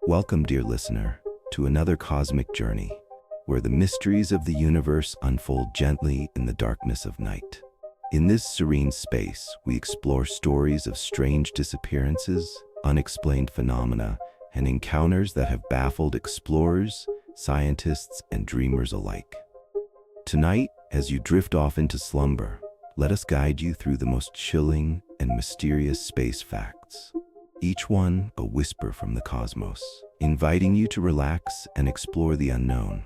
Welcome, dear listener, to another cosmic journey, where the mysteries of the universe unfold gently in the darkness of night. In this serene space, we explore stories of strange disappearances, unexplained phenomena, and encounters that have baffled explorers, scientists, and dreamers alike. Tonight, as you drift off into slumber, let us guide you through the most chilling and mysterious space facts, each one a whisper from the cosmos, inviting you to relax and explore the unknown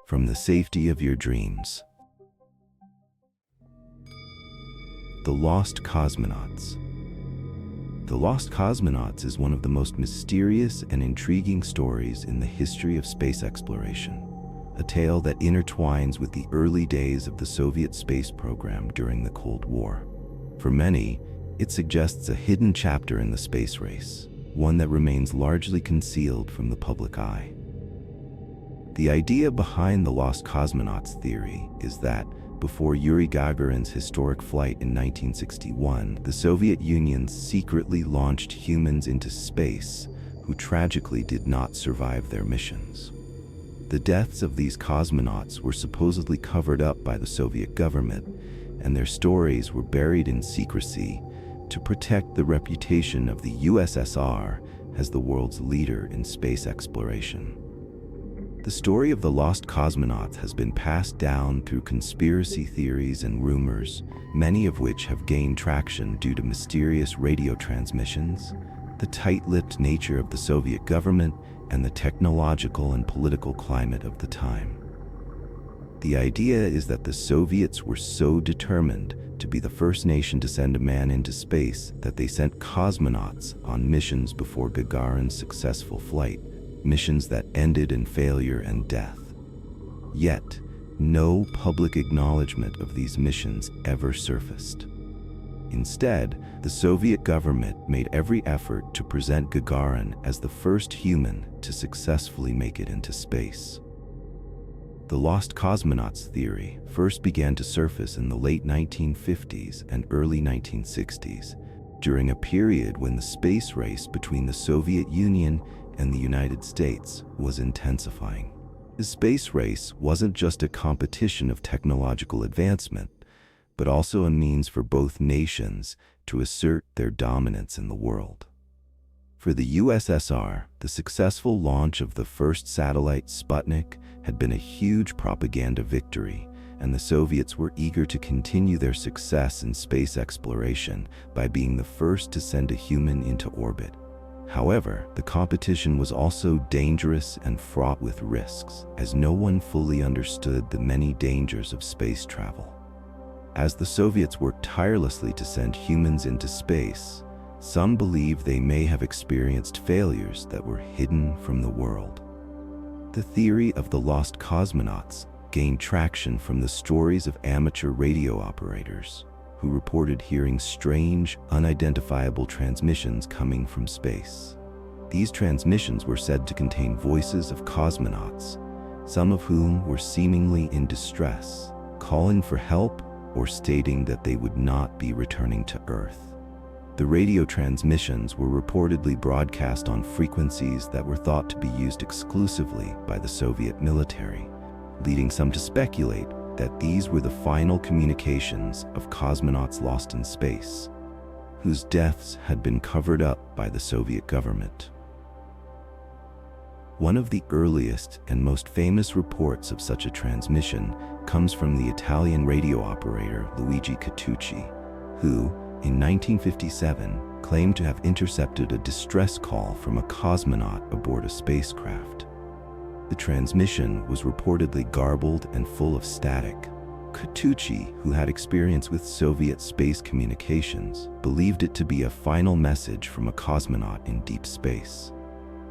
from the safety of your dreams. The Lost Cosmonauts. The Lost Cosmonauts is one of the most mysterious and intriguing stories in the history of space exploration, a tale that intertwines with the early days of the Soviet space program during the Cold War. For many, it suggests a hidden chapter in the space race, one that remains largely concealed from the public eye. The idea behind the Lost Cosmonauts theory is that before Yuri Gagarin's historic flight in 1961, the Soviet Union secretly launched humans into space who tragically did not survive their missions. The deaths of these cosmonauts were supposedly covered up by the Soviet government, and their stories were buried in secrecy to protect the reputation of the USSR as the world's leader in space exploration. The story of the lost cosmonauts has been passed down through conspiracy theories and rumors, many of which have gained traction due to mysterious radio transmissions, the tight-lipped nature of the Soviet government, and the technological and political climate of the time. The idea is that the Soviets were so determined to be the first nation to send a man into space that they sent cosmonauts on missions before Gagarin's successful flight, missions that ended in failure and death. Yet, no public acknowledgement of these missions ever surfaced. Instead, the Soviet government made every effort to present Gagarin as the first human to successfully make it into space. The Lost Cosmonauts theory first began to surface in the late 1950s and early 1960s, during a period when the space race between the Soviet Union and the United States was intensifying. The space race wasn't just a competition of technological advancement, but also a means for both nations to assert their dominance in the world. For the USSR, the successful launch of the first satellite Sputnik had been a huge propaganda victory, and the Soviets were eager to continue their success in space exploration by being the first to send a human into orbit. However, the competition was also dangerous and fraught with risks, as no one fully understood the many dangers of space travel. As the Soviets worked tirelessly to send humans into space, some believe they may have experienced failures that were hidden from the world. The theory of the lost cosmonauts gained traction from the stories of amateur radio operators who reported hearing strange, unidentifiable transmissions coming from space. These transmissions were said to contain voices of cosmonauts, some of whom were seemingly in distress, calling for help or stating that they would not be returning to Earth. The radio transmissions were reportedly broadcast on frequencies that were thought to be used exclusively by the Soviet military, leading some to speculate that these were the final communications of cosmonauts lost in space, whose deaths had been covered up by the Soviet government. One of the earliest and most famous reports of such a transmission comes from the Italian radio operator Luigi Cattucci, who, in 1957, claimed to have intercepted a distress call from a cosmonaut aboard a spacecraft. The transmission was reportedly garbled and full of static. Cattucci, who had experience with Soviet space communications, believed it to be a final message from a cosmonaut in deep space.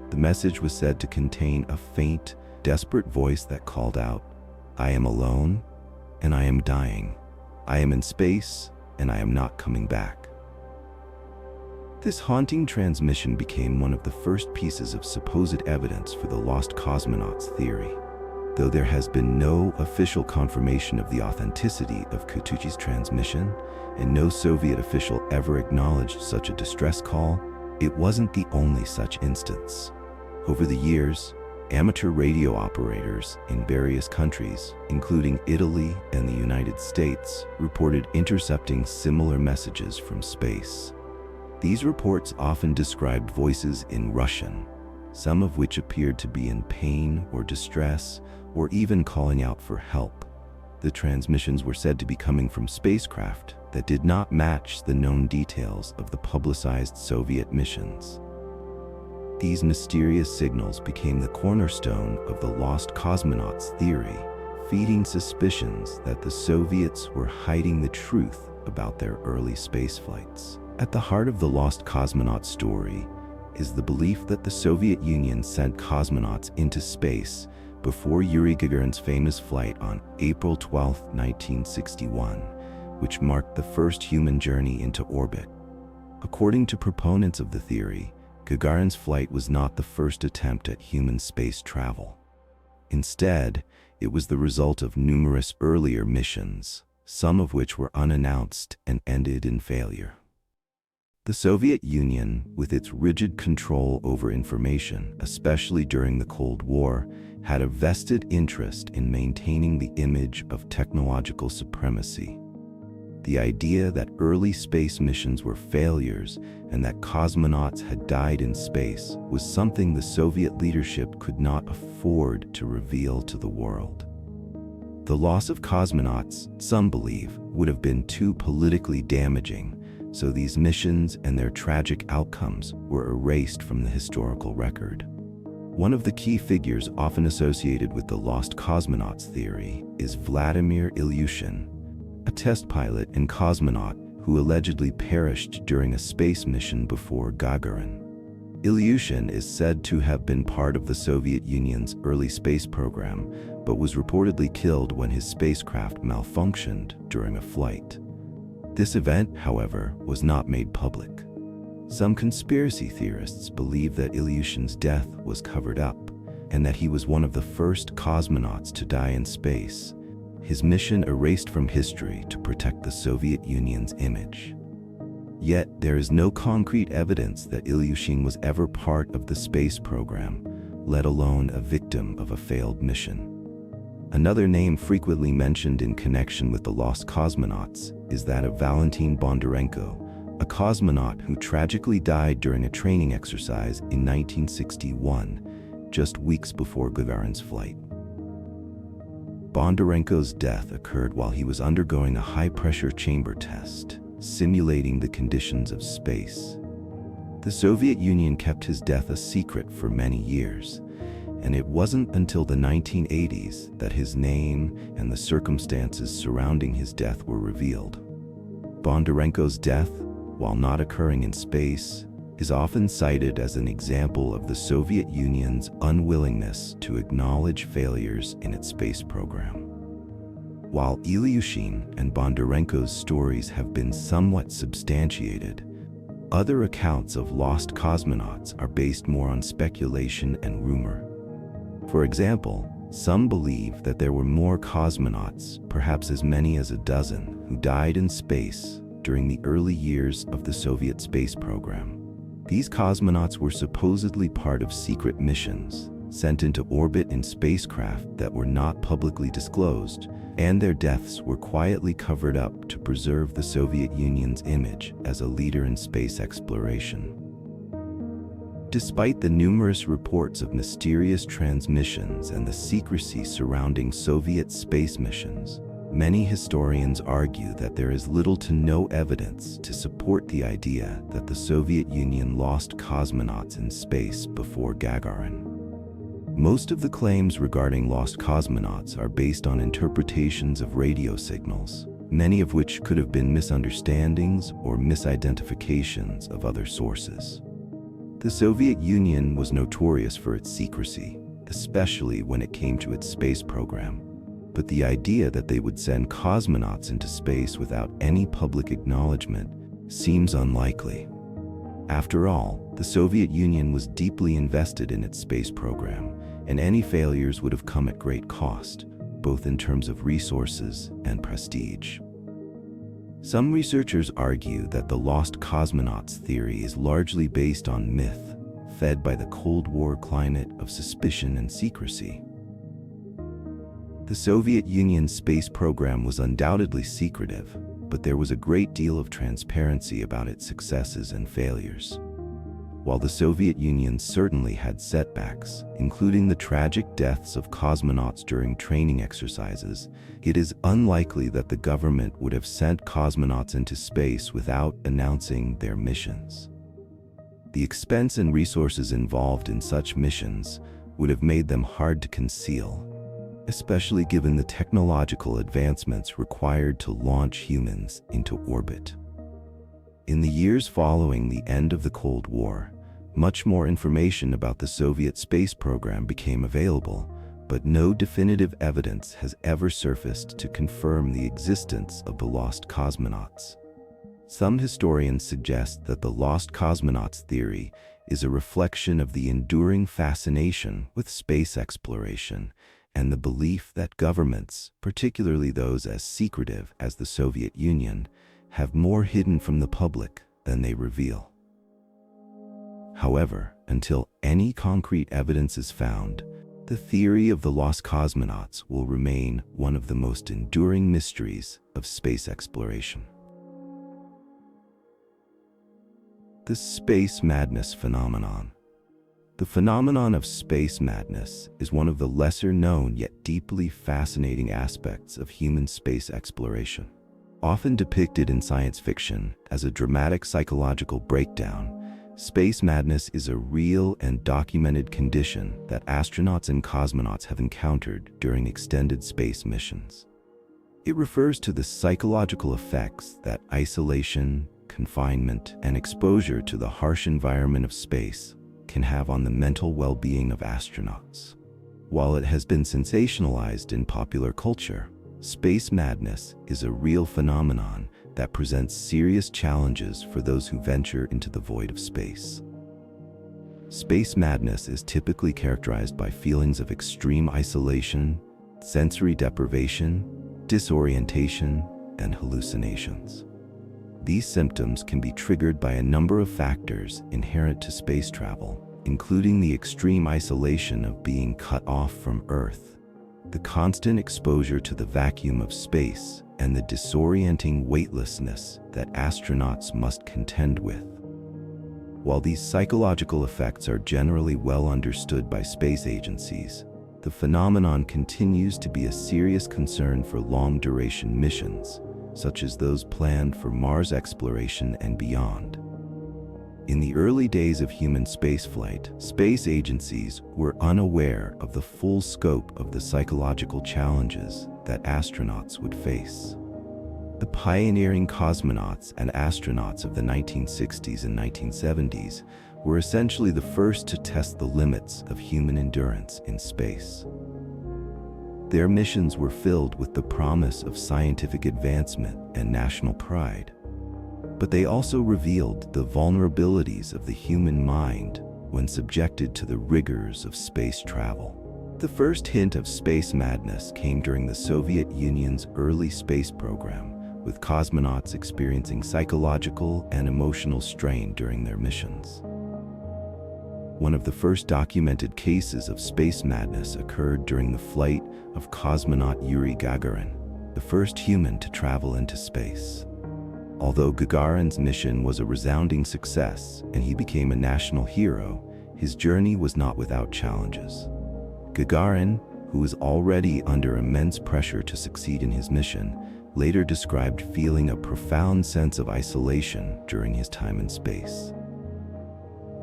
The message was said to contain a faint, desperate voice that called out, "I am alone, and I am dying. I am in space, and I am not coming back." This haunting transmission became one of the first pieces of supposed evidence for the lost cosmonauts theory. Though there has been no official confirmation of the authenticity of Kutuchi's transmission, and no Soviet official ever acknowledged such a distress call, it wasn't the only such instance. Over the years, amateur radio operators in various countries, including Italy and the United States, reported intercepting similar messages from space. These reports often described voices in Russian, some of which appeared to be in pain or distress, or even calling out for help. The transmissions were said to be coming from spacecraft that did not match the known details of the publicized Soviet missions. These mysterious signals became the cornerstone of the Lost Cosmonauts theory, feeding suspicions that the Soviets were hiding the truth about their early space flights. At the heart of the Lost Cosmonaut story is the belief that the Soviet Union sent cosmonauts into space before Yuri Gagarin's famous flight on April 12, 1961, which marked the first human journey into orbit. According to proponents of the theory, Gagarin's flight was not the first attempt at human space travel. Instead, it was the result of numerous earlier missions, some of which were unannounced and ended in failure. The Soviet Union, with its rigid control over information, especially during the Cold War, had a vested interest in maintaining the image of technological supremacy. The idea that early space missions were failures and that cosmonauts had died in space was something the Soviet leadership could not afford to reveal to the world. The loss of cosmonauts, some believe, would have been too politically damaging, so these missions and their tragic outcomes were erased from the historical record. One of the key figures often associated with the Lost Cosmonauts theory is Vladimir Ilyushin, a test pilot and cosmonaut who allegedly perished during a space mission before Gagarin. Ilyushin is said to have been part of the Soviet Union's early space program, but was reportedly killed when his spacecraft malfunctioned during a flight. This event, however, was not made public. Some conspiracy theorists believe that Ilyushin's death was covered up, and that he was one of the first cosmonauts to die in space, his mission erased from history to protect the Soviet Union's image. Yet, there is no concrete evidence that Ilyushin was ever part of the space program, let alone a victim of a failed mission. Another name frequently mentioned in connection with the Lost Cosmonauts is that of Valentin Bondarenko, a cosmonaut who tragically died during a training exercise in 1961, just weeks before Gagarin's flight. Bondarenko's death occurred while he was undergoing a high-pressure chamber test, simulating the conditions of space. The Soviet Union kept his death a secret for many years, and it wasn't until the 1980s that his name and the circumstances surrounding his death were revealed. Bondarenko's death, while not occurring in space, is often cited as an example of the Soviet Union's unwillingness to acknowledge failures in its space program. While Ilyushin and Bondarenko's stories have been somewhat substantiated, other accounts of lost cosmonauts are based more on speculation and rumor. For example, some believe that there were more cosmonauts, perhaps as many as a dozen, who died in space during the early years of the Soviet space program. These cosmonauts were supposedly part of secret missions, sent into orbit in spacecraft that were not publicly disclosed, and their deaths were quietly covered up to preserve the Soviet Union's image as a leader in space exploration. Despite the numerous reports of mysterious transmissions and the secrecy surrounding Soviet space missions, many historians argue that there is little to no evidence to support the idea that the Soviet Union lost cosmonauts in space before Gagarin. Most of the claims regarding lost cosmonauts are based on interpretations of radio signals, many of which could have been misunderstandings or misidentifications of other sources. The Soviet Union was notorious for its secrecy, especially when it came to its space program. But the idea that they would send cosmonauts into space without any public acknowledgement seems unlikely. After all, the Soviet Union was deeply invested in its space program, and any failures would have come at great cost, both in terms of resources and prestige. Some researchers argue that the Lost Cosmonauts theory is largely based on myth, fed by the Cold War climate of suspicion and secrecy. The Soviet Union's space program was undoubtedly secretive, but there was a great deal of transparency about its successes and failures. While the Soviet Union certainly had setbacks, including the tragic deaths of cosmonauts during training exercises, it is unlikely that the government would have sent cosmonauts into space without announcing their missions. The expense and resources involved in such missions would have made them hard to conceal, especially given the technological advancements required to launch humans into orbit. In the years following the end of the Cold War, much more information about the Soviet space program became available, but no definitive evidence has ever surfaced to confirm the existence of the Lost Cosmonauts. Some historians suggest that the Lost Cosmonauts theory is a reflection of the enduring fascination with space exploration and the belief that governments, particularly those as secretive as the Soviet Union, have more hidden from the public than they reveal. However, until any concrete evidence is found, the theory of the Lost Cosmonauts will remain one of the most enduring mysteries of space exploration. The space madness phenomenon. The phenomenon of space madness is one of the lesser-known yet deeply fascinating aspects of human space exploration. Often depicted in science fiction as a dramatic psychological breakdown, space madness is a real and documented condition that astronauts and cosmonauts have encountered during extended space missions. It refers to the psychological effects that isolation, confinement, and exposure to the harsh environment of space can have on the mental well-being of astronauts. While it has been sensationalized in popular culture, space madness is a real phenomenon that presents serious challenges for those who venture into the void of space. Space madness is typically characterized by feelings of extreme isolation, sensory deprivation, disorientation, and hallucinations. These symptoms can be triggered by a number of factors inherent to space travel, including the extreme isolation of being cut off from Earth, the constant exposure to the vacuum of space, and the disorienting weightlessness that astronauts must contend with. While these psychological effects are generally well understood by space agencies, the phenomenon continues to be a serious concern for long-duration missions, such as those planned for Mars exploration and beyond. In the early days of human spaceflight, space agencies were unaware of the full scope of the psychological challenges that astronauts would face. The pioneering cosmonauts and astronauts of the 1960s and 1970s were essentially the first to test the limits of human endurance in space. Their missions were filled with the promise of scientific advancement and national pride. But they also revealed the vulnerabilities of the human mind when subjected to the rigors of space travel. The first hint of space madness came during the Soviet Union's early space program, with cosmonauts experiencing psychological and emotional strain during their missions. One of the first documented cases of space madness occurred during the flight of cosmonaut Yuri Gagarin, the first human to travel into space. Although Gagarin's mission was a resounding success and he became a national hero, his journey was not without challenges. Gagarin, who was already under immense pressure to succeed in his mission, later described feeling a profound sense of isolation during his time in space.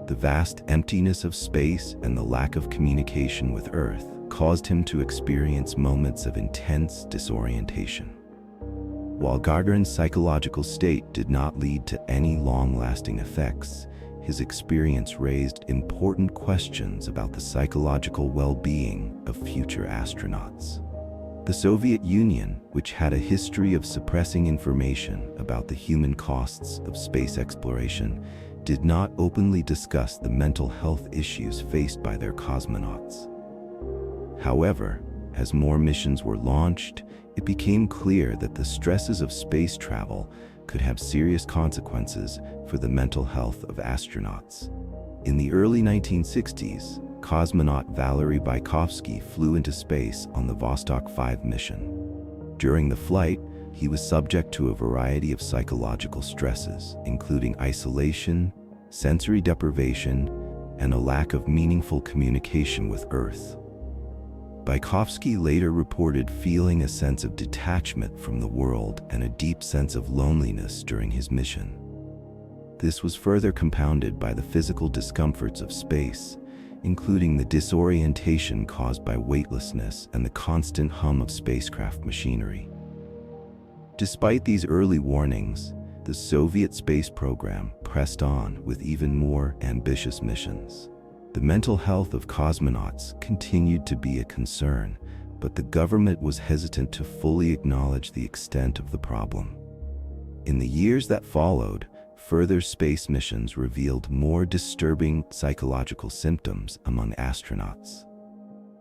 The vast emptiness of space and the lack of communication with Earth caused him to experience moments of intense disorientation. While Gagarin's psychological state did not lead to any long-lasting effects, his experience raised important questions about the psychological well-being of future astronauts. The Soviet Union, which had a history of suppressing information about the human costs of space exploration, did not openly discuss the mental health issues faced by their cosmonauts. However, as more missions were launched, it became clear that the stresses of space travel could have serious consequences for the mental health of astronauts. In the early 1960s, cosmonaut Valery Bykovsky flew into space on the Vostok 5 mission. During the flight, he was subject to a variety of psychological stresses, including isolation, sensory deprivation, and a lack of meaningful communication with Earth. Bykovsky later reported feeling a sense of detachment from the world and a deep sense of loneliness during his mission. This was further compounded by the physical discomforts of space, including the disorientation caused by weightlessness and the constant hum of spacecraft machinery. Despite these early warnings, the Soviet space program pressed on with even more ambitious missions. The mental health of cosmonauts continued to be a concern, but the government was hesitant to fully acknowledge the extent of the problem. In the years that followed, further space missions revealed more disturbing psychological symptoms among astronauts.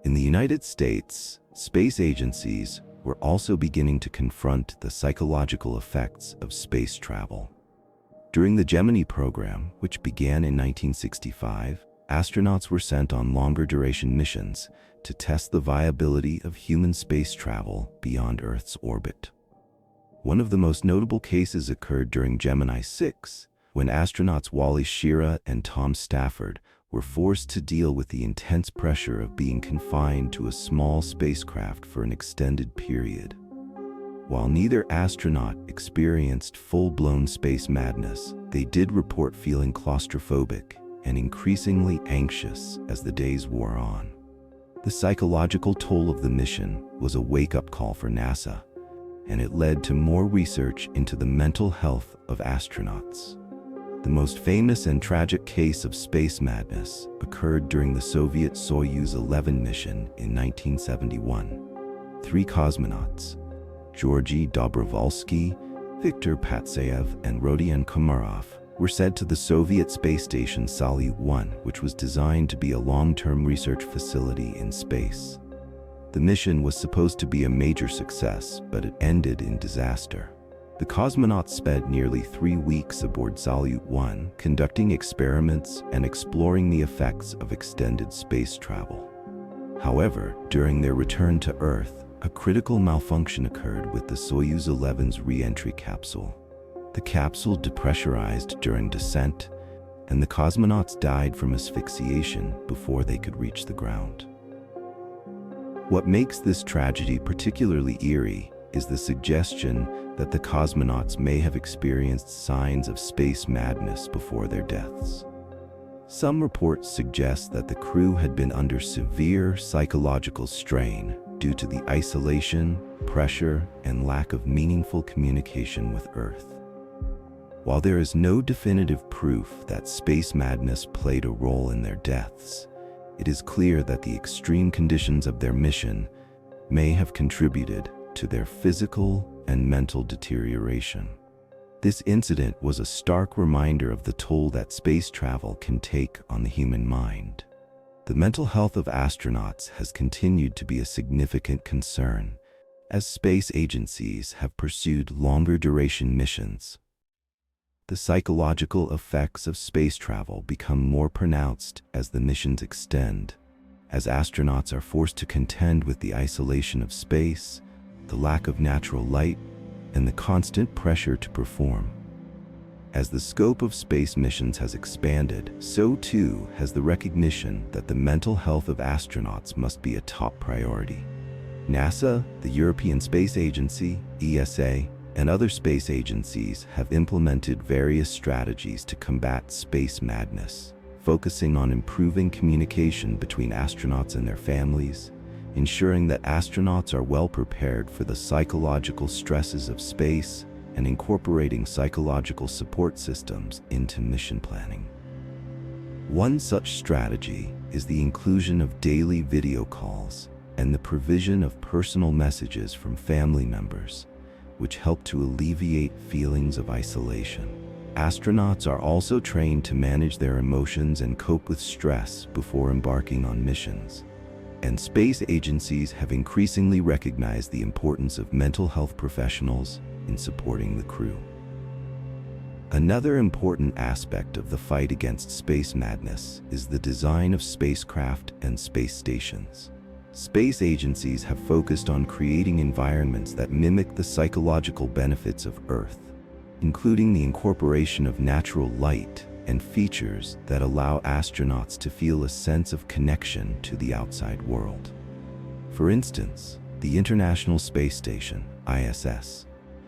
In the United States, space agencies were also beginning to confront the psychological effects of space travel. During the Gemini program, which began in 1965, astronauts were sent on longer duration missions to test the viability of human space travel beyond Earth's orbit. One of the most notable cases occurred during Gemini 6, when astronauts Wally Schirra and Tom Stafford were forced to deal with the intense pressure of being confined to a small spacecraft for an extended period. While neither astronaut experienced full-blown space madness, they did report feeling claustrophobic and increasingly anxious as the days wore on. The psychological toll of the mission was a wake-up call for NASA, and it led to more research into the mental health of astronauts. The most famous and tragic case of space madness occurred during the Soviet Soyuz 11 mission in 1971. 3 cosmonauts, Georgy Dobrovolsky, Viktor Patsayev, and Rodion Komarov, were sent to the Soviet space station Salyut-1, which was designed to be a long-term research facility in space. The mission was supposed to be a major success, but it ended in disaster. The cosmonauts spent nearly 3 weeks aboard Salyut-1, conducting experiments and exploring the effects of extended space travel. However, during their return to Earth, a critical malfunction occurred with the Soyuz 11's re-entry capsule. The capsule depressurized during descent, and the cosmonauts died from asphyxiation before they could reach the ground. What makes this tragedy particularly eerie is the suggestion that the cosmonauts may have experienced signs of space madness before their deaths. Some reports suggest that the crew had been under severe psychological strain due to the isolation, pressure, and lack of meaningful communication with Earth. While there is no definitive proof that space madness played a role in their deaths, it is clear that the extreme conditions of their mission may have contributed to their physical and mental deterioration. This incident was a stark reminder of the toll that space travel can take on the human mind. The mental health of astronauts has continued to be a significant concern as space agencies have pursued longer duration missions. The psychological effects of space travel become more pronounced as the missions extend, as astronauts are forced to contend with the isolation of space, the lack of natural light, and the constant pressure to perform. As the scope of space missions has expanded, so too has the recognition that the mental health of astronauts must be a top priority. NASA, the European Space Agency, ESA, and other space agencies have implemented various strategies to combat space madness, focusing on improving communication between astronauts and their families, ensuring that astronauts are well prepared for the psychological stresses of space, and incorporating psychological support systems into mission planning. One such strategy is the inclusion of daily video calls and the provision of personal messages from family members, which help to alleviate feelings of isolation. Astronauts are also trained to manage their emotions and cope with stress before embarking on missions. and space agencies have increasingly recognized the importance of mental health professionals in supporting the crew. Another important aspect of the fight against space madness is the design of spacecraft and space stations. Space agencies have focused on creating environments that mimic the psychological benefits of Earth, including the incorporation of natural light and features that allow astronauts to feel a sense of connection to the outside world. For instance, the International Space Station, ISS,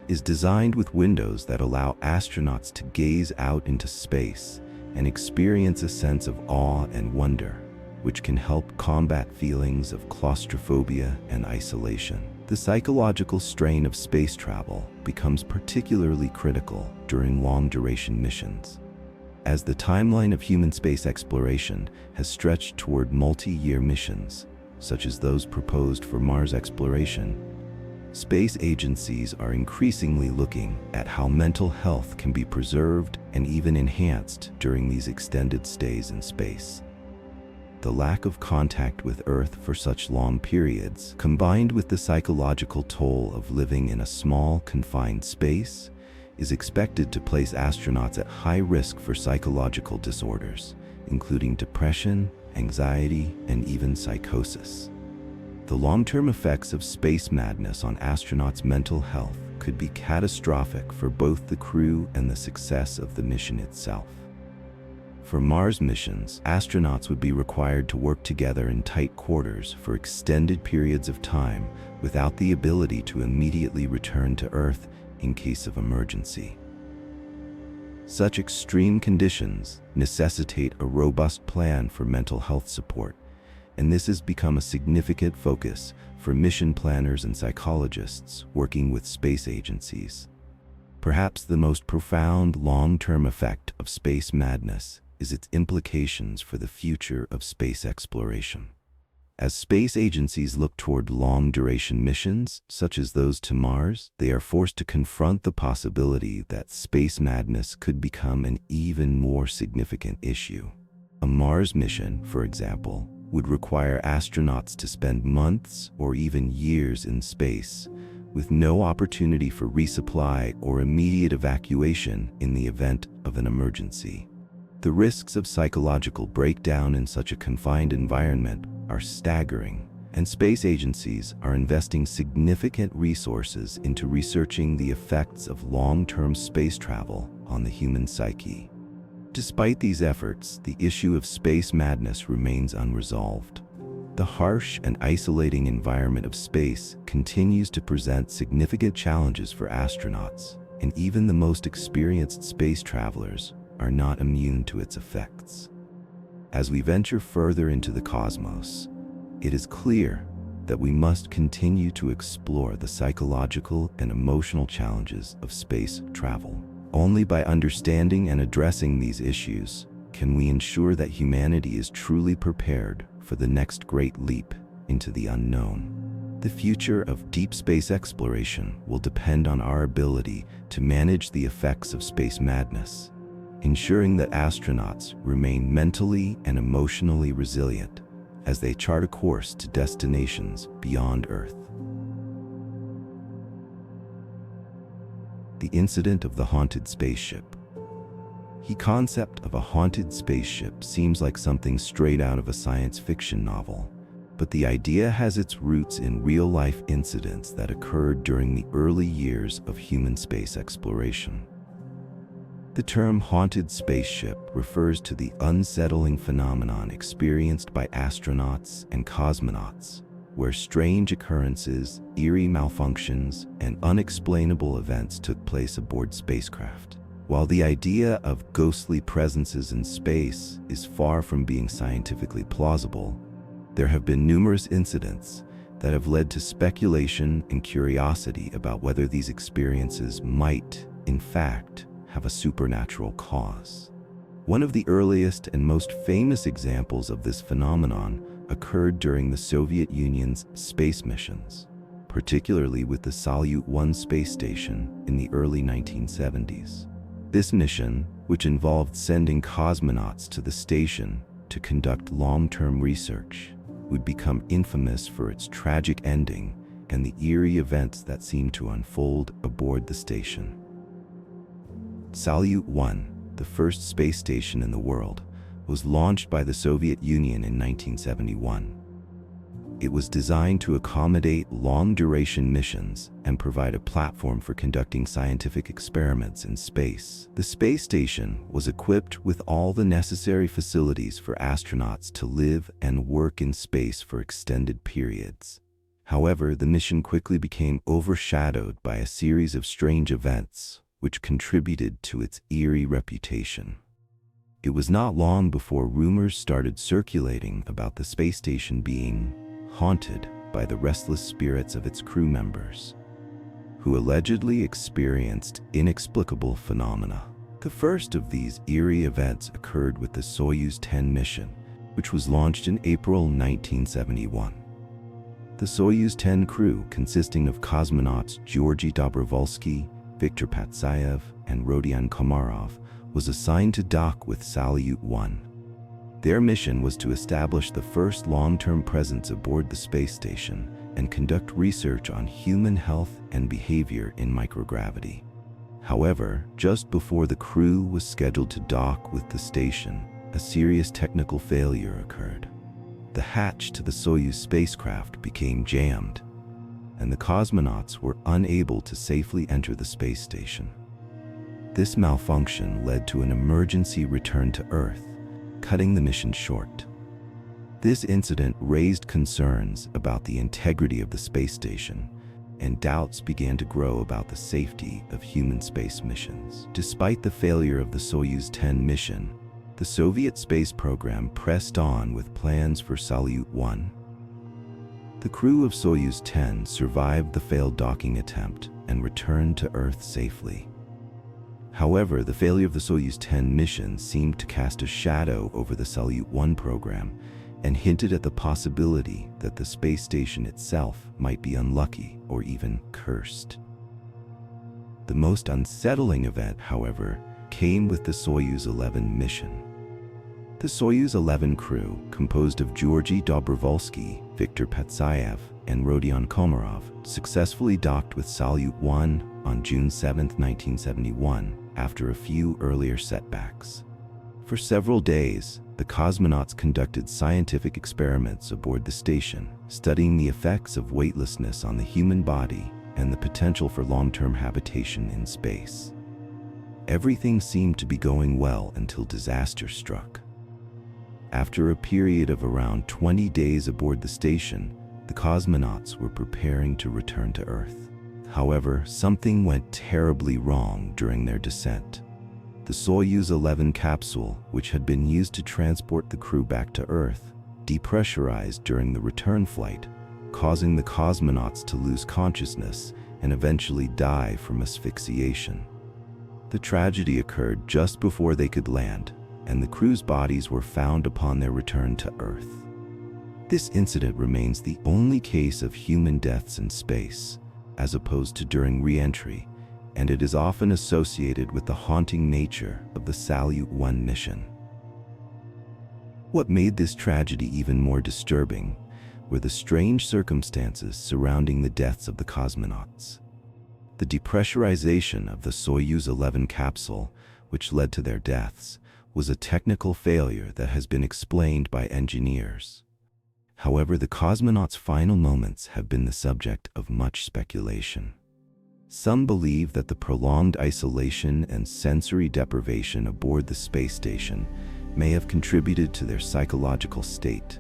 is designed with windows that allow astronauts to gaze out into space and experience a sense of awe and wonder, which can help combat feelings of claustrophobia and isolation. The psychological strain of space travel becomes particularly critical during long-duration missions. As the timeline of human space exploration has stretched toward multi-year missions, such as those proposed for Mars exploration, space agencies are increasingly looking at how mental health can be preserved and even enhanced during these extended stays in space. The lack of contact with Earth for such long periods, combined with the psychological toll of living in a small, confined space, is expected to place astronauts at high risk for psychological disorders, including depression, anxiety, and even psychosis. The long-term effects of space madness on astronauts' mental health could be catastrophic for both the crew and the success of the mission itself. For Mars missions, astronauts would be required to work together in tight quarters for extended periods of time without the ability to immediately return to Earth in case of emergency. Such extreme conditions necessitate a robust plan for mental health support, and this has become a significant focus for mission planners and psychologists working with space agencies. Perhaps the most profound long-term effect of space madness is its implications for the future of space exploration. As space agencies look toward long-duration missions, such as those to Mars, they are forced to confront the possibility that space madness could become an even more significant issue. A Mars mission, for example, would require astronauts to spend months or even years in space, with no opportunity for resupply or immediate evacuation in the event of an emergency. The risks of psychological breakdown in such a confined environment are staggering, and space agencies are investing significant resources into researching the effects of long-term space travel on the human psyche. Despite these efforts, the issue of space madness remains unresolved. The harsh and isolating environment of space continues to present significant challenges for astronauts, and even the most experienced space travelers are not immune to its effects. As we venture further into the cosmos, it is clear that we must continue to explore the psychological and emotional challenges of space travel. Only by understanding and addressing these issues can we ensure that humanity is truly prepared for the next great leap into the unknown. The future of deep space exploration will depend on our ability to manage the effects of space madness, ensuring that astronauts remain mentally and emotionally resilient as they chart a course to destinations beyond Earth. The incident of the haunted spaceship. The concept of a haunted spaceship seems like something straight out of a science fiction novel, but the idea has its roots in real-life incidents that occurred during the early years of human space exploration. The term haunted spaceship refers to the unsettling phenomenon experienced by astronauts and cosmonauts, where strange occurrences, eerie malfunctions, and unexplainable events took place aboard spacecraft. While the idea of ghostly presences in space is far from being scientifically plausible, there have been numerous incidents that have led to speculation and curiosity about whether these experiences might, in fact, have a supernatural cause. One of the earliest and most famous examples of this phenomenon occurred during the Soviet Union's space missions, particularly with the Salyut-1 space station in the early 1970s. This mission, which involved sending cosmonauts to the station to conduct long-term research, would become infamous for its tragic ending and the eerie events that seemed to unfold aboard the station. Salyut-1, the first space station in the world, was launched by the Soviet Union in 1971. It was designed to accommodate long-duration missions and provide a platform for conducting scientific experiments in space. The space station was equipped with all the necessary facilities for astronauts to live and work in space for extended periods. However, the mission quickly became overshadowed by a series of strange events, which contributed to its eerie reputation. It was not long before rumors started circulating about the space station being haunted by the restless spirits of its crew members, who allegedly experienced inexplicable phenomena. The first of these eerie events occurred with the Soyuz 10 mission, which was launched in April 1971. The Soyuz 10 crew, consisting of cosmonauts Georgy Dobrovolsky, Viktor Patsayev, and Rodion Komarov, was assigned to dock with Salyut-1. Their mission was to establish the first long-term presence aboard the space station and conduct research on human health and behavior in microgravity. However, just before the crew was scheduled to dock with the station, a serious technical failure occurred. The hatch to the Soyuz spacecraft became jammed, and the cosmonauts were unable to safely enter the space station. This malfunction led to an emergency return to Earth, cutting the mission short. This incident raised concerns about the integrity of the space station, and doubts began to grow about the safety of human space missions. Despite the failure of the Soyuz 10 mission, the Soviet space program pressed on with plans for Salyut-1. The crew of Soyuz 10 survived the failed docking attempt and returned to Earth safely. However, the failure of the Soyuz 10 mission seemed to cast a shadow over the Salyut-1 program and hinted at the possibility that the space station itself might be unlucky or even cursed. The most unsettling event, however, came with the Soyuz 11 mission. The Soyuz 11 crew, composed of Georgy Dobrovolsky, Viktor Patsayev, and Rodion Komarov, successfully docked with Salyut-1 on June 7, 1971, after a few earlier setbacks. For several days, the cosmonauts conducted scientific experiments aboard the station, studying the effects of weightlessness on the human body and the potential for long-term habitation in space. Everything seemed to be going well until disaster struck. After a period of around 20 days aboard the station, the cosmonauts were preparing to return to Earth. However, something went terribly wrong during their descent. The Soyuz 11 capsule, which had been used to transport the crew back to Earth, depressurized during the return flight, causing the cosmonauts to lose consciousness and eventually die from asphyxiation. The tragedy occurred just before they could land, and the crew's bodies were found upon their return to Earth. This incident remains the only case of human deaths in space, as opposed to during re-entry, and it is often associated with the haunting nature of the Salyut-1 mission. What made this tragedy even more disturbing were the strange circumstances surrounding the deaths of the cosmonauts. The depressurization of the Soyuz 11 capsule, which led to their deaths, was a technical failure that has been explained by engineers. However, the cosmonauts' final moments have been the subject of much speculation. Some believe that the prolonged isolation and sensory deprivation aboard the space station may have contributed to their psychological state,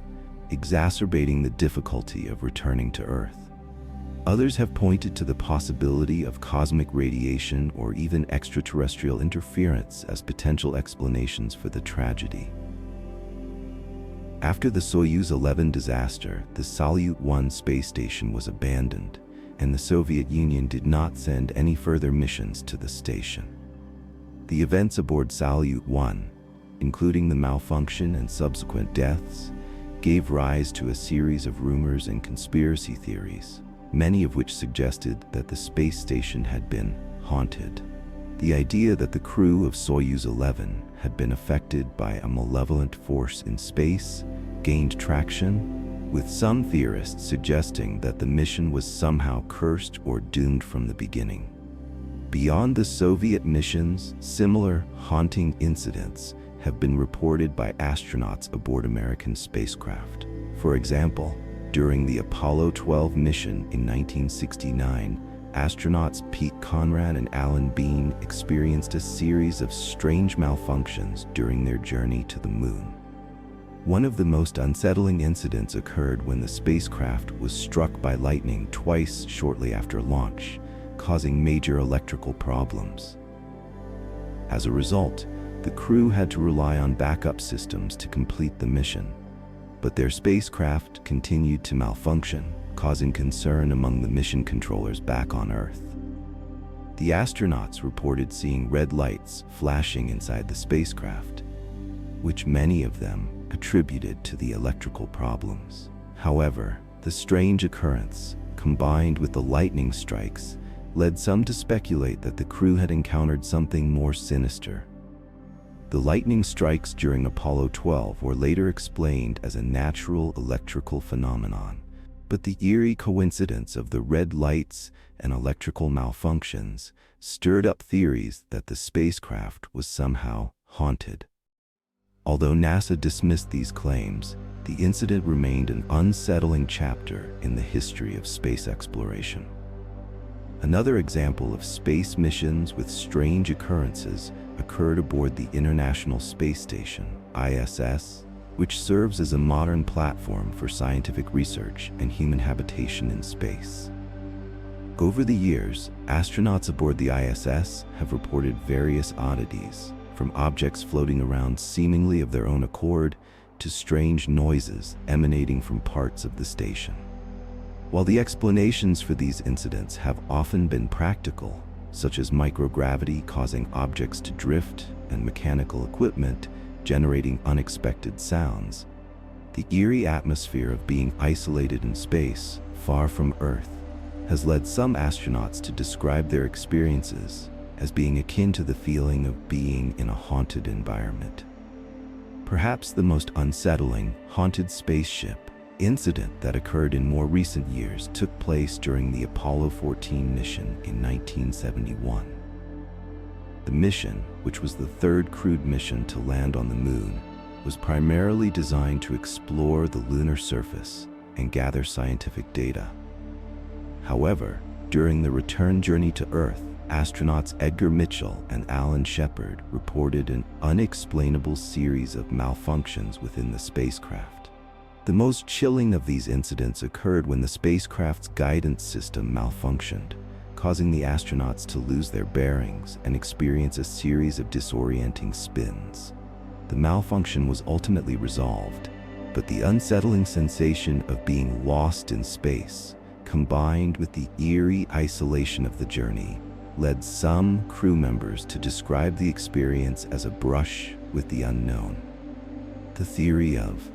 exacerbating the difficulty of returning to Earth. Others have pointed to the possibility of cosmic radiation or even extraterrestrial interference as potential explanations for the tragedy. After the Soyuz 11 disaster, the Salyut-1 space station was abandoned, and the Soviet Union did not send any further missions to the station. The events aboard Salyut-1, including the malfunction and subsequent deaths, gave rise to a series of rumors and conspiracy theories, many of which suggested that the space station had been haunted. The idea that the crew of Soyuz 11 had been affected by a malevolent force in space gained traction, with some theorists suggesting that the mission was somehow cursed or doomed from the beginning. Beyond the Soviet missions, similar haunting incidents have been reported by astronauts aboard American spacecraft. For example, during the Apollo 12 mission in 1969, astronauts Pete Conrad and Alan Bean experienced a series of strange malfunctions during their journey to the moon. One of the most unsettling incidents occurred when the spacecraft was struck by lightning twice shortly after launch, causing major electrical problems. As a result, the crew had to rely on backup systems to complete the mission, but their spacecraft continued to malfunction, causing concern among the mission controllers back on Earth. The astronauts reported seeing red lights flashing inside the spacecraft, which many of them attributed to the electrical problems. However, the strange occurrence, combined with the lightning strikes, led some to speculate that the crew had encountered something more sinister. The lightning strikes during Apollo 12 were later explained as a natural electrical phenomenon, but the eerie coincidence of the red lights and electrical malfunctions stirred up theories that the spacecraft was somehow haunted. Although NASA dismissed these claims, the incident remained an unsettling chapter in the history of space exploration. Another example of space missions with strange occurrences occurred aboard the International Space Station, ISS, which serves as a modern platform for scientific research and human habitation in space. Over the years, astronauts aboard the ISS have reported various oddities, from objects floating around seemingly of their own accord to strange noises emanating from parts of the station. While the explanations for these incidents have often been practical, such as microgravity causing objects to drift and mechanical equipment generating unexpected sounds, the eerie atmosphere of being isolated in space, far from Earth, has led some astronauts to describe their experiences as being akin to the feeling of being in a haunted environment. Perhaps the most unsettling haunted spaceship incident that occurred in more recent years took place during the Apollo 14 mission in 1971. The mission, which was the third crewed mission to land on the moon, was primarily designed to explore the lunar surface and gather scientific data. However, during the return journey to Earth, astronauts Edgar Mitchell and Alan Shepard reported an unexplainable series of malfunctions within the spacecraft. The most chilling of these incidents occurred when the spacecraft's guidance system malfunctioned, causing the astronauts to lose their bearings and experience a series of disorienting spins. The malfunction was ultimately resolved, but the unsettling sensation of being lost in space, combined with the eerie isolation of the journey, led some crew members to describe the experience as a brush with the unknown. The theory of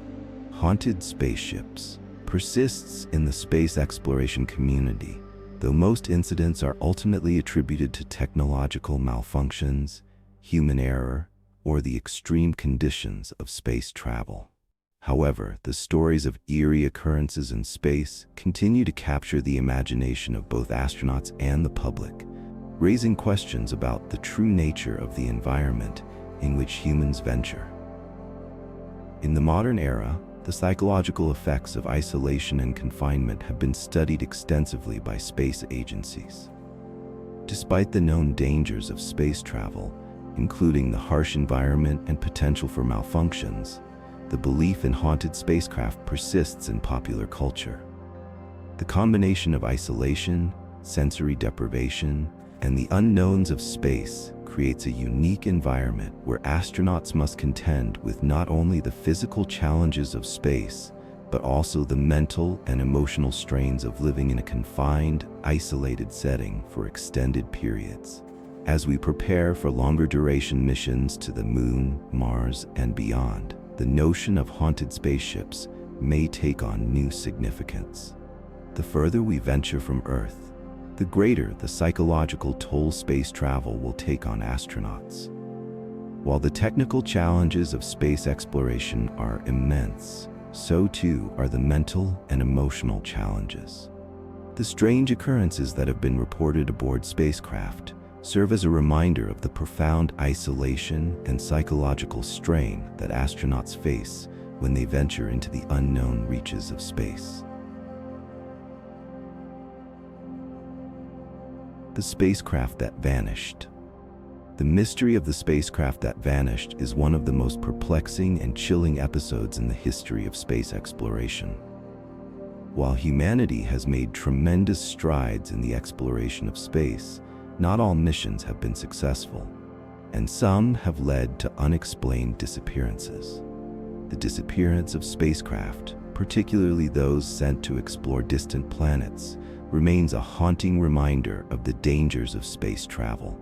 haunted spaceships persists in the space exploration community, though most incidents are ultimately attributed to technological malfunctions, human error, or the extreme conditions of space travel. However, the stories of eerie occurrences in space continue to capture the imagination of both astronauts and the public, raising questions about the true nature of the environment in which humans venture. In the modern era, the psychological effects of isolation and confinement have been studied extensively by space agencies. Despite the known dangers of space travel, including the harsh environment and potential for malfunctions, the belief in haunted spacecraft persists in popular culture. The combination of isolation, sensory deprivation, and the unknowns of space creates a unique environment where astronauts must contend with not only the physical challenges of space, but also the mental and emotional strains of living in a confined, isolated setting for extended periods. As we prepare for longer duration missions to the Moon, Mars, and beyond, the notion of haunted spaceships may take on new significance. The further we venture from Earth, the greater the psychological toll space travel will take on astronauts. While the technical challenges of space exploration are immense, so too are the mental and emotional challenges. The strange occurrences that have been reported aboard spacecraft serve as a reminder of the profound isolation and psychological strain that astronauts face when they venture into the unknown reaches of space. The spacecraft that vanished. The mystery of the spacecraft that vanished is one of the most perplexing and chilling episodes in the history of space exploration. While humanity has made tremendous strides in the exploration of space, not all missions have been successful, and some have led to unexplained disappearances. The disappearance of spacecraft, particularly those sent to explore distant planets, remains a haunting reminder of the dangers of space travel.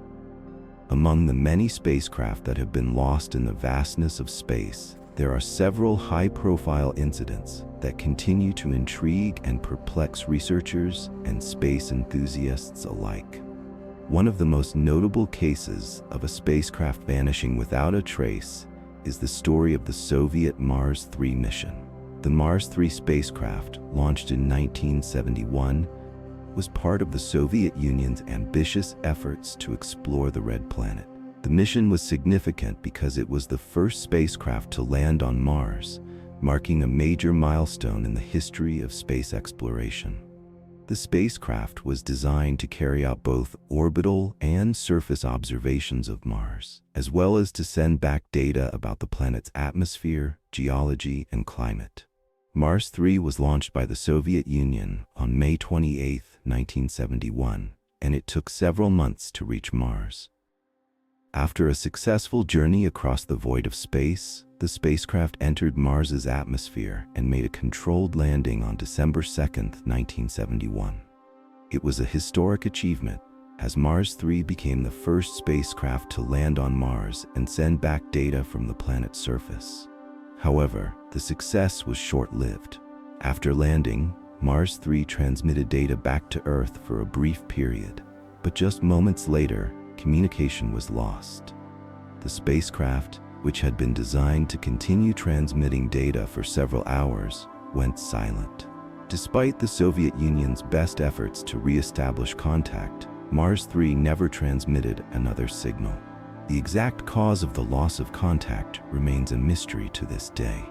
Among the many spacecraft that have been lost in the vastness of space, there are several high-profile incidents that continue to intrigue and perplex researchers and space enthusiasts alike. One of the most notable cases of a spacecraft vanishing without a trace is the story of the Soviet Mars 3 mission. The Mars 3 spacecraft, launched in 1971, was part of the Soviet Union's ambitious efforts to explore the Red Planet. The mission was significant because it was the first spacecraft to land on Mars, marking a major milestone in the history of space exploration. The spacecraft was designed to carry out both orbital and surface observations of Mars, as well as to send back data about the planet's atmosphere, geology, and climate. Mars 3 was launched by the Soviet Union on May 28, 1971, and it took several months to reach Mars. After a successful journey across the void of space, the spacecraft entered Mars's atmosphere and made a controlled landing on December 2, 1971. It was a historic achievement, as Mars 3 became the first spacecraft to land on Mars and send back data from the planet's surface. However, the success was short-lived. After landing, Mars 3 transmitted data back to Earth for a brief period, but just moments later, communication was lost. The spacecraft, which had been designed to continue transmitting data for several hours, went silent. Despite the Soviet Union's best efforts to re-establish contact, Mars 3 never transmitted another signal. The exact cause of the loss of contact remains a mystery to this day.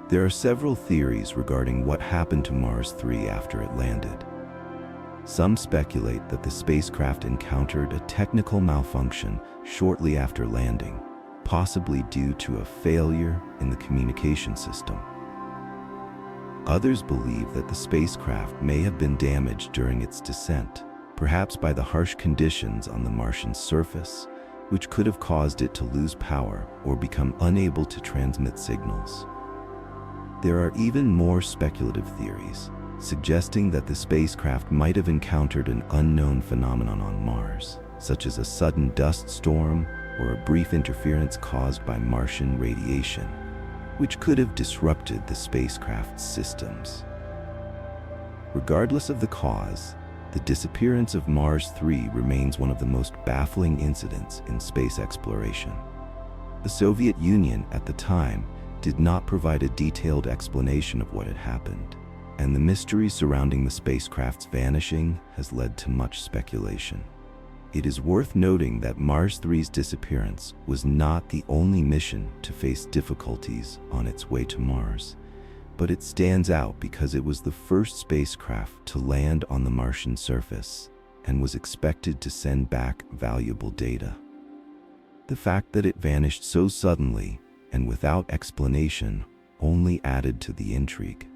There are several theories regarding what happened to Mars 3 after it landed. Some speculate that the spacecraft encountered a technical malfunction shortly after landing, possibly due to a failure in the communication system. Others believe that the spacecraft may have been damaged during its descent, perhaps by the harsh conditions on the Martian surface, which could have caused it to lose power or become unable to transmit signals. There are even more speculative theories, suggesting that the spacecraft might have encountered an unknown phenomenon on Mars, such as a sudden dust storm or a brief interference caused by Martian radiation, which could have disrupted the spacecraft's systems. Regardless of the cause, the disappearance of Mars 3 remains one of the most baffling incidents in space exploration. The Soviet Union at the time did not provide a detailed explanation of what had happened, and the mystery surrounding the spacecraft's vanishing has led to much speculation. It is worth noting that Mars 3's disappearance was not the only mission to face difficulties on its way to Mars, but it stands out because it was the first spacecraft to land on the Martian surface and was expected to send back valuable data. The fact that it vanished so suddenly and without explanation only added to the intrigue.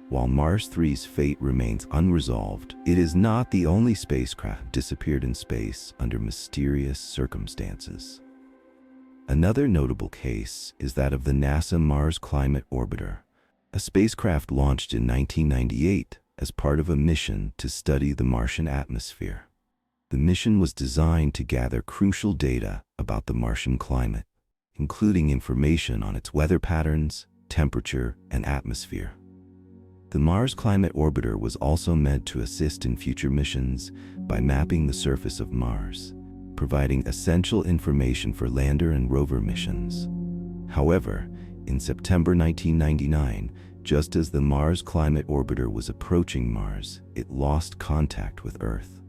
While Mars 3's fate remains unresolved, it is not the only spacecraft disappeared in space under mysterious circumstances. Another notable case is that of the NASA Mars Climate Orbiter, a spacecraft launched in 1998 as part of a mission to study the Martian atmosphere. The mission was designed to gather crucial data about the Martian climate, including information on its weather patterns, temperature, and atmosphere. The Mars Climate Orbiter was also meant to assist in future missions by mapping the surface of Mars, providing essential information for lander and rover missions. However, In September 1999, just as the Mars Climate Orbiter was approaching Mars, it lost contact with Earth.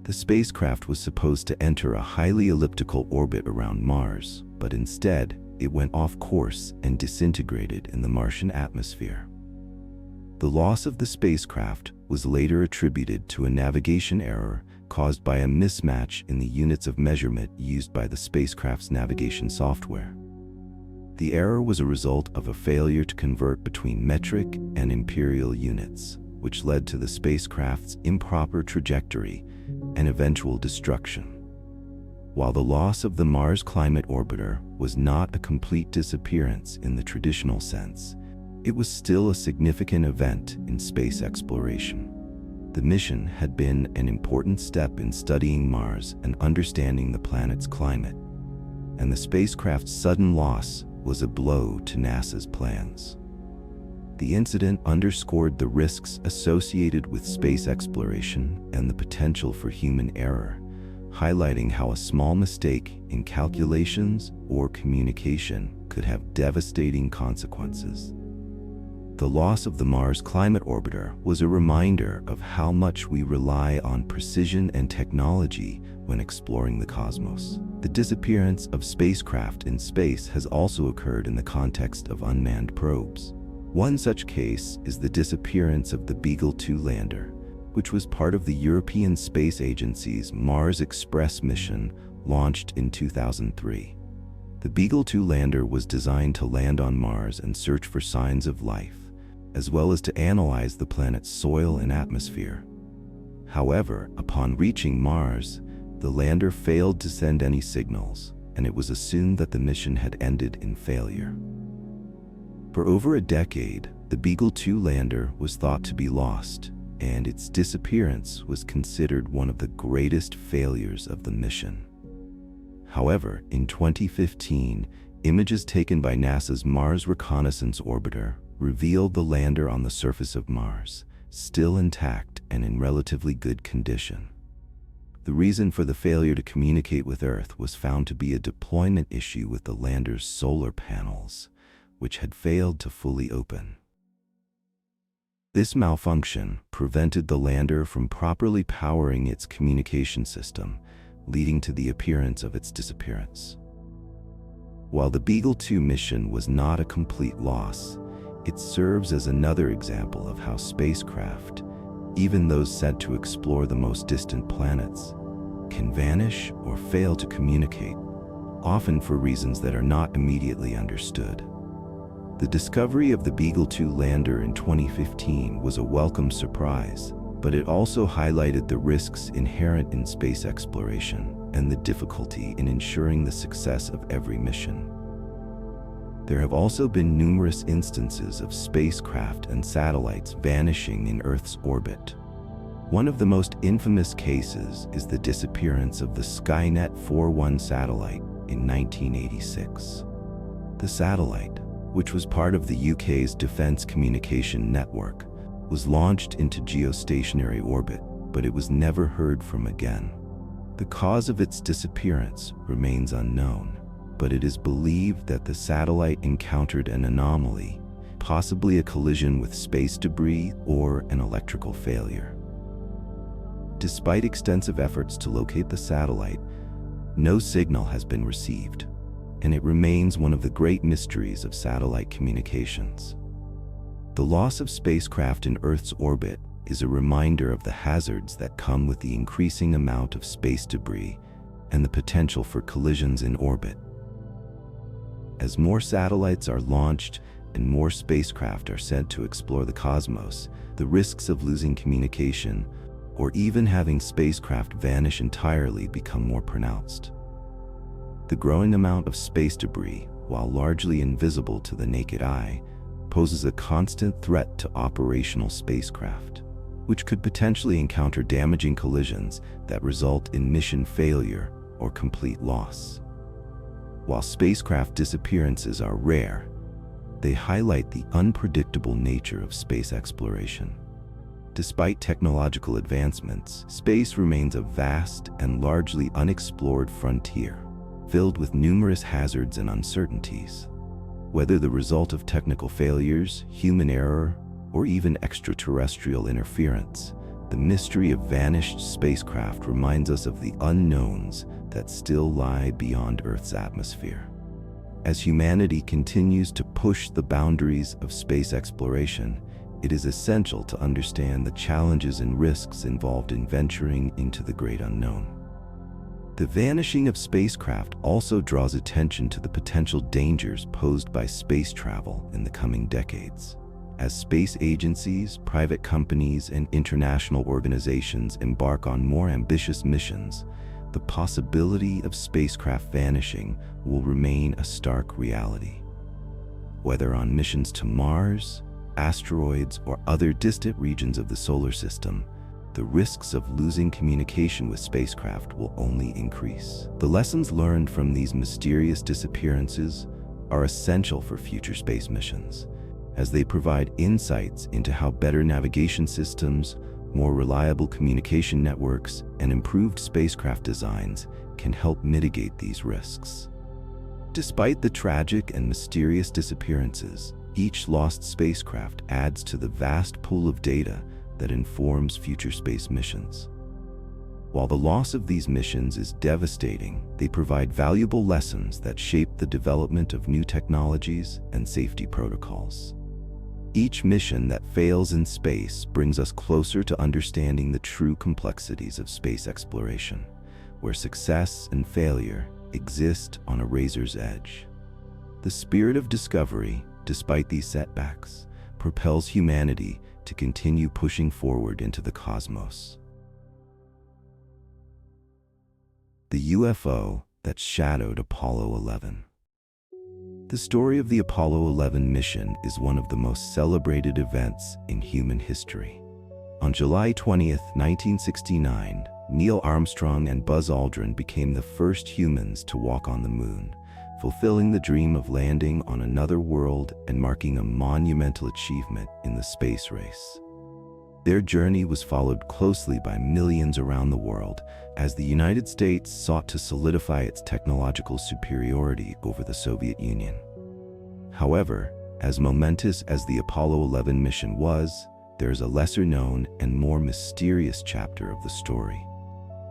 The spacecraft was supposed to enter a highly elliptical orbit around Mars, but instead, it went off course and disintegrated in the Martian atmosphere. The loss of the spacecraft was later attributed to a navigation error caused by a mismatch in the units of measurement used by the spacecraft's navigation software. The error was a result of a failure to convert between metric and imperial units, which led to the spacecraft's improper trajectory and eventual destruction. While the loss of the Mars Climate Orbiter was not a complete disappearance in the traditional sense, it was still a significant event in space exploration. The mission had been an important step in studying Mars and understanding the planet's climate, and the spacecraft's sudden loss was a blow to NASA's plans. The incident underscored the risks associated with space exploration and the potential for human error, highlighting how a small mistake in calculations or communication could have devastating consequences. The loss of the Mars Climate Orbiter was a reminder of how much we rely on precision and technology when exploring the cosmos. The disappearance of spacecraft in space has also occurred in the context of unmanned probes. One such case is the disappearance of the Beagle 2 lander, which was part of the European Space Agency's Mars Express mission launched in 2003. The Beagle 2 lander was designed to land on Mars and search for signs of life, as well as to analyze the planet's soil and atmosphere. However, upon reaching Mars, the lander failed to send any signals, and it was assumed that the mission had ended in failure. For over a decade, the Beagle 2 lander was thought to be lost, and its disappearance was considered one of the greatest failures of the mission. However, in 2015, images taken by NASA's Mars Reconnaissance Orbiter revealed the lander on the surface of Mars, still intact and in relatively good condition. The reason for the failure to communicate with Earth was found to be a deployment issue with the lander's solar panels, which had failed to fully open. This malfunction prevented the lander from properly powering its communication system, leading to the appearance of its disappearance. While the Beagle 2 mission was not a complete loss, it serves as another example of how spacecraft, even those sent to explore the most distant planets, can vanish or fail to communicate, often for reasons that are not immediately understood. The discovery of the Beagle 2 lander in 2015 was a welcome surprise, but it also highlighted the risks inherent in space exploration and the difficulty in ensuring the success of every mission. There have also been numerous instances of spacecraft and satellites vanishing in Earth's orbit. One of the most infamous cases is the disappearance of the Skynet 4-1 satellite in 1986. The satellite, which was part of the UK's Defence Communication Network, was launched into geostationary orbit, but it was never heard from again. The cause of its disappearance remains unknown, but it is believed that the satellite encountered an anomaly, possibly a collision with space debris or an electrical failure. Despite extensive efforts to locate the satellite, no signal has been received, and it remains one of the great mysteries of satellite communications. The loss of spacecraft in Earth's orbit is a reminder of the hazards that come with the increasing amount of space debris and the potential for collisions in orbit. As more satellites are launched and more spacecraft are sent to explore the cosmos, the risks of losing communication or even having spacecraft vanish entirely become more pronounced. The growing amount of space debris, while largely invisible to the naked eye, poses a constant threat to operational spacecraft, which could potentially encounter damaging collisions that result in mission failure or complete loss. While spacecraft disappearances are rare, they highlight the unpredictable nature of space exploration. Despite technological advancements, space remains a vast and largely unexplored frontier, filled with numerous hazards and uncertainties. Whether the result of technical failures, human error, or even extraterrestrial interference, the mystery of vanished spacecraft reminds us of the unknowns that still lie beyond Earth's atmosphere. As humanity continues to push the boundaries of space exploration, it is essential to understand the challenges and risks involved in venturing into the great unknown. The vanishing of spacecraft also draws attention to the potential dangers posed by space travel in the coming decades. As space agencies, private companies, and international organizations embark on more ambitious missions, the possibility of spacecraft vanishing will remain a stark reality. Whether on missions to Mars, asteroids, or other distant regions of the solar system, the risks of losing communication with spacecraft will only increase. The lessons learned from these mysterious disappearances are essential for future space missions, as they provide insights into how better navigation systems, more reliable communication networks, and improved spacecraft designs can help mitigate these risks. Despite the tragic and mysterious disappearances, each lost spacecraft adds to the vast pool of data that informs future space missions. While the loss of these missions is devastating, they provide valuable lessons that shape the development of new technologies and safety protocols. Each mission that fails in space brings us closer to understanding the true complexities of space exploration, where success and failure exist on a razor's edge. The spirit of discovery, despite these setbacks, propels humanity to continue pushing forward into the cosmos. The UFO that shadowed Apollo 11. The story of the Apollo 11 mission is one of the most celebrated events in human history. On July 20, 1969, Neil Armstrong and Buzz Aldrin became the first humans to walk on the moon, fulfilling the dream of landing on another world and marking a monumental achievement in the space race. Their journey was followed closely by millions around the world as the United States sought to solidify its technological superiority over the Soviet Union. However, as momentous as the Apollo 11 mission was, there is a lesser-known and more mysterious chapter of the story,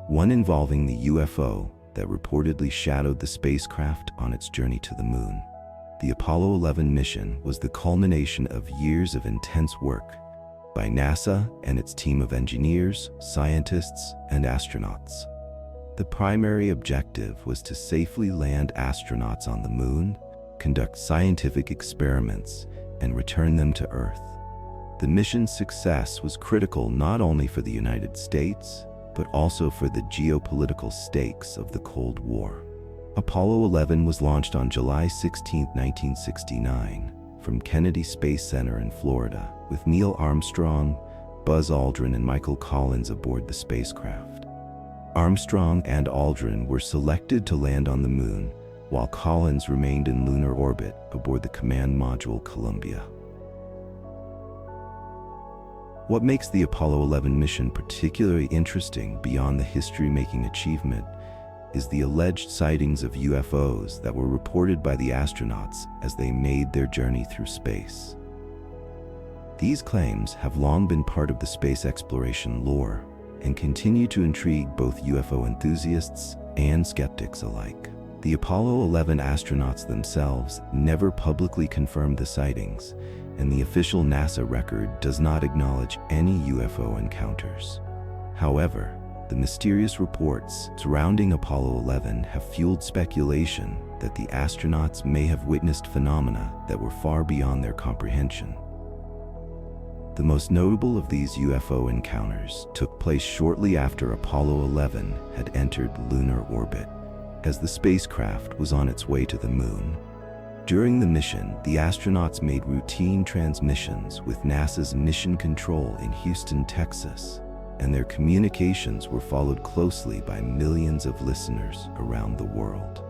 one involving the UFO that reportedly shadowed the spacecraft on its journey to the moon. The Apollo 11 mission was the culmination of years of intense work by NASA and its team of engineers, scientists, and astronauts. The primary objective was to safely land astronauts on the moon, conduct scientific experiments, and return them to Earth. The mission's success was critical not only for the United States, but also for the geopolitical stakes of the Cold War. Apollo 11 was launched on July 16, 1969, from Kennedy Space Center in Florida, with Neil Armstrong, Buzz Aldrin, and Michael Collins aboard the spacecraft. Armstrong and Aldrin were selected to land on the moon, while Collins remained in lunar orbit aboard the command module Columbia. What makes the Apollo 11 mission particularly interesting beyond the history-making achievement is the alleged sightings of UFOs that were reported by the astronauts as they made their journey through space. These claims have long been part of the space exploration lore and continue to intrigue both UFO enthusiasts and skeptics alike. The Apollo 11 astronauts themselves never publicly confirmed the sightings, and the official NASA record does not acknowledge any UFO encounters. However, the mysterious reports surrounding Apollo 11 have fueled speculation that the astronauts may have witnessed phenomena that were far beyond their comprehension. The most notable of these UFO encounters took place shortly after Apollo 11 had entered lunar orbit, as the spacecraft was on its way to the moon. During the mission, the astronauts made routine transmissions with NASA's Mission Control in Houston, Texas, and their communications were followed closely by millions of listeners around the world.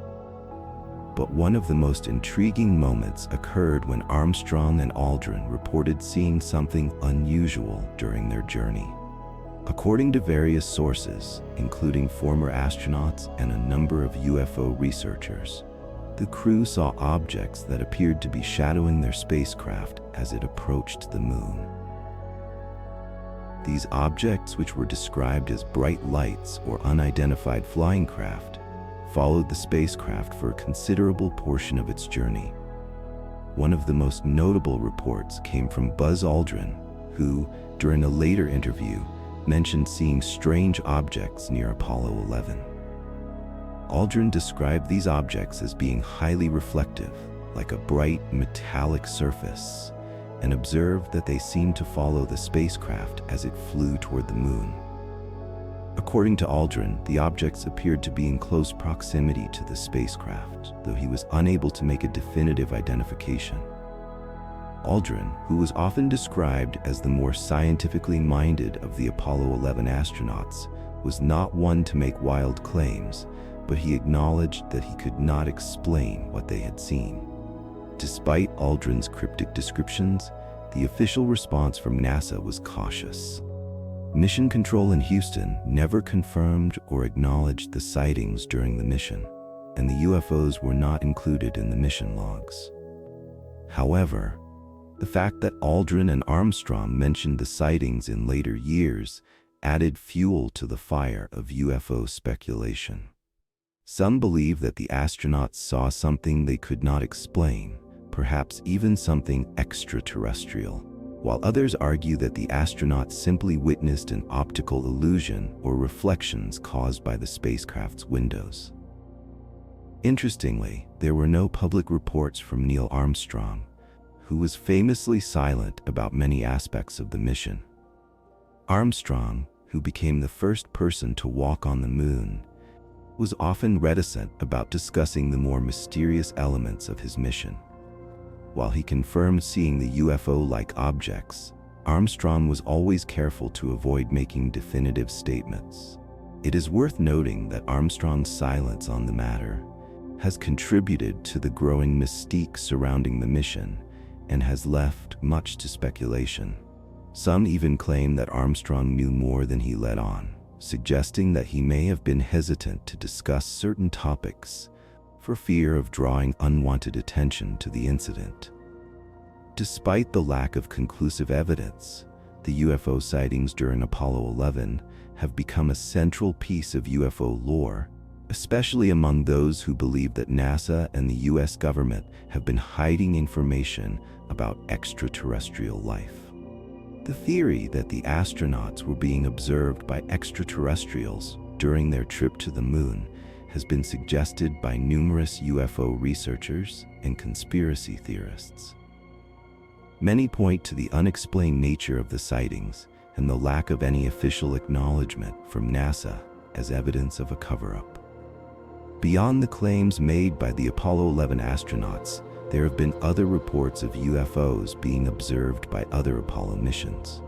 But one of the most intriguing moments occurred when Armstrong and Aldrin reported seeing something unusual during their journey. According to various sources, including former astronauts and a number of UFO researchers, The crew saw objects that appeared to be shadowing their spacecraft as it approached the moon. These objects, which were described as bright lights or unidentified flying craft, followed the spacecraft for a considerable portion of its journey. One of the most notable reports came from Buzz Aldrin, who, during a later interview, mentioned seeing strange objects near Apollo 11. Aldrin described these objects as being highly reflective, like a bright metallic surface, and observed that they seemed to follow the spacecraft as it flew toward the moon. According to Aldrin, the objects appeared to be in close proximity to the spacecraft, though he was unable to make a definitive identification. Aldrin, who was often described as the more scientifically minded of the Apollo 11 astronauts, was not one to make wild claims, but he acknowledged that he could not explain what they had seen. Despite Aldrin's cryptic descriptions, the official response from NASA was cautious. Mission Control in Houston never confirmed or acknowledged the sightings during the mission, and the UFOs were not included in the mission logs. However, the fact that Aldrin and Armstrong mentioned the sightings in later years added fuel to the fire of UFO speculation. Some believe that the astronauts saw something they could not explain, perhaps even something extraterrestrial, while others argue that the astronauts simply witnessed an optical illusion or reflections caused by the spacecraft's windows. Interestingly, there were no public reports from Neil Armstrong, who was famously silent about many aspects of the mission. Armstrong, who became the first person to walk on the moon, was often reticent about discussing the more mysterious elements of his mission. While he confirmed seeing the UFO-like objects, Armstrong was always careful to avoid making definitive statements. It is worth noting that Armstrong's silence on the matter has contributed to the growing mystique surrounding the mission and has left much to speculation. Some even claim that Armstrong knew more than he let on, suggesting that he may have been hesitant to discuss certain topics for fear of drawing unwanted attention to the incident. Despite the lack of conclusive evidence, the UFO sightings during Apollo 11 have become a central piece of UFO lore, especially among those who believe that NASA and the US government have been hiding information about extraterrestrial life. The theory that the astronauts were being observed by extraterrestrials during their trip to the moon has been suggested by numerous UFO researchers and conspiracy theorists. Many point to the unexplained nature of the sightings and the lack of any official acknowledgement from NASA as evidence of a cover-up. Beyond the claims made by the Apollo 11 astronauts, there have been other reports of UFOs being observed by other Apollo missions.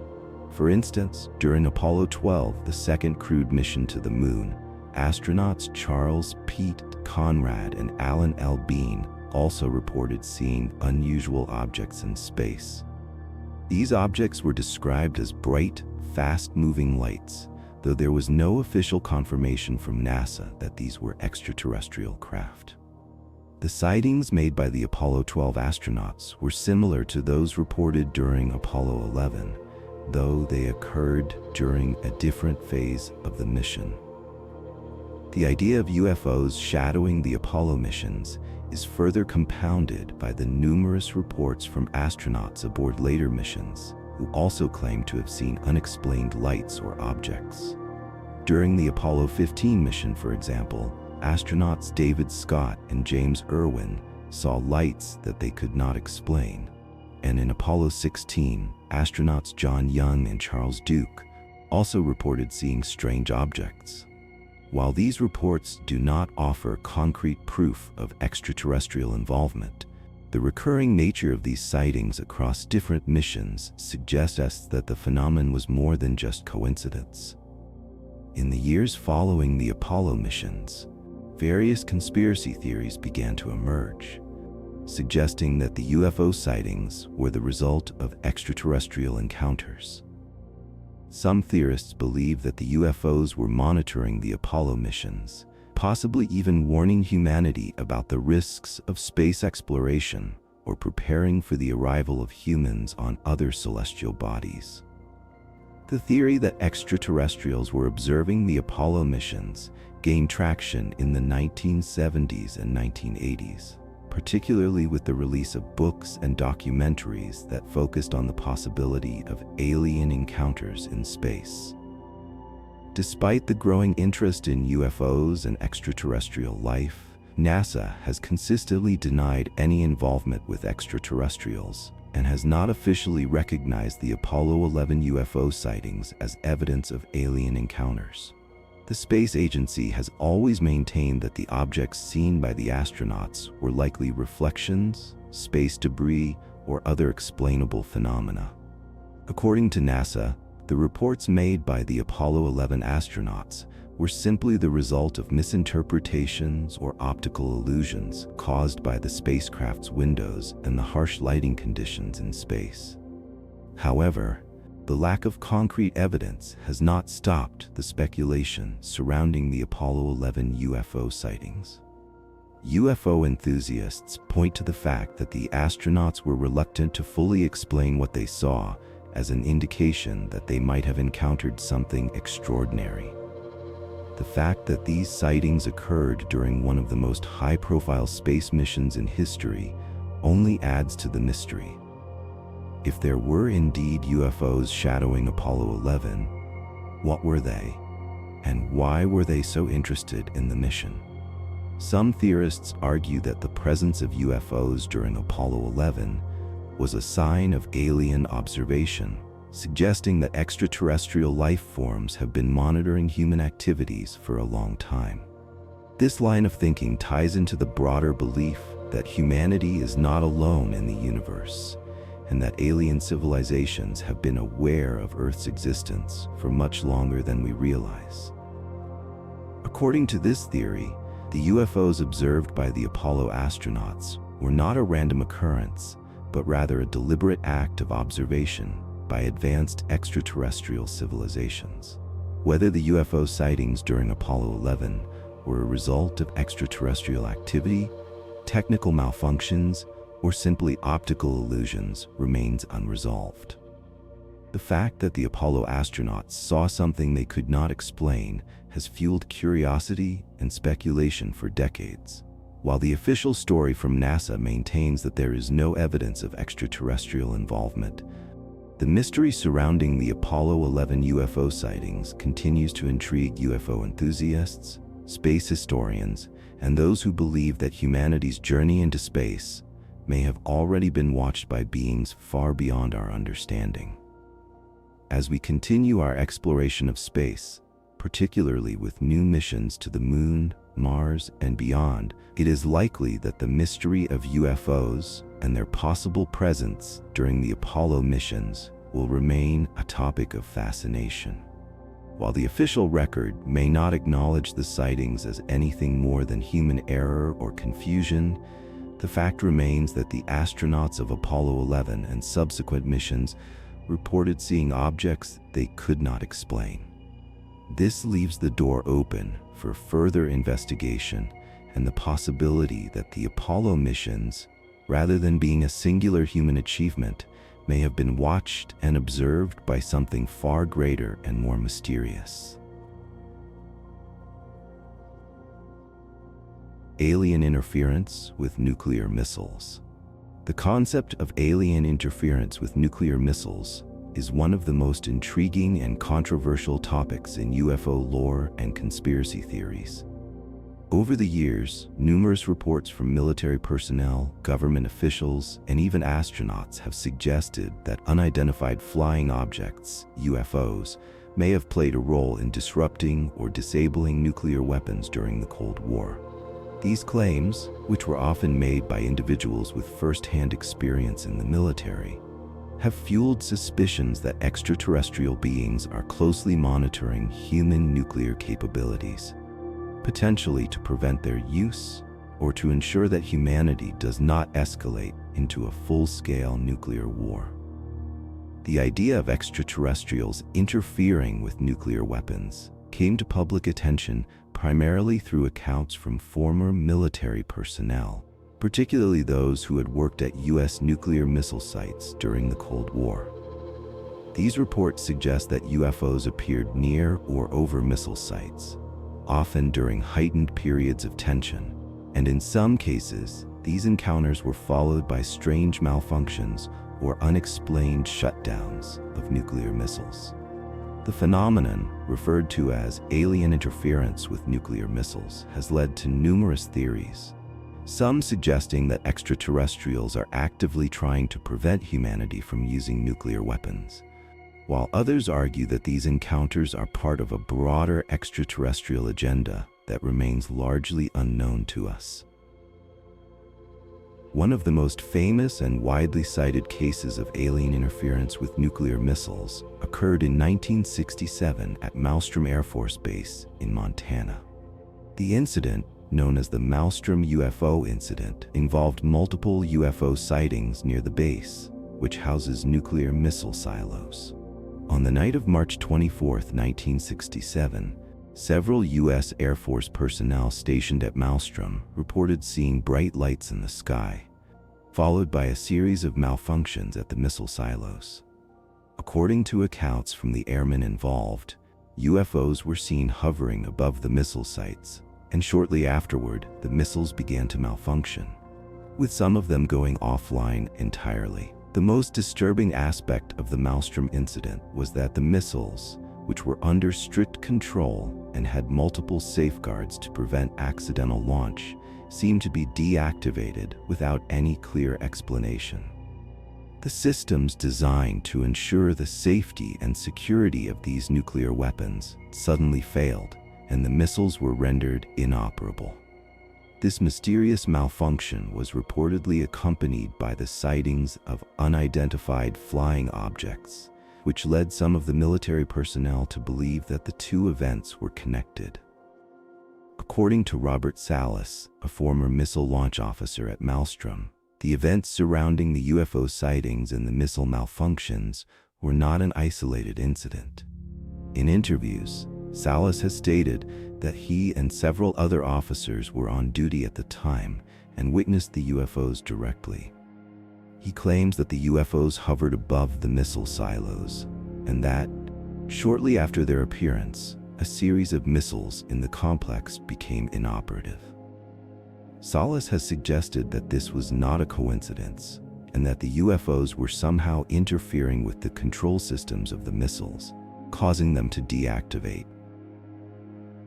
For instance, during Apollo 12, the second crewed mission to the moon, astronauts Charles Pete Conrad and Alan L. Bean also reported seeing unusual objects in space. These objects were described as bright, fast-moving lights, though there was no official confirmation from NASA that these were extraterrestrial craft. The sightings made by the Apollo 12 astronauts were similar to those reported during Apollo 11, though they occurred during a different phase of the mission. The idea of UFOs shadowing the Apollo missions is further compounded by the numerous reports from astronauts aboard later missions who also claim to have seen unexplained lights or objects. During the Apollo 15 mission, for example, astronauts David Scott and James Irwin saw lights that they could not explain. And in Apollo 16, astronauts John Young and Charles Duke also reported seeing strange objects. While these reports do not offer concrete proof of extraterrestrial involvement, the recurring nature of these sightings across different missions suggests us that the phenomenon was more than just coincidence. In the years following the Apollo missions, various conspiracy theories began to emerge, suggesting that the UFO sightings were the result of extraterrestrial encounters. Some theorists believe that the UFOs were monitoring the Apollo missions, possibly even warning humanity about the risks of space exploration or preparing for the arrival of humans on other celestial bodies. The theory that extraterrestrials were observing the Apollo missions gained traction in the 1970s and 1980s, particularly with the release of books and documentaries that focused on the possibility of alien encounters in space. Despite the growing interest in UFOs and extraterrestrial life, NASA has consistently denied any involvement with extraterrestrials and has not officially recognized the Apollo 11 UFO sightings as evidence of alien encounters. The space agency has always maintained that the objects seen by the astronauts were likely reflections, space debris, or other explainable phenomena. According to NASA, the reports made by the Apollo 11 astronauts were simply the result of misinterpretations or optical illusions caused by the spacecraft's windows and the harsh lighting conditions in space. However, the lack of concrete evidence has not stopped the speculation surrounding the Apollo 11 UFO sightings. UFO enthusiasts point to the fact that the astronauts were reluctant to fully explain what they saw as an indication that they might have encountered something extraordinary. The fact that these sightings occurred during one of the most high-profile space missions in history only adds to the mystery. If there were indeed UFOs shadowing Apollo 11, what were they? And why were they so interested in the mission? Some theorists argue that the presence of UFOs during Apollo 11 was a sign of alien observation, suggesting that extraterrestrial life forms have been monitoring human activities for a long time. This line of thinking ties into the broader belief that humanity is not alone in the universe, and that alien civilizations have been aware of Earth's existence for much longer than we realize. According to this theory, the UFOs observed by the Apollo astronauts were not a random occurrence, but rather a deliberate act of observation by advanced extraterrestrial civilizations. Whether the UFO sightings during Apollo 11 were a result of extraterrestrial activity, technical malfunctions, or simply optical illusions remains unresolved. The fact that the Apollo astronauts saw something they could not explain has fueled curiosity and speculation for decades. While the official story from NASA maintains that there is no evidence of extraterrestrial involvement, the mystery surrounding the Apollo 11 UFO sightings continues to intrigue UFO enthusiasts, space historians, and those who believe that humanity's journey into space may have already been watched by beings far beyond our understanding. As we continue our exploration of space, particularly with new missions to the Moon, Mars, and beyond, it is likely that the mystery of UFOs and their possible presence during the Apollo missions will remain a topic of fascination. While the official record may not acknowledge the sightings as anything more than human error or confusion, the fact remains that the astronauts of Apollo 11 and subsequent missions reported seeing objects they could not explain. This leaves the door open for further investigation and the possibility that the Apollo missions, rather than being a singular human achievement, may have been watched and observed by something far greater and more mysterious. Alien interference with nuclear missiles. The concept of alien interference with nuclear missiles is one of the most intriguing and controversial topics in UFO lore and conspiracy theories. Over the years, numerous reports from military personnel, government officials, and even astronauts have suggested that unidentified flying objects, UFOs, may have played a role in disrupting or disabling nuclear weapons during the Cold War. These claims, which were often made by individuals with first-hand experience in the military, have fueled suspicions that extraterrestrial beings are closely monitoring human nuclear capabilities, potentially to prevent their use or to ensure that humanity does not escalate into a full-scale nuclear war. The idea of extraterrestrials interfering with nuclear weapons came to public attention primarily through accounts from former military personnel, particularly those who had worked at U.S. nuclear missile sites during the Cold War. These reports suggest that UFOs appeared near or over missile sites, often during heightened periods of tension, and in some cases, these encounters were followed by strange malfunctions or unexplained shutdowns of nuclear missiles. The phenomenon, referred to as alien interference with nuclear missiles, has led to numerous theories, some suggesting that extraterrestrials are actively trying to prevent humanity from using nuclear weapons, while others argue that these encounters are part of a broader extraterrestrial agenda that remains largely unknown to us. One of the most famous and widely cited cases of alien interference with nuclear missiles occurred in 1967 at Malmstrom Air Force Base in Montana. The incident, known as the Malmstrom UFO incident, involved multiple UFO sightings near the base, which houses nuclear missile silos. On the night of March 24, 1967, several U.S. Air Force personnel stationed at Malmstrom reported seeing bright lights in the sky, followed by a series of malfunctions at the missile silos. According to accounts from the airmen involved, UFOs were seen hovering above the missile sites, and shortly afterward, the missiles began to malfunction, with some of them going offline entirely. The most disturbing aspect of the Malmstrom incident was that the missiles, which were under strict control and had multiple safeguards to prevent accidental launch, seemed to be deactivated without any clear explanation. The systems designed to ensure the safety and security of these nuclear weapons suddenly failed, and the missiles were rendered inoperable. This mysterious malfunction was reportedly accompanied by the sightings of unidentified flying objects, which led some of the military personnel to believe that the two events were connected. According to Robert Salas, a former missile launch officer at Malmstrom, the events surrounding the UFO sightings and the missile malfunctions were not an isolated incident. In interviews, Salas has stated that he and several other officers were on duty at the time and witnessed the UFOs directly. He claims that the UFOs hovered above the missile silos, and that, shortly after their appearance, a series of missiles in the complex became inoperative. Salas has suggested that this was not a coincidence, and that the UFOs were somehow interfering with the control systems of the missiles, causing them to deactivate.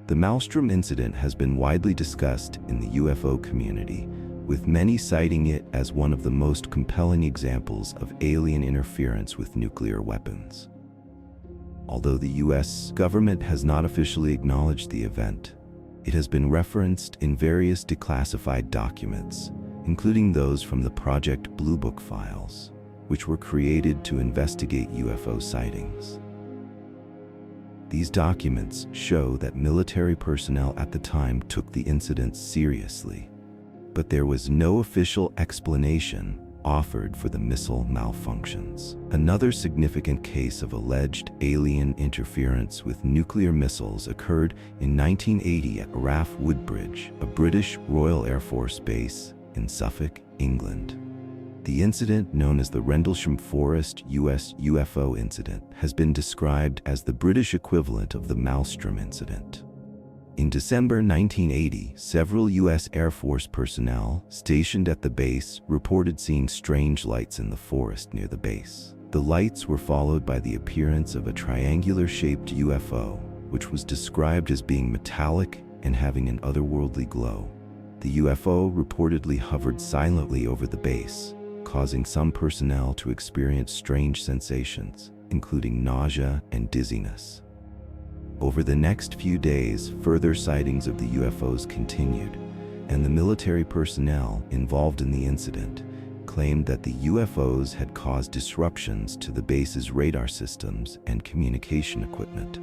The Malmstrom incident has been widely discussed in the UFO community, with many citing it as one of the most compelling examples of alien interference with nuclear weapons. Although the US government has not officially acknowledged the event, it has been referenced in various declassified documents, including those from the Project Blue Book files, which were created to investigate UFO sightings. These documents show that military personnel at the time took the incident seriously, but there was no official explanation offered for the missile malfunctions. Another significant case of alleged alien interference with nuclear missiles occurred in 1980 at RAF Woodbridge, a British Royal Air Force base in Suffolk, England. The incident, known as the Rendlesham Forest US UFO incident, has been described as the British equivalent of the Malmstrom incident. In December 1980, several U.S. Air Force personnel stationed at the base reported seeing strange lights in the forest near the base. The lights were followed by the appearance of a triangular-shaped UFO, which was described as being metallic and having an otherworldly glow. The UFO reportedly hovered silently over the base, causing some personnel to experience strange sensations, including nausea and dizziness. Over the next few days, further sightings of the UFOs continued, and the military personnel involved in the incident claimed that the UFOs had caused disruptions to the base's radar systems and communication equipment.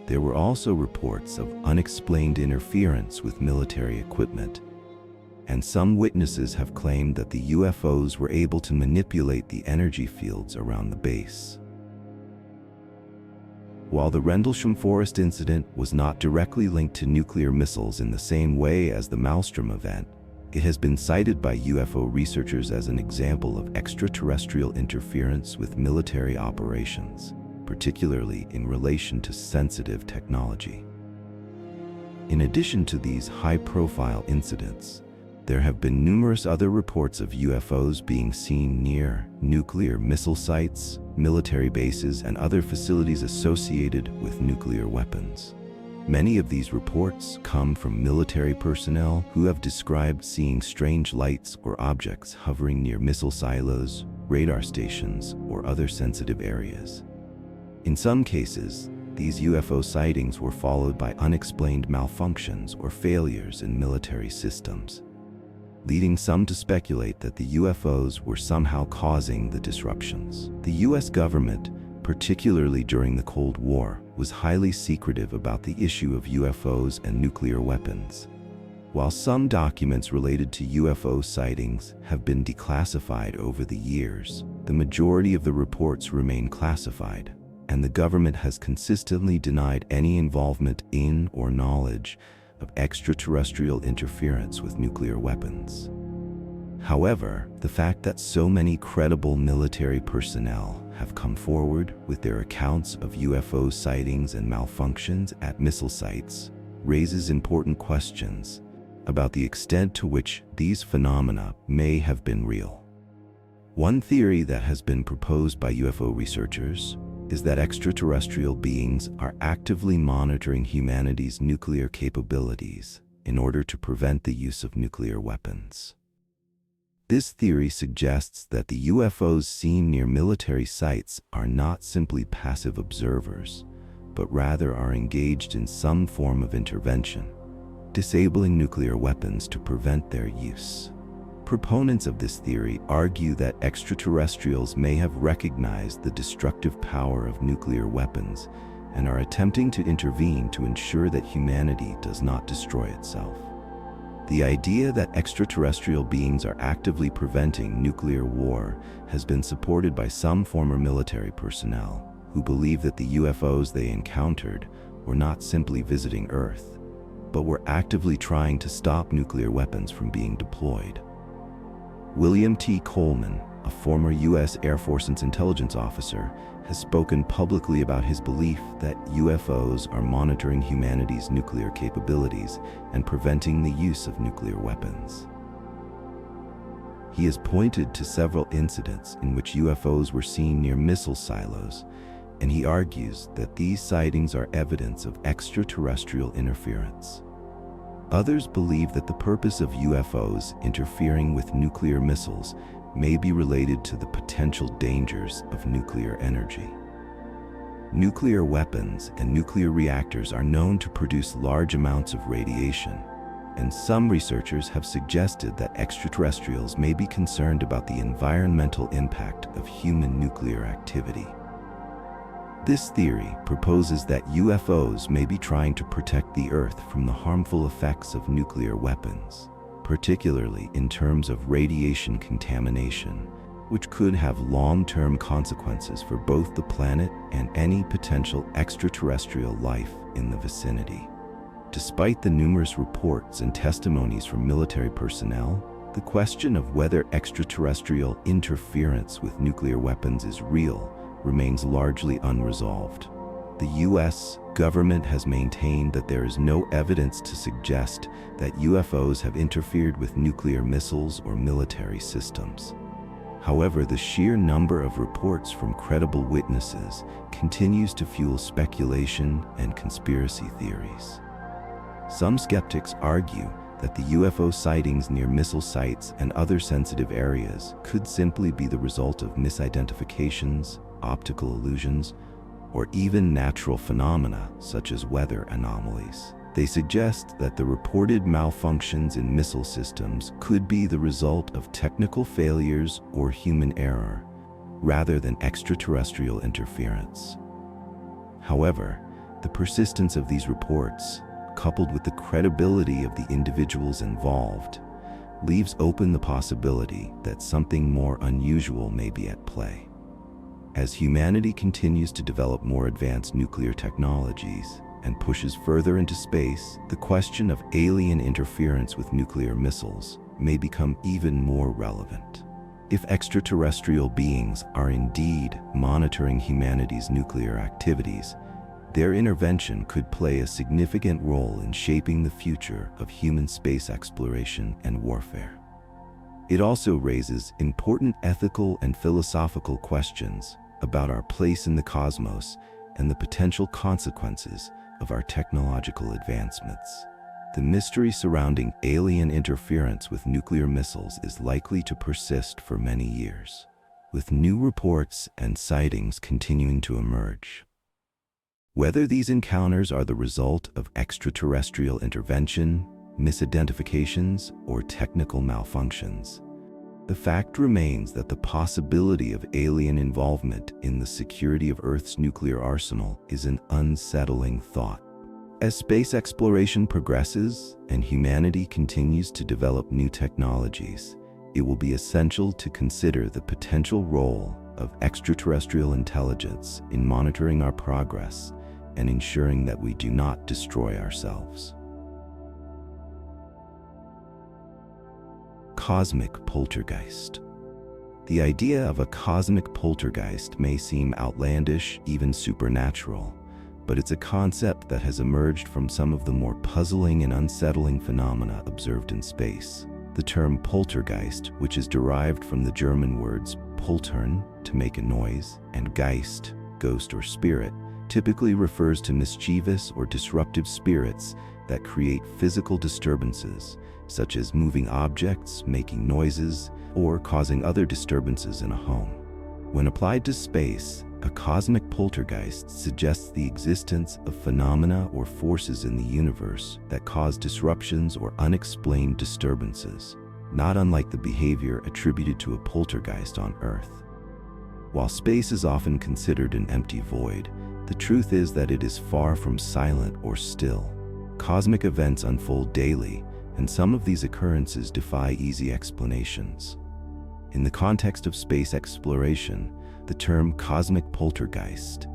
There were also reports of unexplained interference with military equipment, and some witnesses have claimed that the UFOs were able to manipulate the energy fields around the base. While the Rendlesham Forest incident was not directly linked to nuclear missiles in the same way as the Maelstrom event, it has been cited by UFO researchers as an example of extraterrestrial interference with military operations, particularly in relation to sensitive technology. In addition to these high-profile incidents, there have been numerous other reports of UFOs being seen near nuclear missile sites, military bases, and other facilities associated with nuclear weapons. Many of these reports come from military personnel who have described seeing strange lights or objects hovering near missile silos, radar stations, or other sensitive areas. In some cases, these UFO sightings were followed by unexplained malfunctions or failures in military systems, leading some to speculate that the UFOs were somehow causing the disruptions. The US government, particularly during the Cold War, was highly secretive about the issue of UFOs and nuclear weapons. While some documents related to UFO sightings have been declassified over the years, the majority of the reports remain classified, and the government has consistently denied any involvement in or knowledge of extraterrestrial interference with nuclear weapons. However, the fact that so many credible military personnel have come forward with their accounts of UFO sightings and malfunctions at missile sites raises important questions about the extent to which these phenomena may have been real. One theory that has been proposed by UFO researchers is that extraterrestrial beings are actively monitoring humanity's nuclear capabilities in order to prevent the use of nuclear weapons. This theory suggests that the UFOs seen near military sites are not simply passive observers, but rather are engaged in some form of intervention, disabling nuclear weapons to prevent their use. Proponents of this theory argue that extraterrestrials may have recognized the destructive power of nuclear weapons and are attempting to intervene to ensure that humanity does not destroy itself. The idea that extraterrestrial beings are actively preventing nuclear war has been supported by some former military personnel who believe that the UFOs they encountered were not simply visiting Earth, but were actively trying to stop nuclear weapons from being deployed. William T. Coleman, a former U.S. Air Force intelligence officer, has spoken publicly about his belief that UFOs are monitoring humanity's nuclear capabilities and preventing the use of nuclear weapons. He has pointed to several incidents in which UFOs were seen near missile silos, and he argues that these sightings are evidence of extraterrestrial interference. Others believe that the purpose of UFOs interfering with nuclear missiles may be related to the potential dangers of nuclear energy. Nuclear weapons and nuclear reactors are known to produce large amounts of radiation, and some researchers have suggested that extraterrestrials may be concerned about the environmental impact of human nuclear activity. This theory proposes that UFOs may be trying to protect the Earth from the harmful effects of nuclear weapons, particularly in terms of radiation contamination, which could have long-term consequences for both the planet and any potential extraterrestrial life in the vicinity. Despite the numerous reports and testimonies from military personnel, the question of whether extraterrestrial interference with nuclear weapons is real remains largely unresolved. The US government has maintained that there is no evidence to suggest that UFOs have interfered with nuclear missiles or military systems. However, the sheer number of reports from credible witnesses continues to fuel speculation and conspiracy theories. Some skeptics argue that the UFO sightings near missile sites and other sensitive areas could simply be the result of misidentifications, optical illusions, or even natural phenomena such as weather anomalies. They suggest that the reported malfunctions in missile systems could be the result of technical failures or human error, rather than extraterrestrial interference. However, the persistence of these reports, coupled with the credibility of the individuals involved, leaves open the possibility that something more unusual may be at play. As humanity continues to develop more advanced nuclear technologies and pushes further into space, the question of alien interference with nuclear missiles may become even more relevant. If extraterrestrial beings are indeed monitoring humanity's nuclear activities, their intervention could play a significant role in shaping the future of human space exploration and warfare. It also raises important ethical and philosophical questions about our place in the cosmos and the potential consequences of our technological advancements. The mystery surrounding alien interference with nuclear missiles is likely to persist for many years, with new reports and sightings continuing to emerge. Whether these encounters are the result of extraterrestrial intervention, misidentifications, or technical malfunctions, the fact remains that the possibility of alien involvement in the security of Earth's nuclear arsenal is an unsettling thought. As space exploration progresses and humanity continues to develop new technologies, it will be essential to consider the potential role of extraterrestrial intelligence in monitoring our progress and ensuring that we do not destroy ourselves. Cosmic poltergeist. The idea of a cosmic poltergeist may seem outlandish, even supernatural, but it's a concept that has emerged from some of the more puzzling and unsettling phenomena observed in space. The term poltergeist, which is derived from the German words poltern, to make a noise, and Geist, ghost or spirit, typically refers to mischievous or disruptive spirits that create physical disturbances, such as moving objects, making noises, or causing other disturbances in a home. When applied to space, a cosmic poltergeist suggests the existence of phenomena or forces in the universe that cause disruptions or unexplained disturbances, not unlike the behavior attributed to a poltergeist on Earth. While space is often considered an empty void, the truth is that it is far from silent or still. Cosmic events unfold daily, and some of these occurrences defy easy explanations. In the context of space exploration, the term cosmic poltergeist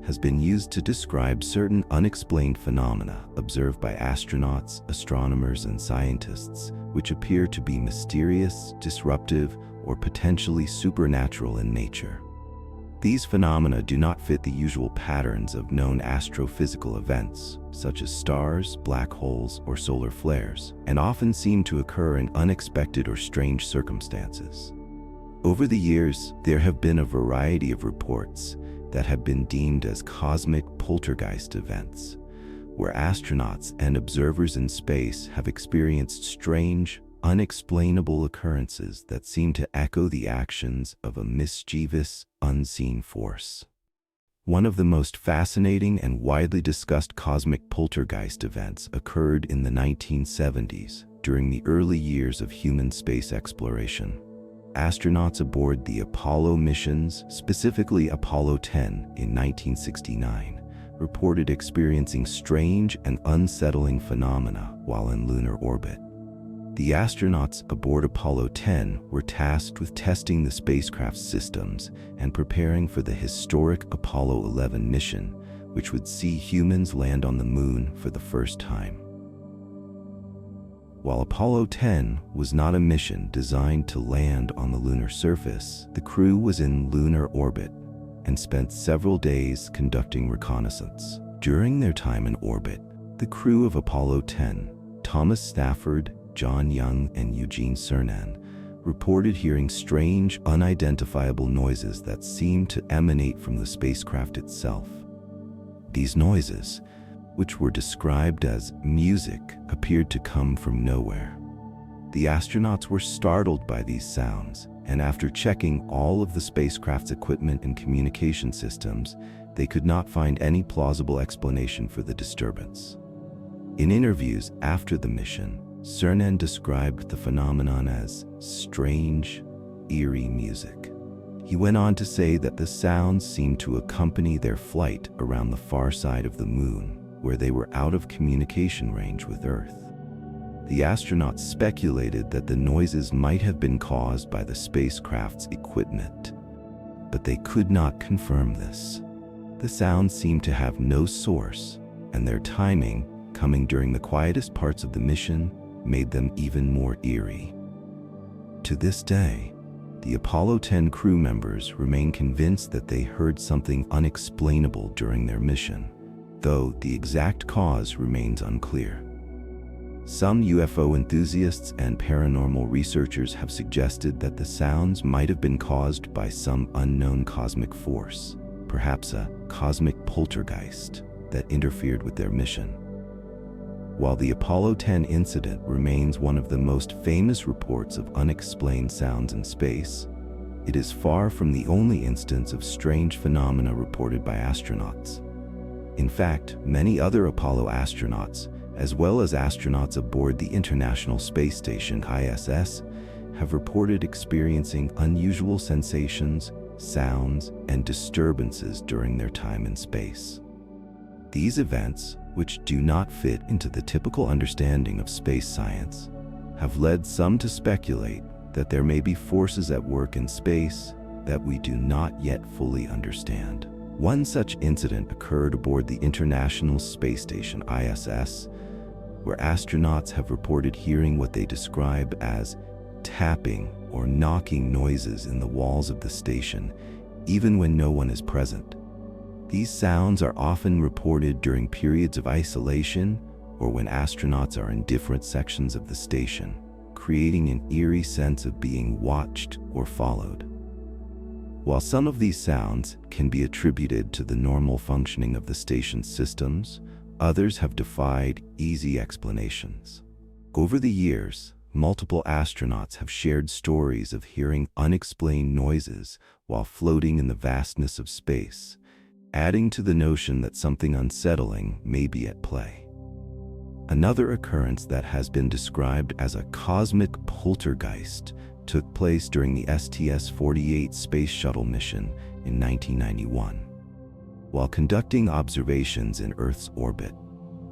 has been used to describe certain unexplained phenomena observed by astronauts, astronomers, and scientists, which appear to be mysterious, disruptive, or potentially supernatural in nature. These phenomena do not fit the usual patterns of known astrophysical events, such as stars, black holes, or solar flares, and often seem to occur in unexpected or strange circumstances. Over the years, there have been a variety of reports that have been deemed as cosmic poltergeist events, where astronauts and observers in space have experienced strange, unexplainable occurrences that seem to echo the actions of a mischievous, unseen force. One of the most fascinating and widely discussed cosmic poltergeist events occurred in the 1970s, during the early years of human space exploration. Astronauts aboard the Apollo missions, specifically Apollo 10 in 1969, reported experiencing strange and unsettling phenomena while in lunar orbit. The astronauts aboard Apollo 10 were tasked with testing the spacecraft's systems and preparing for the historic Apollo 11 mission, which would see humans land on the moon for the first time. While Apollo 10 was not a mission designed to land on the lunar surface, the crew was in lunar orbit and spent several days conducting reconnaissance. During their time in orbit, the crew of Apollo 10, Thomas Stafford, John Young, and Eugene Cernan, reported hearing strange, unidentifiable noises that seemed to emanate from the spacecraft itself. These noises, which were described as music, appeared to come from nowhere. The astronauts were startled by these sounds, and after checking all of the spacecraft's equipment and communication systems, they could not find any plausible explanation for the disturbance. In interviews after the mission, Cernan described the phenomenon as strange, eerie music. He went on to say that the sounds seemed to accompany their flight around the far side of the moon, where they were out of communication range with Earth. The astronauts speculated that the noises might have been caused by the spacecraft's equipment. but they could not confirm this. The sounds seemed to have no source, and their timing, coming during the quietest parts of the mission, made them even more eerie. To this day, the Apollo 10 crew members remain convinced that they heard something unexplainable during their mission, though the exact cause remains unclear. Some UFO enthusiasts and paranormal researchers have suggested that the sounds might have been caused by some unknown cosmic force, perhaps a cosmic poltergeist, that interfered with their mission. While the Apollo 10 incident remains one of the most famous reports of unexplained sounds in space, it is far from the only instance of strange phenomena reported by astronauts. In fact, many other Apollo astronauts, as well as astronauts aboard the International Space Station (ISS), have reported experiencing unusual sensations, sounds, and disturbances during their time in space. These events, which do not fit into the typical understanding of space science, have led some to speculate that there may be forces at work in space that we do not yet fully understand. One such incident occurred aboard the International Space Station (ISS), where astronauts have reported hearing what they describe as tapping or knocking noises in the walls of the station, even when no one is present. These sounds are often reported during periods of isolation or when astronauts are in different sections of the station, creating an eerie sense of being watched or followed. While some of these sounds can be attributed to the normal functioning of the station's systems, others have defied easy explanations. Over the years, multiple astronauts have shared stories of hearing unexplained noises while floating in the vastness of space, adding to the notion that something unsettling may be at play. Another occurrence that has been described as a cosmic poltergeist took place during the STS-48 space shuttle mission in 1991. While conducting observations in Earth's orbit,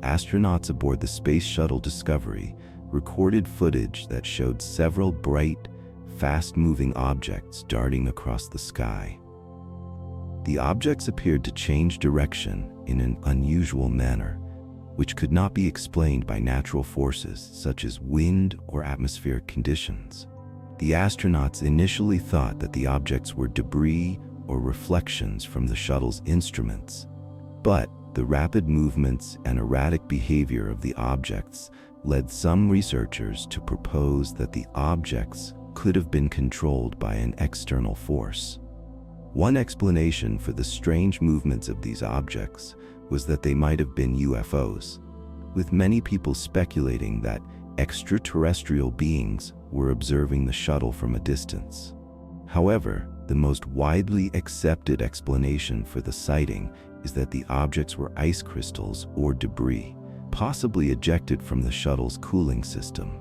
astronauts aboard the Space Shuttle Discovery recorded footage that showed several bright, fast-moving objects darting across the sky. The objects appeared to change direction in an unusual manner, which could not be explained by natural forces such as wind or atmospheric conditions. The astronauts initially thought that the objects were debris or reflections from the shuttle's instruments, but the rapid movements and erratic behavior of the objects led some researchers to propose that the objects could have been controlled by an external force. One explanation for the strange movements of these objects was that they might have been UFOs, with many people speculating that extraterrestrial beings were observing the shuttle from a distance. However, the most widely accepted explanation for the sighting is that the objects were ice crystals or debris, possibly ejected from the shuttle's cooling system.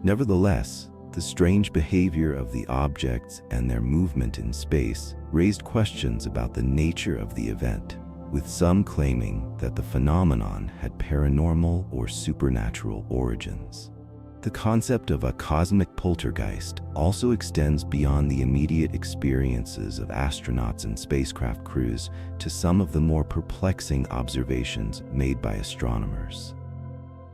Nevertheless, the strange behavior of the objects and their movement in space raised questions about the nature of the event, with some claiming that the phenomenon had paranormal or supernatural origins. The concept of a cosmic poltergeist also extends beyond the immediate experiences of astronauts and spacecraft crews to some of the more perplexing observations made by astronomers.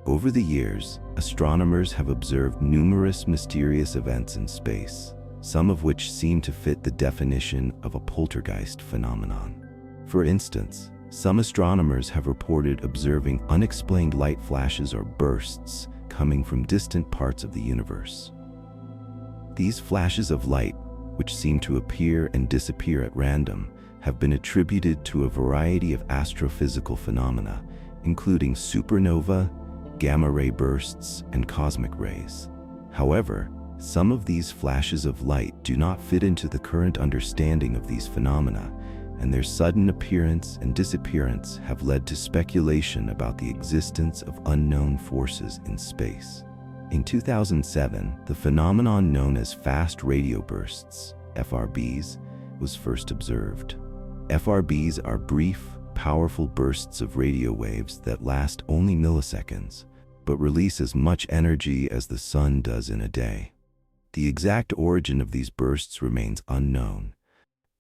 Over the years, astronomers have observed numerous mysterious events in space, some of which seem to fit the definition of a poltergeist phenomenon. For instance, some astronomers have reported observing unexplained light flashes or bursts coming from distant parts of the universe. These flashes of light, which seem to appear and disappear at random, have been attributed to a variety of astrophysical phenomena, including supernova, gamma-ray bursts, and cosmic rays. However, some of these flashes of light do not fit into the current understanding of these phenomena, and their sudden appearance and disappearance have led to speculation about the existence of unknown forces in space. In 2007, the phenomenon known as fast radio bursts, FRBs, was first observed. FRBs are brief, powerful bursts of radio waves that last only milliseconds, but release as much energy as the sun does in a day. The exact origin of these bursts remains unknown,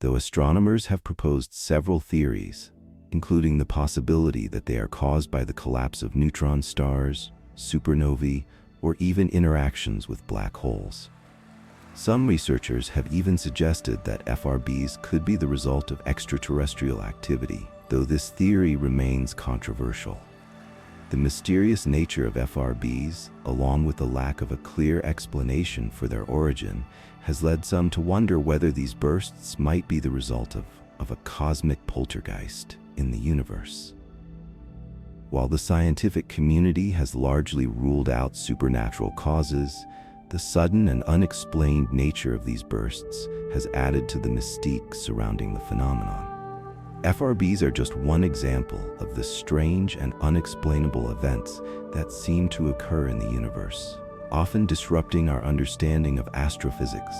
though astronomers have proposed several theories, including the possibility that they are caused by the collapse of neutron stars, supernovae, or even interactions with black holes. Some researchers have even suggested that FRBs could be the result of extraterrestrial activity, though this theory remains controversial. The mysterious nature of FRBs, along with the lack of a clear explanation for their origin, has led some to wonder whether these bursts might be the result of a cosmic poltergeist in the universe. While the scientific community has largely ruled out supernatural causes, the sudden and unexplained nature of these bursts has added to the mystique surrounding the phenomenon. FRBs are just one example of the strange and unexplainable events that seem to occur in the universe, often disrupting our understanding of astrophysics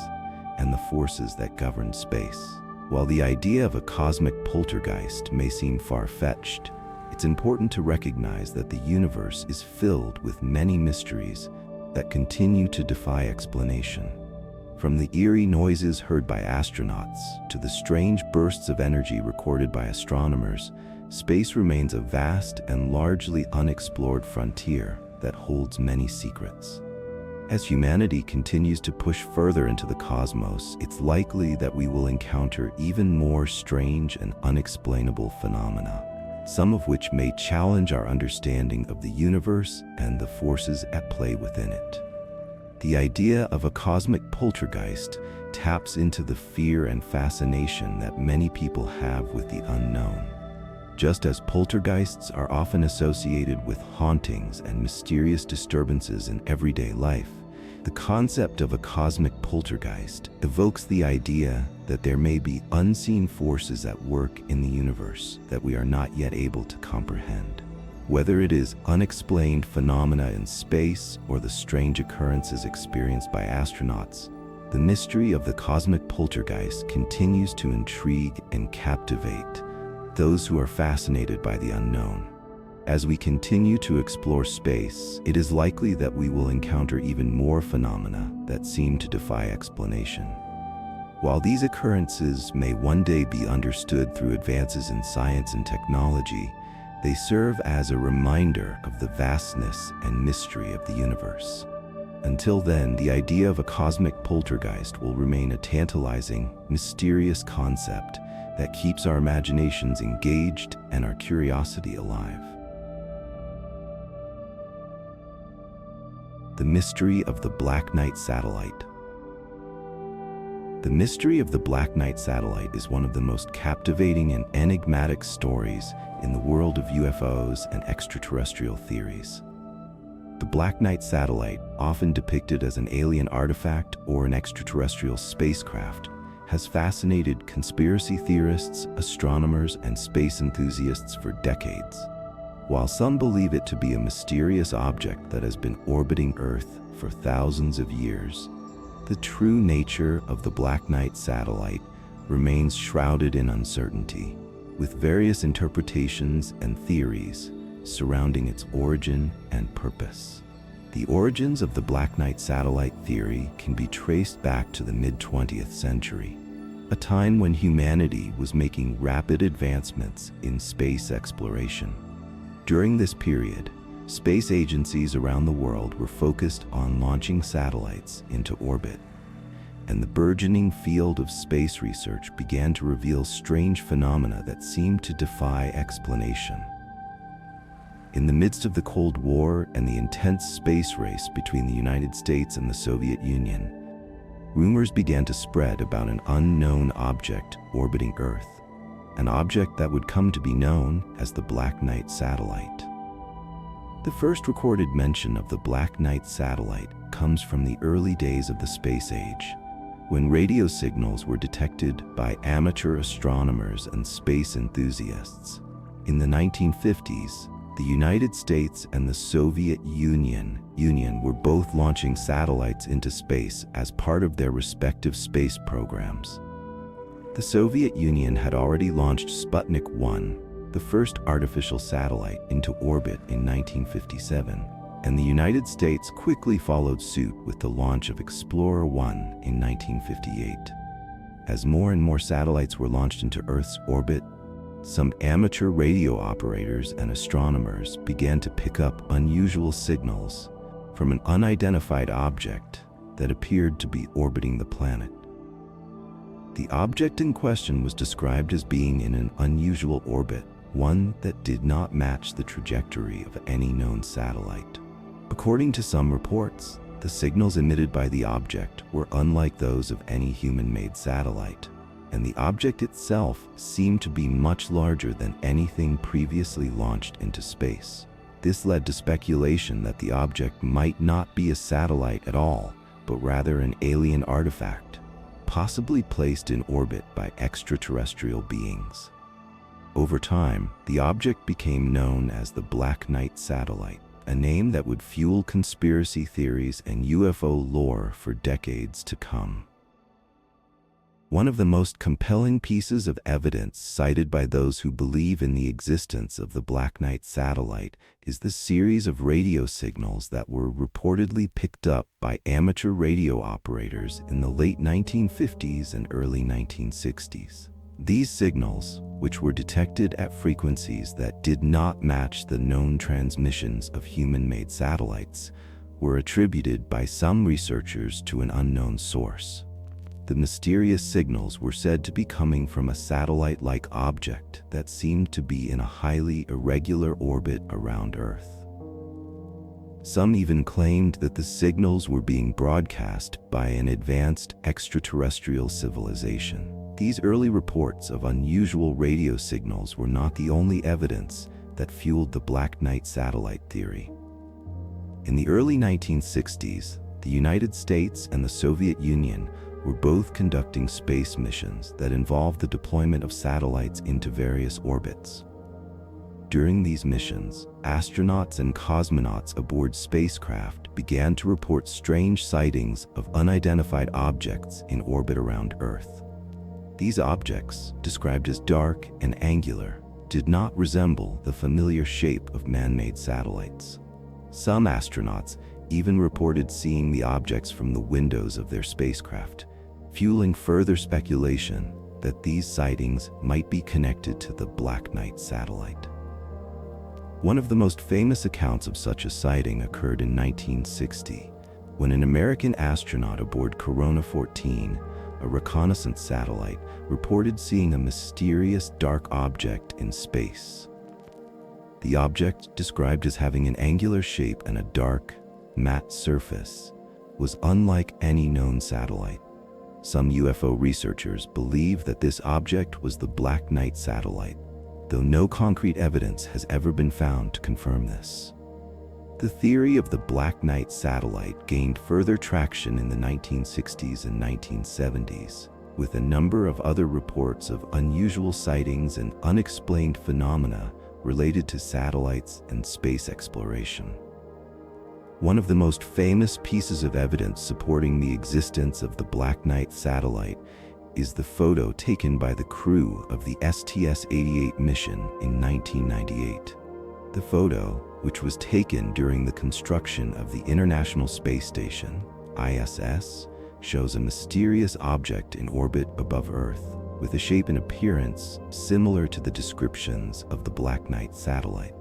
and the forces that govern space. While the idea of a cosmic poltergeist may seem far-fetched, it's important to recognize that the universe is filled with many mysteries that continue to defy explanation. From the eerie noises heard by astronauts to the strange bursts of energy recorded by astronomers, space remains a vast and largely unexplored frontier that holds many secrets. As humanity continues to push further into the cosmos, it's likely that we will encounter even more strange and unexplainable phenomena, some of which may challenge our understanding of the universe and the forces at play within it. The idea of a cosmic poltergeist taps into the fear and fascination that many people have with the unknown. Just as poltergeists are often associated with hauntings and mysterious disturbances in everyday life, the concept of a cosmic poltergeist evokes the idea that there may be unseen forces at work in the universe that we are not yet able to comprehend. Whether it is unexplained phenomena in space or the strange occurrences experienced by astronauts, the mystery of the cosmic poltergeist continues to intrigue and captivate those who are fascinated by the unknown. As we continue to explore space, it is likely that we will encounter even more phenomena that seem to defy explanation. While these occurrences may one day be understood through advances in science and technology, they serve as a reminder of the vastness and mystery of the universe. Until then, the idea of a cosmic poltergeist will remain a tantalizing, mysterious concept that keeps our imaginations engaged and our curiosity alive. The mystery of the Black Knight satellite. The mystery of the Black Knight satellite is one of the most captivating and enigmatic stories in the world of UFOs and extraterrestrial theories. The Black Knight satellite, often depicted as an alien artifact or an extraterrestrial spacecraft, has fascinated conspiracy theorists, astronomers, and space enthusiasts for decades. While some believe it to be a mysterious object that has been orbiting Earth for thousands of years, the true nature of the Black Knight satellite remains shrouded in uncertainty, with various interpretations and theories surrounding its origin and purpose. The origins of the Black Knight satellite theory can be traced back to the mid-20th century, a time when humanity was making rapid advancements in space exploration. During this period, space agencies around the world were focused on launching satellites into orbit, and the burgeoning field of space research began to reveal strange phenomena that seemed to defy explanation. In the midst of the Cold War and the intense space race between the United States and the Soviet Union, rumors began to spread about an unknown object orbiting Earth, an object that would come to be known as the Black Knight satellite. The first recorded mention of the Black Knight satellite comes from the early days of the space age, when radio signals were detected by amateur astronomers and space enthusiasts. In the 1950s, the United States and the Soviet Union were both launching satellites into space as part of their respective space programs. The Soviet Union had already launched Sputnik 1, the first artificial satellite, into orbit in 1957, and the United States quickly followed suit with the launch of Explorer 1 in 1958. As more and more satellites were launched into Earth's orbit, some amateur radio operators and astronomers began to pick up unusual signals from an unidentified object that appeared to be orbiting the planet. The object in question was described as being in an unusual orbit, one that did not match the trajectory of any known satellite. According to some reports, the signals emitted by the object were unlike those of any human-made satellite, and the object itself seemed to be much larger than anything previously launched into space. This led to speculation that the object might not be a satellite at all, but rather an alien artifact, possibly placed in orbit by extraterrestrial beings. Over time, the object became known as the Black Knight satellite, a name that would fuel conspiracy theories and UFO lore for decades to come. One of the most compelling pieces of evidence cited by those who believe in the existence of the Black Knight satellite is the series of radio signals that were reportedly picked up by amateur radio operators in the late 1950s and early 1960s. These signals, which were detected at frequencies that did not match the known transmissions of human-made satellites, were attributed by some researchers to an unknown source. The mysterious signals were said to be coming from a satellite-like object that seemed to be in a highly irregular orbit around Earth. Some even claimed that the signals were being broadcast by an advanced extraterrestrial civilization. These early reports of unusual radio signals were not the only evidence that fueled the Black Knight satellite theory. In the early 1960s, the United States and the Soviet Union were both conducting space missions that involved the deployment of satellites into various orbits. During these missions, astronauts and cosmonauts aboard Spacecraft began to report strange sightings of unidentified objects in orbit around Earth. These objects, described as dark and angular, did not resemble the familiar shape of man-made satellites. Some astronauts even reported seeing the objects from the windows of their spacecraft, fueling further speculation that these sightings might be connected to the Black Knight satellite. One of the most famous accounts of such a sighting occurred in 1960, when an American astronaut aboard Corona 14, a reconnaissance satellite, reported seeing a mysterious dark object in space. The object, described as having an angular shape and a dark, matte surface, was unlike any known satellite. Some UFO researchers believe that this object was the Black Knight satellite, though no concrete evidence has ever been found to confirm this. The theory of the Black Knight satellite gained further traction in the 1960s and 1970s, with a number of other reports of unusual sightings and unexplained phenomena related to satellites and space exploration. One of the most famous pieces of evidence supporting the existence of the Black Knight satellite is the photo taken by the crew of the STS-88 mission in 1998. The photo, which was taken during the construction of the International Space Station, ISS, shows a mysterious object in orbit above Earth, with a shape and appearance similar to the descriptions of the Black Knight satellite.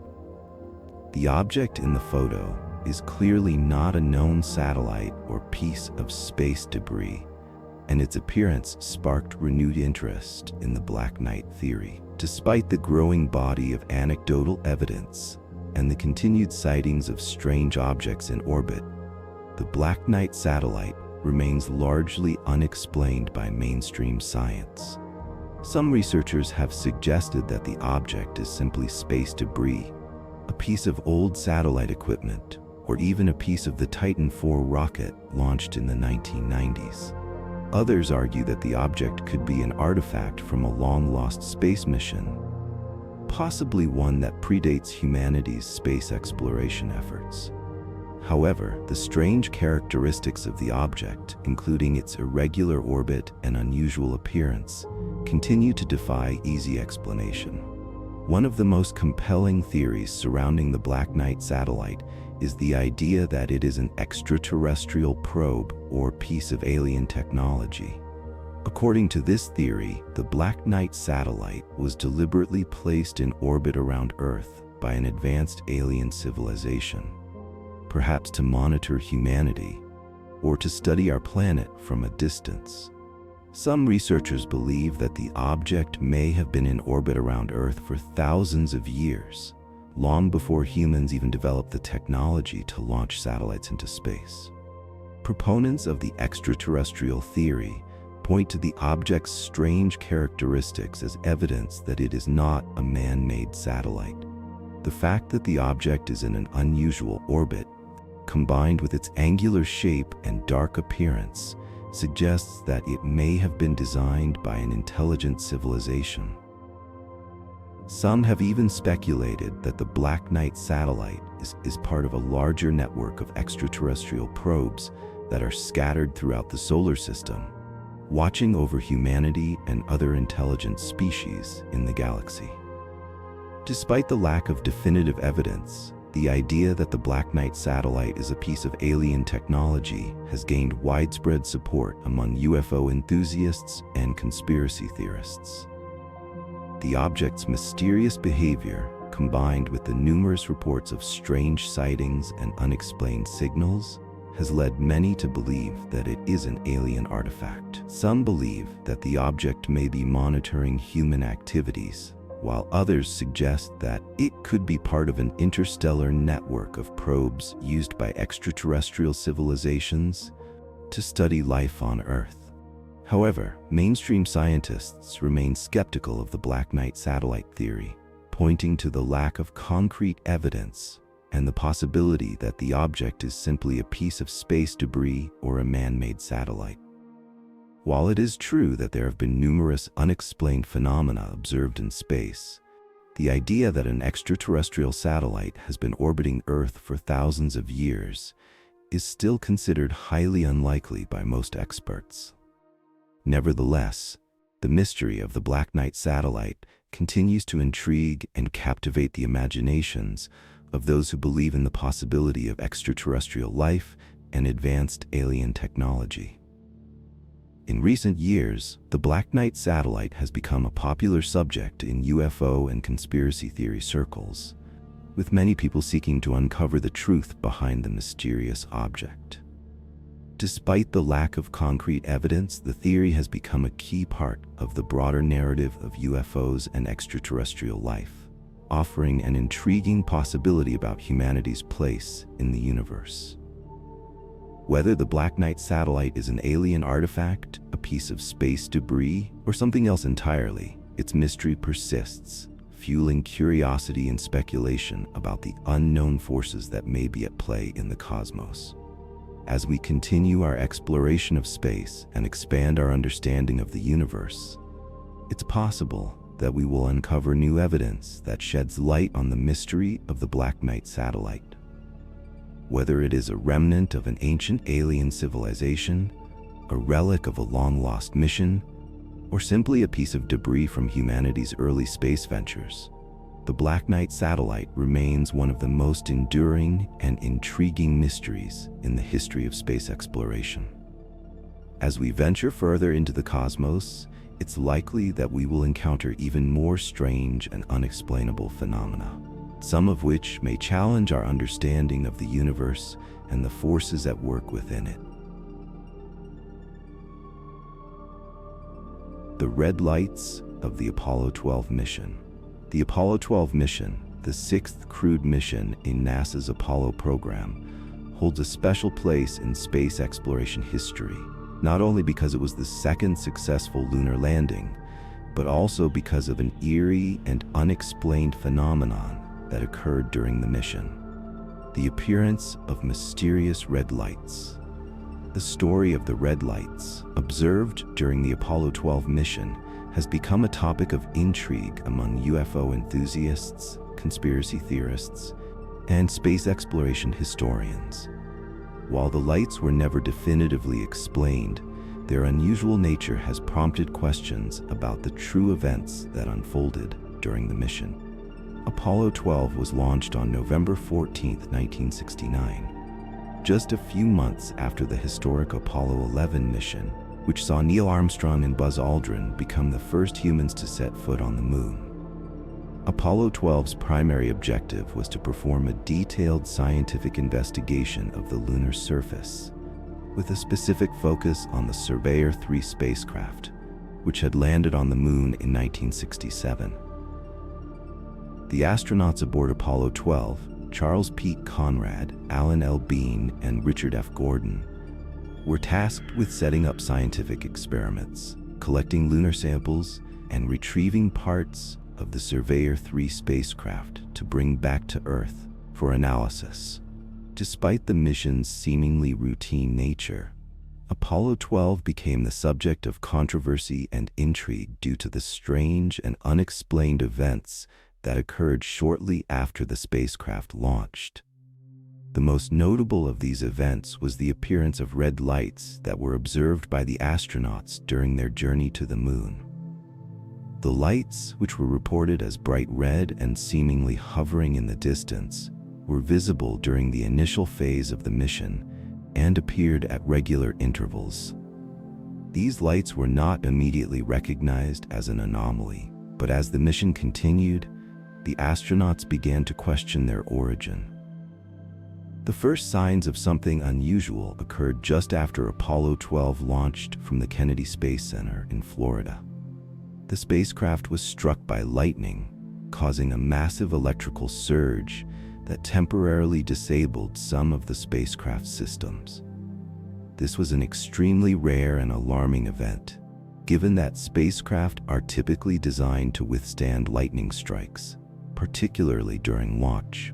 The object in the photo is clearly not a known satellite or piece of space debris, and its appearance sparked renewed interest in the Black Knight theory. Despite the growing body of anecdotal evidence and the continued sightings of strange objects in orbit, the Black Knight satellite remains largely unexplained by mainstream science. Some researchers have suggested that the object is simply space debris, a piece of old satellite equipment, or even a piece of the Titan IV rocket launched in the 1990s. Others argue that the object could be an artifact from a long-lost space mission, possibly one that predates humanity's space exploration efforts. However, the strange characteristics of the object, including its irregular orbit and unusual appearance, continue to defy easy explanation. One of the most compelling theories surrounding the Black Knight satellite is the idea that it is an extraterrestrial probe or piece of alien technology. According to this theory, the Black Knight satellite was deliberately placed in orbit around Earth by an advanced alien civilization, perhaps to monitor humanity or to study our planet from a distance. Some researchers believe that the object may have been in orbit around Earth for thousands of years, long before humans even developed the technology to launch satellites into space. Proponents of the extraterrestrial theory point to the object's strange characteristics as evidence that it is not a man-made satellite. The fact that the object is in an unusual orbit, combined with its angular shape and dark appearance, suggests that it may have been designed by an intelligent civilization. Some have even speculated that the Black Knight satellite is part of a larger network of extraterrestrial probes that are scattered throughout the solar system, watching over humanity and other intelligent species in the galaxy. Despite the lack of definitive evidence, the idea that the Black Knight satellite is a piece of alien technology has gained widespread support among UFO enthusiasts and conspiracy theorists. The object's mysterious behavior, combined with the numerous reports of strange sightings and unexplained signals, has led many to believe that it is an alien artifact. Some believe that the object may be monitoring human activities, while others suggest that it could be part of an interstellar network of probes used by extraterrestrial civilizations to study life on Earth. However, mainstream scientists remain skeptical of the Black Knight satellite theory, pointing to the lack of concrete evidence and the possibility that the object is simply a piece of space debris or a man-made satellite. While it is true that there have been numerous unexplained phenomena observed in space, the idea that an extraterrestrial satellite has been orbiting Earth for thousands of years is still considered highly unlikely by most experts. Nevertheless, the mystery of the Black Knight satellite continues to intrigue and captivate the imaginations of those who believe in the possibility of extraterrestrial life and advanced alien technology. In recent years, the Black Knight satellite has become a popular subject in UFO and conspiracy theory circles, with many people seeking to uncover the truth behind the mysterious object. Despite the lack of concrete evidence, the theory has become a key part of the broader narrative of UFOs and extraterrestrial life, offering an intriguing possibility about humanity's place in the universe. Whether the Black Knight satellite is an alien artifact, a piece of space debris, or something else entirely, its mystery persists, fueling curiosity and speculation about the unknown forces that may be at play in the cosmos. As we continue our exploration of space and expand our understanding of the universe, it's possible that we will uncover new evidence that sheds light on the mystery of the Black Knight satellite. Whether it is a remnant of an ancient alien civilization, a relic of a long-lost mission, or simply a piece of debris from humanity's early space ventures, the Black Knight satellite remains one of the most enduring and intriguing mysteries in the history of space exploration. As we venture further into the cosmos, it's likely that we will encounter even more strange and unexplainable phenomena, some of which may challenge our understanding of the universe and the forces at work within it. The red lights of the Apollo 12 mission. The Apollo 12 mission, the sixth crewed mission in NASA's Apollo program, holds a special place in space exploration history, not only because it was the second successful lunar landing, but also because of an eerie and unexplained phenomenon that occurred during the mission: the appearance of mysterious red lights. The story of the red lights, observed during the Apollo 12 mission, has become a topic of intrigue among UFO enthusiasts, conspiracy theorists, and space exploration historians. While the lights were never definitively explained, their unusual nature has prompted questions about the true events that unfolded during the mission. Apollo 12 was launched on November 14, 1969. Just a few months after the historic Apollo 11 mission, which saw Neil Armstrong and Buzz Aldrin become the first humans to set foot on the moon. Apollo 12's primary objective was to perform a detailed scientific investigation of the lunar surface, with a specific focus on the Surveyor 3 spacecraft, which had landed on the moon in 1967. The astronauts aboard Apollo 12, Charles P. Conrad, Alan L. Bean, and Richard F. Gordon, were tasked with setting up scientific experiments, collecting lunar samples, and retrieving parts of the Surveyor 3 spacecraft to bring back to Earth for analysis. Despite the mission's seemingly routine nature, Apollo 12 became the subject of controversy and intrigue due to the strange and unexplained events that occurred shortly after the spacecraft launched. The most notable of these events was the appearance of red lights that were observed by the astronauts during their journey to the moon. The lights, which were reported as bright red and seemingly hovering in the distance, were visible during the initial phase of the mission and appeared at regular intervals. These lights were not immediately recognized as an anomaly, but as the mission continued, the astronauts began to question their origin. The first signs of something unusual occurred just after Apollo 12 launched from the Kennedy Space Center in Florida. The spacecraft was struck by lightning, causing a massive electrical surge that temporarily disabled some of the spacecraft's systems. This was an extremely rare and alarming event, given that spacecraft are typically designed to withstand lightning strikes, particularly during launch.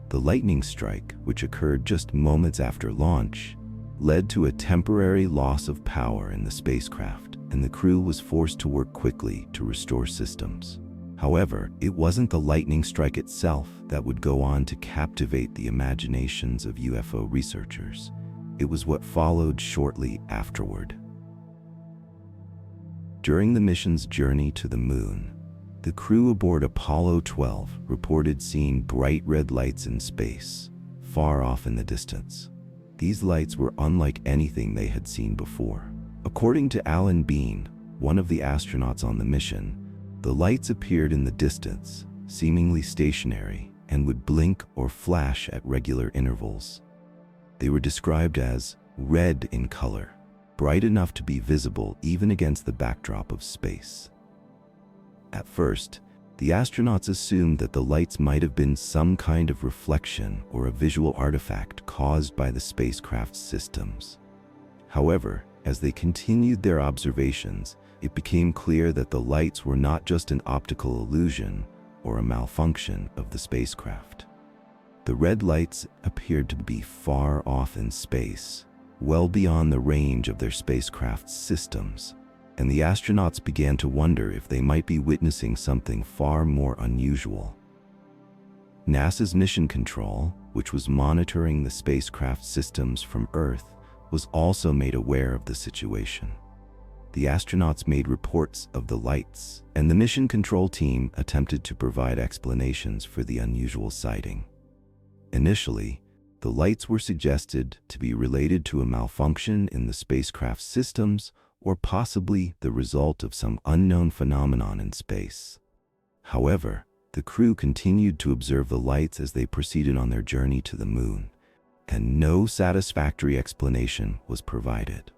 The lightning strike, which occurred just moments after launch, led to a temporary loss of power in the spacecraft, and the crew was forced to work quickly to restore systems. However, it wasn't the lightning strike itself that would go on to captivate the imaginations of UFO researchers. It was what followed shortly afterward. During the mission's journey to the moon, the crew aboard Apollo 12 reported seeing bright red lights in space, far off in the distance. These lights were unlike anything they had seen before. According to Alan Bean, one of the astronauts on the mission, the lights appeared in the distance, seemingly stationary, and would blink or flash at regular intervals. They were described as red in color, bright enough to be visible even against the backdrop of space. At first, the astronauts assumed that the lights might have been some kind of reflection or a visual artifact caused by the spacecraft's systems. However, as they continued their observations, it became clear that the lights were not just an optical illusion or a malfunction of the spacecraft. The red lights appeared to be far off in space, well beyond the range of their spacecraft's systems, and the astronauts began to wonder if they might be witnessing something far more unusual. NASA's Mission Control, which was monitoring the spacecraft systems from Earth, was also made aware of the situation. The astronauts made reports of the lights, and the mission control team attempted to provide explanations for the unusual sighting. Initially, the lights were suggested to be related to a malfunction in the spacecraft's systems or possibly the result of some unknown phenomenon in space. However, the crew continued to observe the lights as they proceeded on their journey to the moon, and no satisfactory explanation was provided.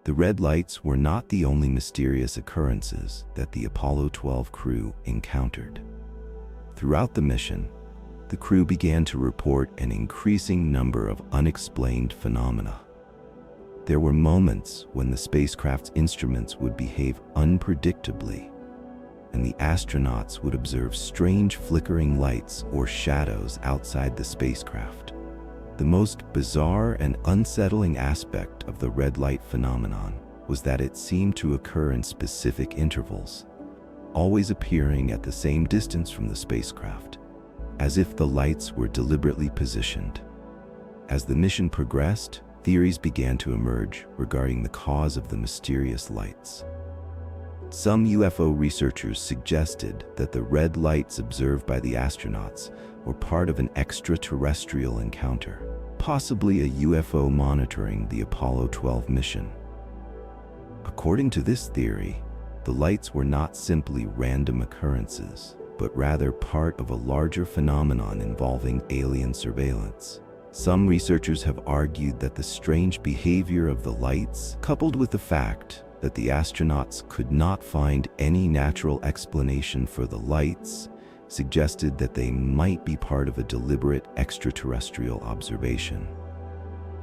The red lights were not the only mysterious occurrences that the Apollo 12 crew encountered. Throughout the mission, the crew began to report an increasing number of unexplained phenomena. There were moments when the spacecraft's instruments would behave unpredictably, and the astronauts would observe strange flickering lights or shadows outside the spacecraft. The most bizarre and unsettling aspect of the red light phenomenon was that it seemed to occur in specific intervals, always appearing at the same distance from the spacecraft, as if the lights were deliberately positioned. As the mission progressed, theories began to emerge regarding the cause of the mysterious lights. Some UFO researchers suggested that the red lights observed by the astronauts were part of an extraterrestrial encounter, possibly a UFO monitoring the Apollo 12 mission. According to this theory, the lights were not simply random occurrences, but rather part of a larger phenomenon involving alien surveillance. Some researchers have argued that the strange behavior of the lights, coupled with the fact that the astronauts could not find any natural explanation for the lights, suggested that they might be part of a deliberate extraterrestrial observation.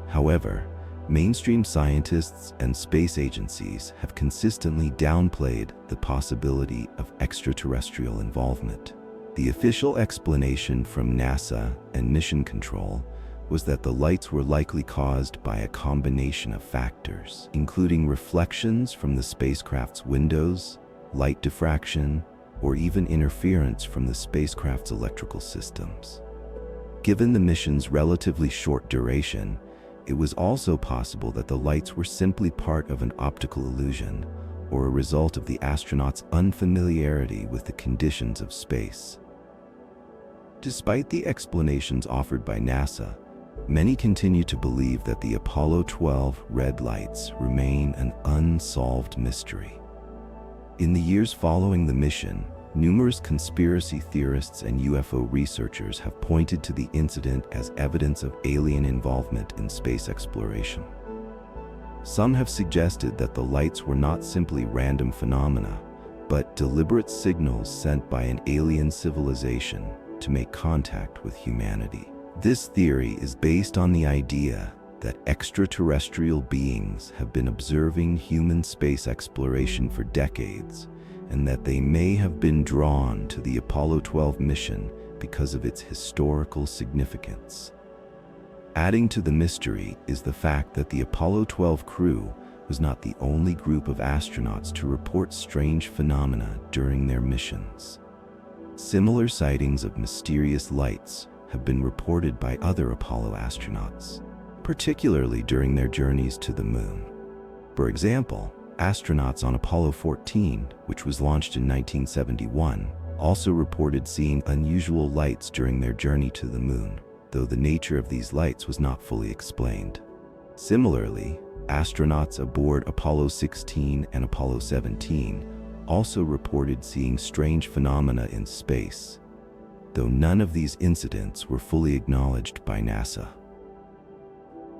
However, mainstream scientists and space agencies have consistently downplayed the possibility of extraterrestrial involvement. The official explanation from NASA and Mission Control was that the lights were likely caused by a combination of factors, including reflections from the spacecraft's windows, light diffraction, or even interference from the spacecraft's electrical systems. Given the mission's relatively short duration, it was also possible that the lights were simply part of an optical illusion or a result of the astronauts' unfamiliarity with the conditions of space. Despite the explanations offered by NASA, many continue to believe that the Apollo 12 red lights remain an unsolved mystery. In the years following the mission, numerous conspiracy theorists and UFO researchers have pointed to the incident as evidence of alien involvement in space exploration. Some have suggested that the lights were not simply random phenomena, but deliberate signals sent by an alien civilization to make contact with humanity. This theory is based on the idea that extraterrestrial beings have been observing human space exploration for decades, and that they may have been drawn to the Apollo 12 mission because of its historical significance. Adding to the mystery is the fact that the Apollo 12 crew was not the only group of astronauts to report strange phenomena during their missions. Similar sightings of mysterious lights have been reported by other Apollo astronauts, particularly during their journeys to the moon. For example, astronauts on Apollo 14, which was launched in 1971, also reported seeing unusual lights during their journey to the moon, though the nature of these lights was not fully explained. Similarly, astronauts aboard Apollo 16 and Apollo 17 also reported seeing strange phenomena in space, though none of these incidents were fully acknowledged by NASA.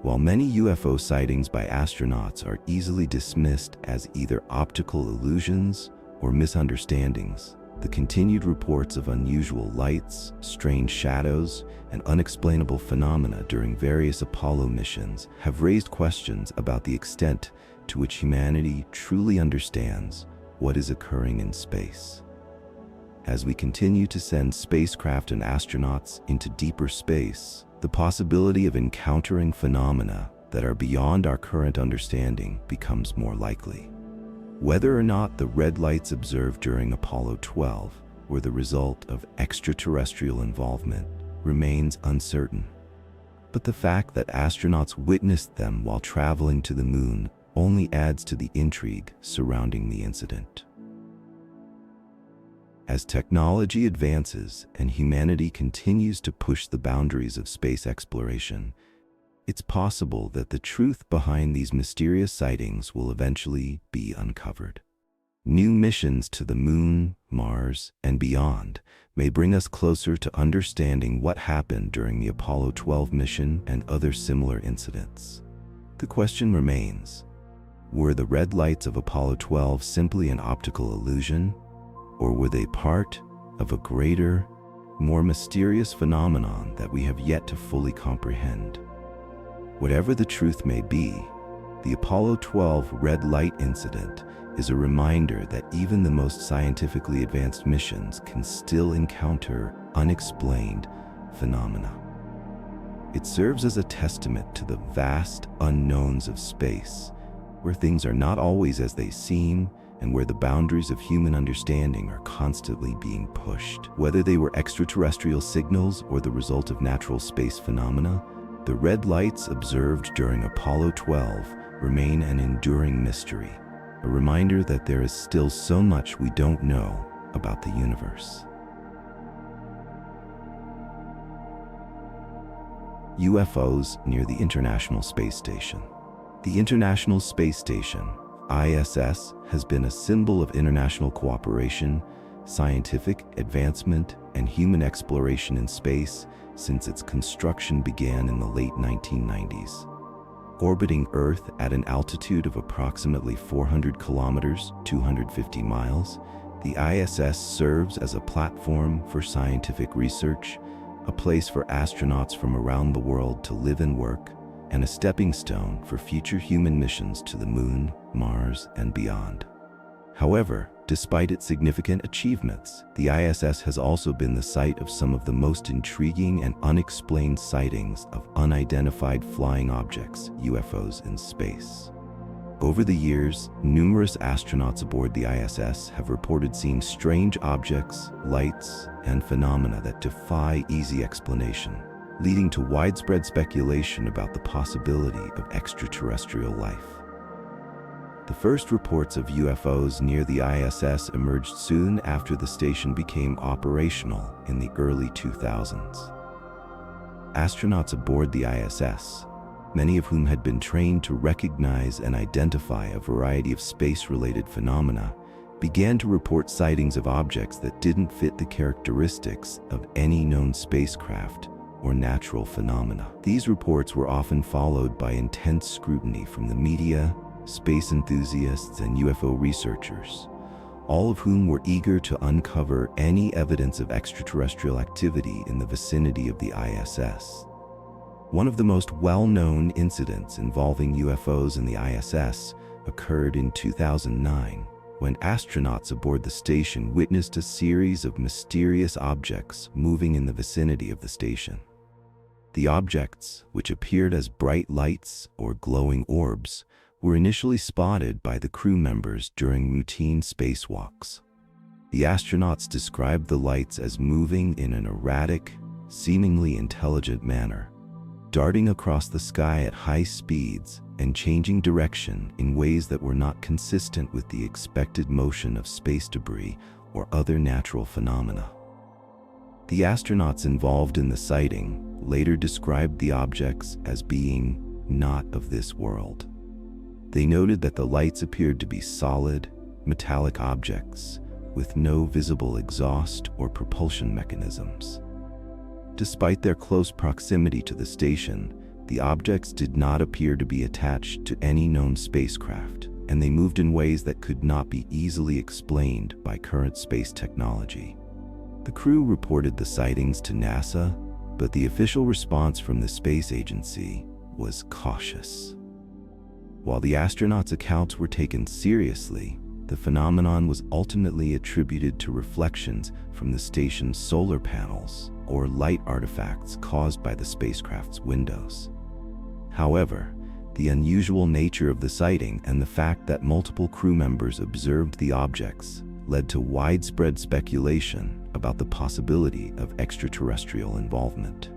While many UFO sightings by astronauts are easily dismissed as either optical illusions or misunderstandings, the continued reports of unusual lights, strange shadows, and unexplainable phenomena during various Apollo missions have raised questions about the extent to which humanity truly understands what is occurring in space. As we continue to send spacecraft and astronauts into deeper space, the possibility of encountering phenomena that are beyond our current understanding becomes more likely. Whether or not the red lights observed during Apollo 12 were the result of extraterrestrial involvement remains uncertain. But the fact that astronauts witnessed them while traveling to the moon only adds to the intrigue surrounding the incident. As technology advances and humanity continues to push the boundaries of space exploration, it's possible that the truth behind these mysterious sightings will eventually be uncovered. New missions to the moon, Mars, and beyond may bring us closer to understanding what happened during the Apollo 12 mission and other similar incidents. The question remains, were the red lights of Apollo 12 simply an optical illusion, or were they part of a greater, more mysterious phenomenon that we have yet to fully comprehend? Whatever the truth may be, the Apollo 12 red light incident is a reminder that even the most scientifically advanced missions can still encounter unexplained phenomena. It serves as a testament to the vast unknowns of space, where things are not always as they seem and where the boundaries of human understanding are constantly being pushed. Whether they were extraterrestrial signals or the result of natural space phenomena, the red lights observed during Apollo 12 remain an enduring mystery, a reminder that there is still so much we don't know about the universe. UFOs near the International Space Station. The International Space Station, ISS has been a symbol of international cooperation, scientific advancement, and human exploration in space since its construction began in the late 1990s. Orbiting Earth at an altitude of approximately 400 kilometers, 250 miles, the ISS serves as a platform for scientific research, a place for astronauts from around the world to live and work, and a stepping stone for future human missions to the Moon, Mars, and beyond. However, despite its significant achievements, the ISS has also been the site of some of the most intriguing and unexplained sightings of unidentified flying objects, UFOs, in space. Over the years, numerous astronauts aboard the ISS have reported seeing strange objects, lights, and phenomena that defy easy explanation, leading to widespread speculation about the possibility of extraterrestrial life. The first reports of UFOs near the ISS emerged soon after the station became operational in the early 2000s. Astronauts aboard the ISS, many of whom had been trained to recognize and identify a variety of space-related phenomena, began to report sightings of objects that didn't fit the characteristics of any known spacecraft or natural phenomena. These reports were often followed by intense scrutiny from the media, space enthusiasts, and UFO researchers, all of whom were eager to uncover any evidence of extraterrestrial activity in the vicinity of the ISS. One of the most well-known incidents involving UFOs in the ISS occurred in 2009, when astronauts aboard the station witnessed a series of mysterious objects moving in the vicinity of the station. The objects, which appeared as bright lights or glowing orbs, were initially spotted by the crew members during routine spacewalks. The astronauts described the lights as moving in an erratic, seemingly intelligent manner, darting across the sky at high speeds and changing direction in ways that were not consistent with the expected motion of space debris or other natural phenomena. The astronauts involved in the sighting later described the objects as being not of this world. They noted that the lights appeared to be solid, metallic objects with no visible exhaust or propulsion mechanisms. Despite their close proximity to the station, the objects did not appear to be attached to any known spacecraft, and they moved in ways that could not be easily explained by current space technology. The crew reported the sightings to NASA, but the official response from the space agency was cautious. While the astronauts' accounts were taken seriously, the phenomenon was ultimately attributed to reflections from the station's solar panels or light artifacts caused by the spacecraft's windows. However, the unusual nature of the sighting and the fact that multiple crew members observed the objects led to widespread speculation about the possibility of extraterrestrial involvement.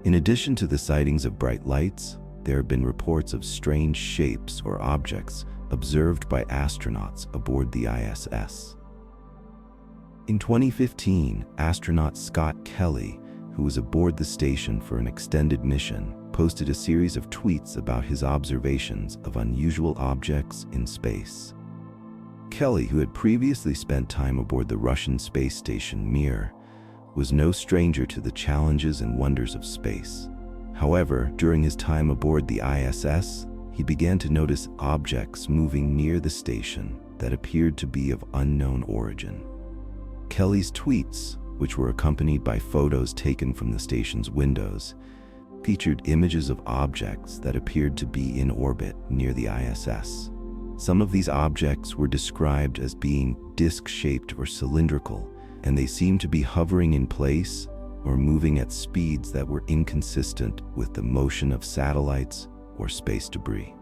In addition to the sightings of bright lights, there have been reports of strange shapes or objects observed by astronauts aboard the ISS. In 2015, astronaut Scott Kelly, who was aboard the station for an extended mission, posted a series of tweets about his observations of unusual objects in space. Kelly, who had previously spent time aboard the Russian space station Mir, was no stranger to the challenges and wonders of space. However, during his time aboard the ISS, he began to notice objects moving near the station that appeared to be of unknown origin. Kelly's tweets, which were accompanied by photos taken from the station's windows, featured images of objects that appeared to be in orbit near the ISS. Some of these objects were described as being disc-shaped or cylindrical, and they seemed to be hovering in place or moving at speeds that were inconsistent with the motion of satellites or space debris.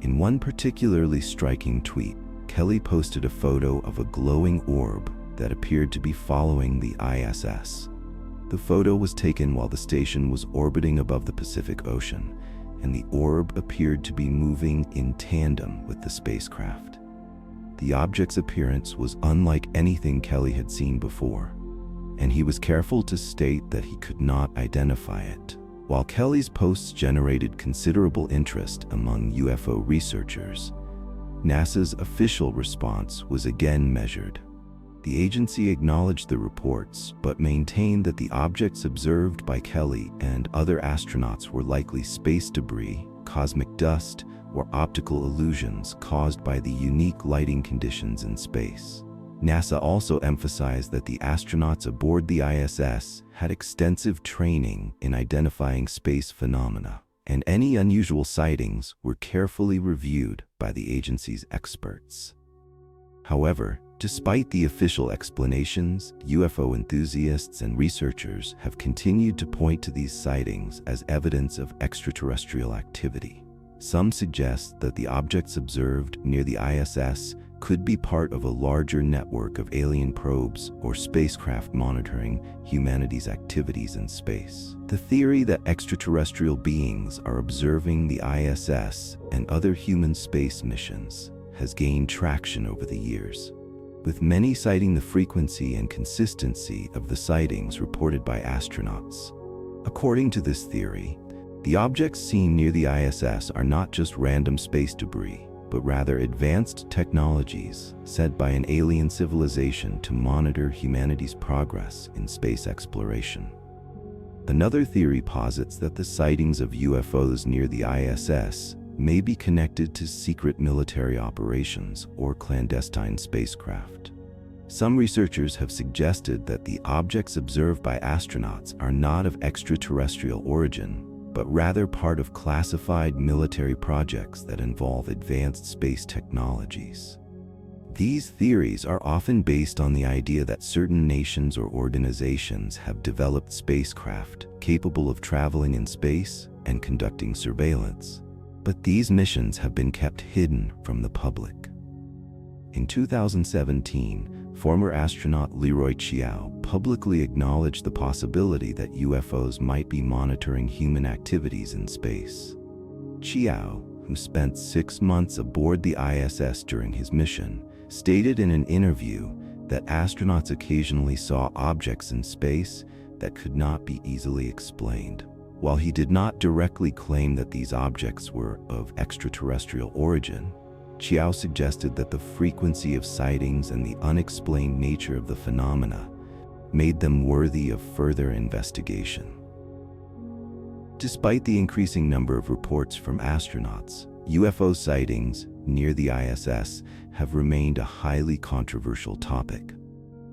In one particularly striking tweet, Kelly posted a photo of a glowing orb that appeared to be following the ISS. The photo was taken while the station was orbiting above the Pacific Ocean, and the orb appeared to be moving in tandem with the spacecraft. The object's appearance was unlike anything Kelly had seen before, and he was careful to state that he could not identify it. While Kelly's posts generated considerable interest among UFO researchers, NASA's official response was again measured. The agency acknowledged the reports, but maintained that the objects observed by Kelly and other astronauts were likely space debris, cosmic dust, or optical illusions caused by the unique lighting conditions in space. NASA also emphasized that the astronauts aboard the ISS had extensive training in identifying space phenomena, and any unusual sightings were carefully reviewed by the agency's experts. However, despite the official explanations, UFO enthusiasts and researchers have continued to point to these sightings as evidence of extraterrestrial activity. Some suggest that the objects observed near the ISS could be part of a larger network of alien probes or spacecraft monitoring humanity's activities in space. The theory that extraterrestrial beings are observing the ISS and other human space missions has gained traction over the years, with many citing the frequency and consistency of the sightings reported by astronauts. According to this theory, the objects seen near the ISS are not just random space debris, but rather advanced technologies sent by an alien civilization to monitor humanity's progress in space exploration. Another theory posits that the sightings of UFOs near the ISS may be connected to secret military operations or clandestine spacecraft. Some researchers have suggested that the objects observed by astronauts are not of extraterrestrial origin, but rather part of classified military projects that involve advanced space technologies. These theories are often based on the idea that certain nations or organizations have developed spacecraft capable of traveling in space and conducting surveillance, but these missions have been kept hidden from the public. In 2017, former astronaut Leroy Chiao publicly acknowledged the possibility that UFOs might be monitoring human activities in space. Chiao, who spent 6 months aboard the ISS during his mission, stated in an interview that astronauts occasionally saw objects in space that could not be easily explained. While he did not directly claim that these objects were of extraterrestrial origin, Chiao suggested that the frequency of sightings and the unexplained nature of the phenomena made them worthy of further investigation. Despite the increasing number of reports from astronauts, UFO sightings near the ISS have remained a highly controversial topic.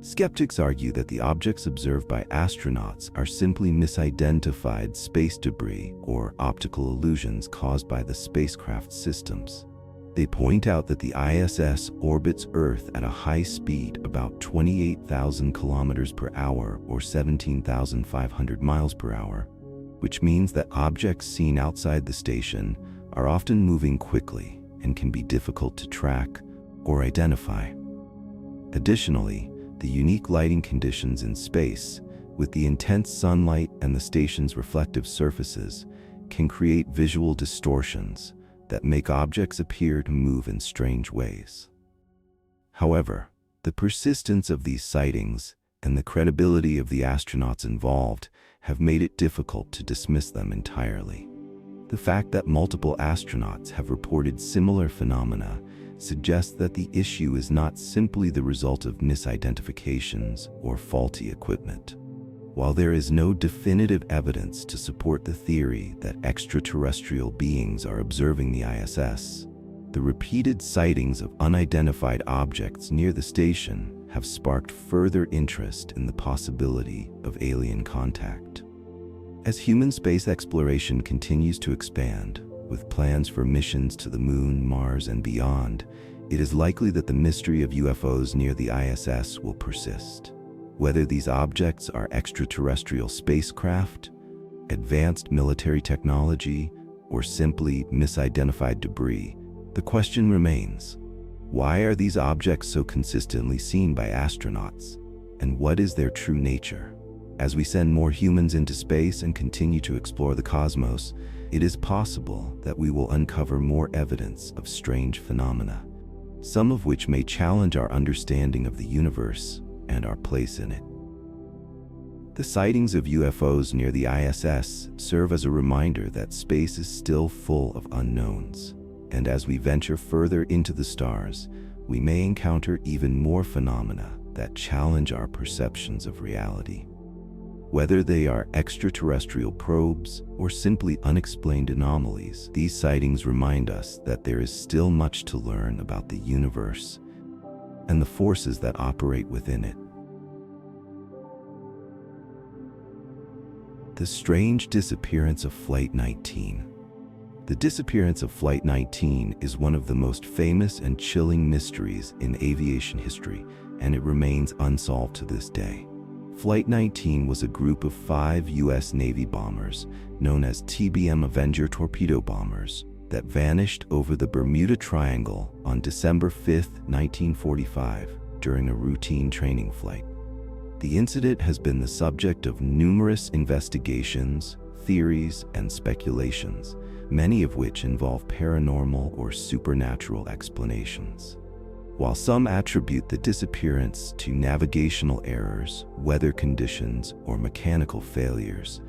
Skeptics argue that the objects observed by astronauts are simply misidentified space debris or optical illusions caused by the spacecraft systems. They point out that the ISS orbits Earth at a high speed, about 28,000 kilometers per hour or 17,500 miles per hour, which means that objects seen outside the station are often moving quickly and can be difficult to track or identify. Additionally, the unique lighting conditions in space, with the intense sunlight and the station's reflective surfaces, can create visual distortions that make objects appear to move in strange ways. However, the persistence of these sightings and the credibility of the astronauts involved have made it difficult to dismiss them entirely. The fact that multiple astronauts have reported similar phenomena suggests that the issue is not simply the result of misidentifications or faulty equipment. While there is no definitive evidence to support the theory that extraterrestrial beings are observing the ISS, the repeated sightings of unidentified objects near the station have sparked further interest in the possibility of alien contact. As human space exploration continues to expand, with plans for missions to the Moon, Mars, and beyond, it is likely that the mystery of UFOs near the ISS will persist. Whether these objects are extraterrestrial spacecraft, advanced military technology, or simply misidentified debris, the question remains: why are these objects so consistently seen by astronauts, and what is their true nature? As we send more humans into space and continue to explore the cosmos, it is possible that we will uncover more evidence of strange phenomena, some of which may challenge our understanding of the universe and our place in it. The sightings of UFOs near the ISS serve as a reminder that space is still full of unknowns, And as we venture further into the stars, we may encounter even more phenomena that challenge our perceptions of reality. Whether they are extraterrestrial probes or simply unexplained anomalies, these sightings remind us that there is still much to learn about the universe and the forces that operate within it. The strange disappearance of Flight 19. The disappearance of Flight 19 is one of the most famous and chilling mysteries in aviation history, and it remains unsolved to this day. Flight 19 was a group of 5 U.S. Navy bombers, known as TBM Avenger torpedo bombers, that vanished over the Bermuda Triangle on December 5, 1945, during a routine training flight. The incident has been the subject of numerous investigations, theories, and speculations, many of which involve paranormal or supernatural explanations. While some attribute the disappearance to navigational errors, weather conditions, or mechanical failures,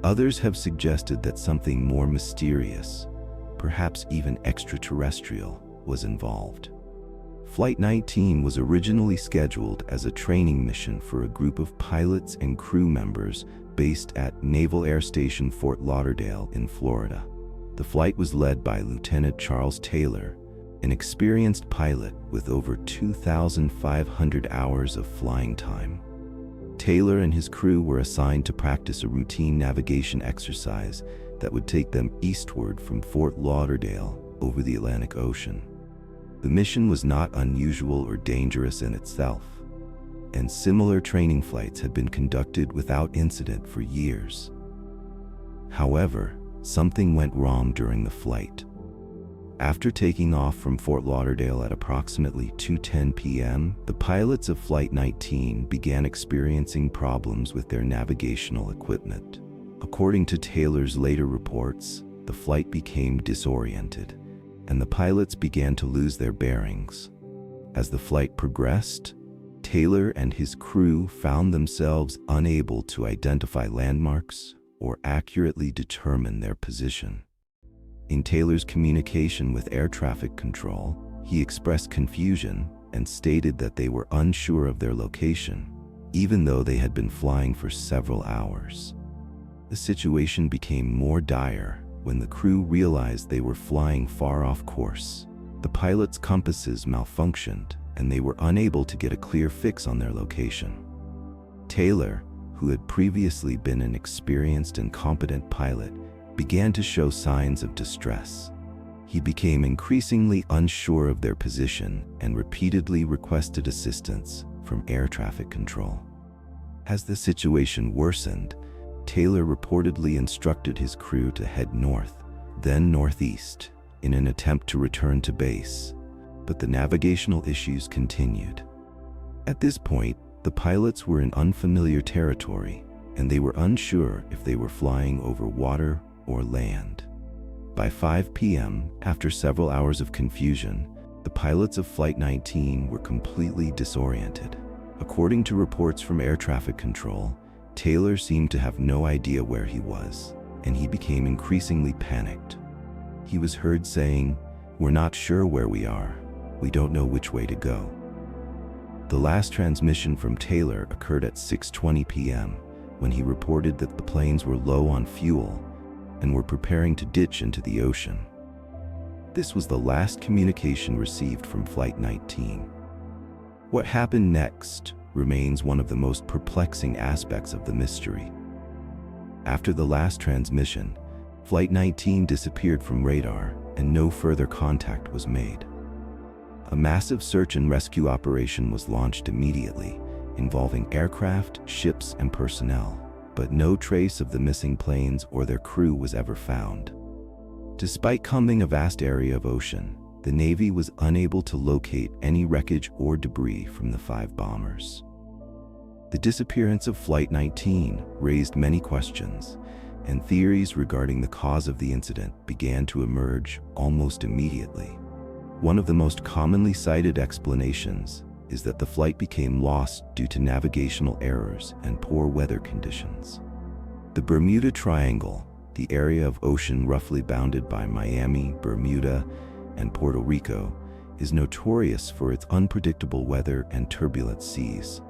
others have suggested that something more mysterious, perhaps even extraterrestrial, was involved. Flight 19 was originally scheduled as a training mission for a group of pilots and crew members based at Naval Air Station Fort Lauderdale in Florida. The flight was led by Lieutenant Charles Taylor, an experienced pilot with over 2,500 hours of flying time. Taylor and his crew were assigned to practice a routine navigation exercise that would take them eastward from Fort Lauderdale over the Atlantic Ocean. The mission was not unusual or dangerous in itself, and similar training flights had been conducted without incident for years. However, something went wrong during the flight. After taking off from Fort Lauderdale at approximately 2:10 p.m., the pilots of Flight 19 began experiencing problems with their navigational equipment. According to Taylor's later reports, the flight became disoriented, and the pilots began to lose their bearings. As the flight progressed, Taylor and his crew found themselves unable to identify landmarks or accurately determine their position. In Taylor's communication with air traffic control, he expressed confusion and stated that they were unsure of their location, even though they had been flying for several hours. The situation became more dire when the crew realized they were flying far off course. The pilots' compasses malfunctioned, and they were unable to get a clear fix on their location. Taylor, who had previously been an experienced and competent pilot, began to show signs of distress. He became increasingly unsure of their position and repeatedly requested assistance from air traffic control. As the situation worsened, Taylor reportedly instructed his crew to head north, then northeast, in an attempt to return to base, but the navigational issues continued. At this point, the pilots were in unfamiliar territory, and they were unsure if they were flying over water or land. By 5 p.m., after several hours of confusion, the pilots of Flight 19 were completely disoriented. According to reports from air traffic control, Taylor seemed to have no idea where he was, and he became increasingly panicked. He was heard saying, "We're not sure where we are. We don't know which way to go." The last transmission from Taylor occurred at 6:20 p.m., when he reported that the planes were low on fuel and were preparing to ditch into the ocean. This was the last communication received from Flight 19. What happened next remains one of the most perplexing aspects of the mystery. After the last transmission, Flight 19 disappeared from radar, and no further contact was made. A massive search and rescue operation was launched immediately, involving aircraft, ships, and personnel, but no trace of the missing planes or their crew was ever found. Despite combing a vast area of ocean, the Navy was unable to locate any wreckage or debris from the 5 bombers. The disappearance of Flight 19 raised many questions, and theories regarding the cause of the incident began to emerge almost immediately. One of the most commonly cited explanations is that the flight became lost due to navigational errors and poor weather conditions. The Bermuda Triangle, the area of ocean roughly bounded by Miami, Bermuda, and Puerto Rico, is notorious for its unpredictable weather and turbulent seas.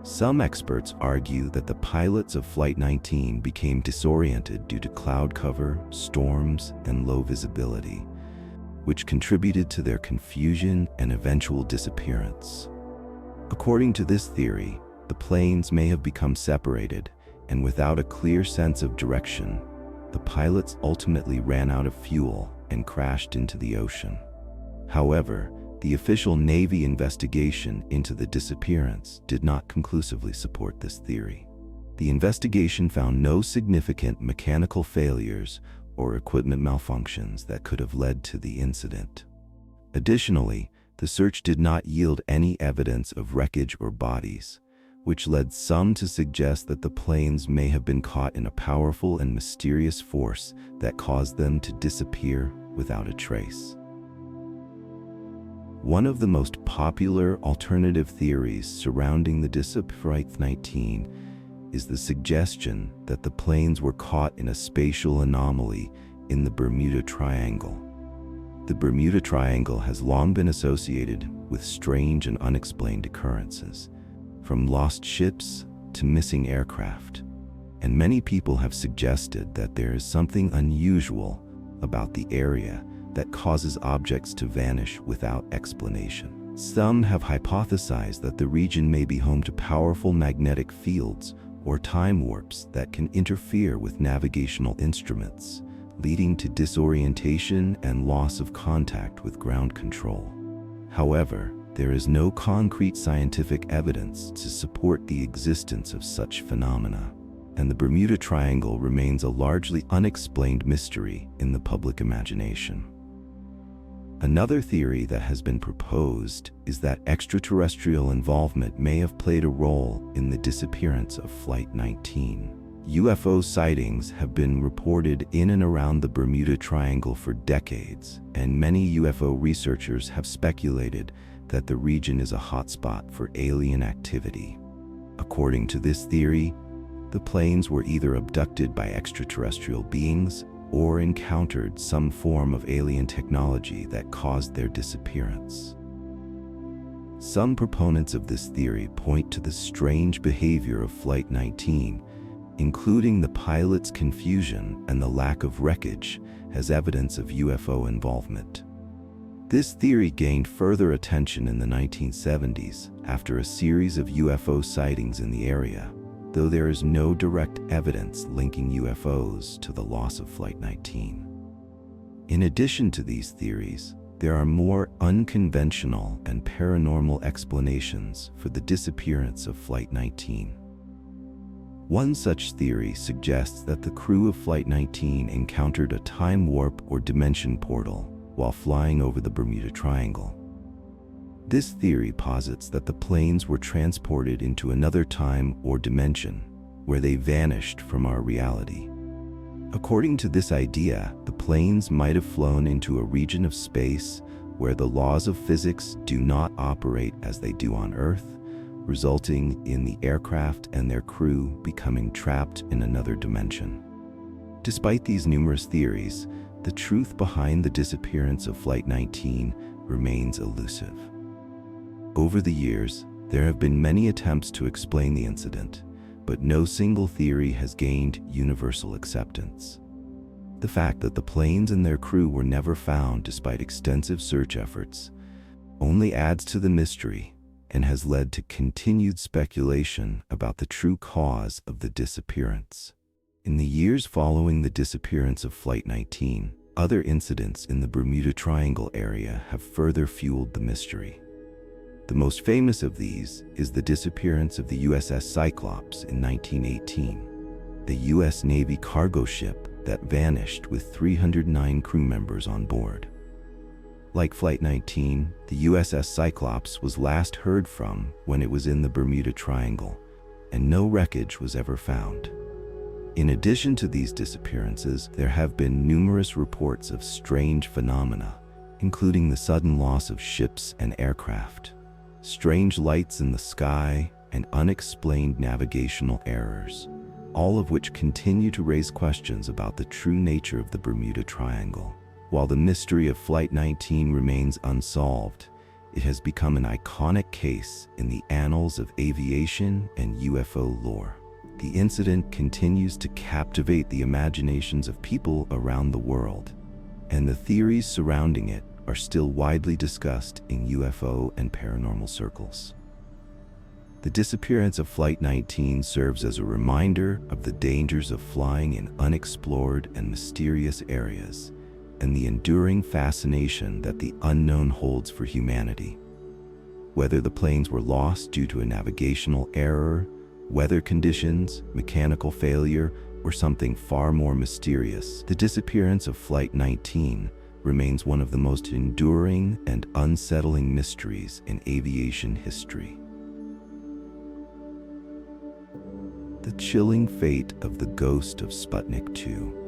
Some experts argue that the pilots of Flight 19 became disoriented due to cloud cover, storms, and low visibility, which contributed to their confusion and eventual disappearance. According to this theory, the planes may have become separated, and without a clear sense of direction, the pilots ultimately ran out of fuel and crashed into the ocean. However, the official Navy investigation into the disappearance did not conclusively support this theory. The investigation found no significant mechanical failures or equipment malfunctions that could have led to the incident. Additionally, the search did not yield any evidence of wreckage or bodies, which led some to suggest that the planes may have been caught in a powerful and mysterious force that caused them to disappear without a trace. One of the most popular alternative theories surrounding the Disappearance 19 is the suggestion that the planes were caught in a spatial anomaly in the Bermuda Triangle. The Bermuda Triangle has long been associated with strange and unexplained occurrences, from lost ships to missing aircraft, and many people have suggested that there is something unusual about the area that causes objects to vanish without explanation. Some have hypothesized that the region may be home to powerful magnetic fields or time warps that can interfere with navigational instruments, leading to disorientation and loss of contact with ground control. However, there is no concrete scientific evidence to support the existence of such phenomena, and the Bermuda Triangle remains a largely unexplained mystery in the public imagination. Another theory that has been proposed is that extraterrestrial involvement may have played a role in the disappearance of Flight 19. UFO sightings have been reported in and around the Bermuda Triangle for decades, and many UFO researchers have speculated that the region is a hotspot for alien activity. According to this theory, the planes were either abducted by extraterrestrial beings or encountered some form of alien technology that caused their disappearance. Some proponents of this theory point to the strange behavior of Flight 19, including the pilot's confusion and the lack of wreckage, as evidence of UFO involvement. This theory gained further attention in the 1970s after a series of UFO sightings in the area, though there is no direct evidence linking UFOs to the loss of Flight 19. In addition to these theories, there are more unconventional and paranormal explanations for the disappearance of Flight 19. One such theory suggests that the crew of Flight 19 encountered a time warp or dimension portal while flying over the Bermuda Triangle. This theory posits that the planes were transported into another time or dimension, where they vanished from our reality. According to this idea, the planes might have flown into a region of space where the laws of physics do not operate as they do on Earth, resulting in the aircraft and their crew becoming trapped in another dimension. Despite these numerous theories, the truth behind the disappearance of Flight 19 remains elusive. Over the years, there have been many attempts to explain the incident, but no single theory has gained universal acceptance. The fact that the planes and their crew were never found despite extensive search efforts only adds to the mystery and has led to continued speculation about the true cause of the disappearance. In the years following the disappearance of Flight 19, other incidents in the Bermuda Triangle area have further fueled the mystery. The most famous of these is the disappearance of the USS Cyclops in 1918, the U.S. Navy cargo ship that vanished with 309 crew members on board. Like Flight 19, the USS Cyclops was last heard from when it was in the Bermuda Triangle, and no wreckage was ever found. In addition to these disappearances, there have been numerous reports of strange phenomena, including the sudden loss of ships and aircraft, strange lights in the sky, and unexplained navigational errors, all of which continue to raise questions about the true nature of the Bermuda Triangle. While the mystery of Flight 19 remains unsolved, it has become an iconic case in the annals of aviation and UFO lore. The incident continues to captivate the imaginations of people around the world, and the theories surrounding it are still widely discussed in UFO and paranormal circles. The disappearance of Flight 19 serves as a reminder of the dangers of flying in unexplored and mysterious areas, and the enduring fascination that the unknown holds for humanity. Whether the planes were lost due to a navigational error, weather conditions, mechanical failure, or something far more mysterious, the disappearance of Flight 19 remains one of the most enduring and unsettling mysteries in aviation history. The chilling fate of the ghost of Sputnik 2.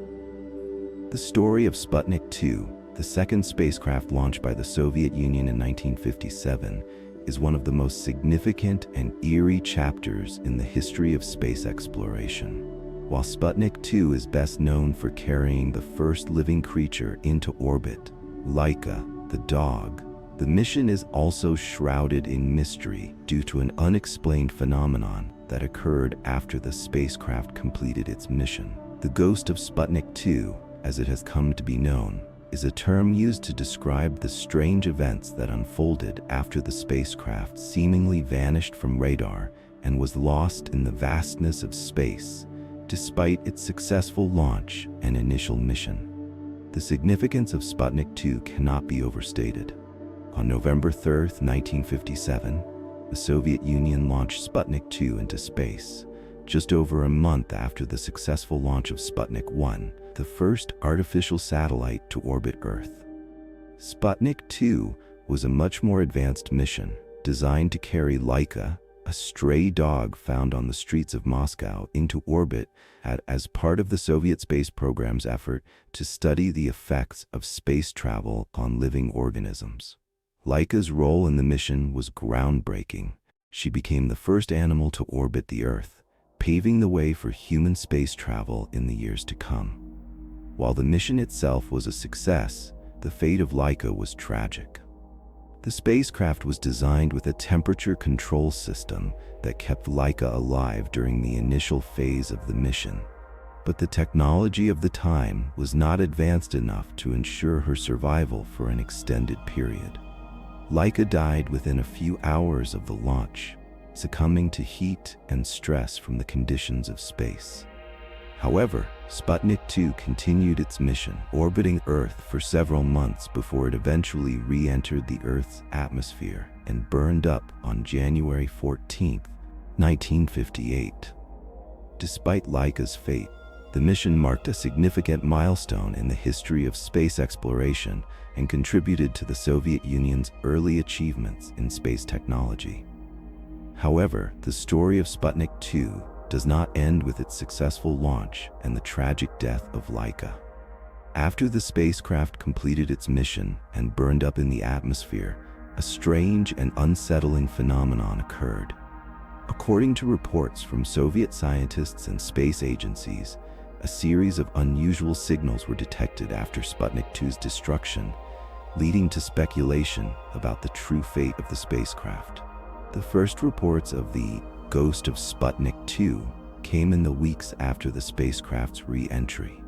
The story of Sputnik 2, the second spacecraft launched by the Soviet Union in 1957, is one of the most significant and eerie chapters in the history of space exploration. While Sputnik 2 is best known for carrying the first living creature into orbit, Laika, the dog, the mission is also shrouded in mystery due to an unexplained phenomenon that occurred after the spacecraft completed its mission. The ghost of Sputnik 2, as it has come to be known, is a term used to describe the strange events that unfolded after the spacecraft seemingly vanished from radar and was lost in the vastness of space, despite its successful launch and initial mission. The significance of Sputnik 2 cannot be overstated. On November 3, 1957, the Soviet Union launched Sputnik 2 into space, just over a month after the successful launch of Sputnik 1, the first artificial satellite to orbit Earth. Sputnik 2 was a much more advanced mission, designed to carry Laika, a stray dog found on the streets of Moscow, into orbit as part of the Soviet space program's effort to study the effects of space travel on living organisms. Laika's role in the mission was groundbreaking. She became the first animal to orbit the Earth, paving the way for human space travel in the years to come. While the mission itself was a success, the fate of Laika was tragic. The spacecraft was designed with a temperature control system that kept Laika alive during the initial phase of the mission, but the technology of the time was not advanced enough to ensure her survival for an extended period. Laika died within a few hours of the launch, succumbing to heat and stress from the conditions of space. However, Sputnik 2 continued its mission, orbiting Earth for several months before it eventually re-entered the Earth's atmosphere and burned up on January 14, 1958. Despite Laika's fate, the mission marked a significant milestone in the history of space exploration and contributed to the Soviet Union's early achievements in space technology. However, the story of Sputnik 2 does not end with its successful launch and the tragic death of Laika. After the spacecraft completed its mission and burned up in the atmosphere, a strange and unsettling phenomenon occurred. According to reports from Soviet scientists and space agencies, a series of unusual signals were detected after Sputnik 2's destruction, leading to speculation about the true fate of the spacecraft. The first reports of the ghost of Sputnik 2 came in the weeks after the spacecraft's re-entry.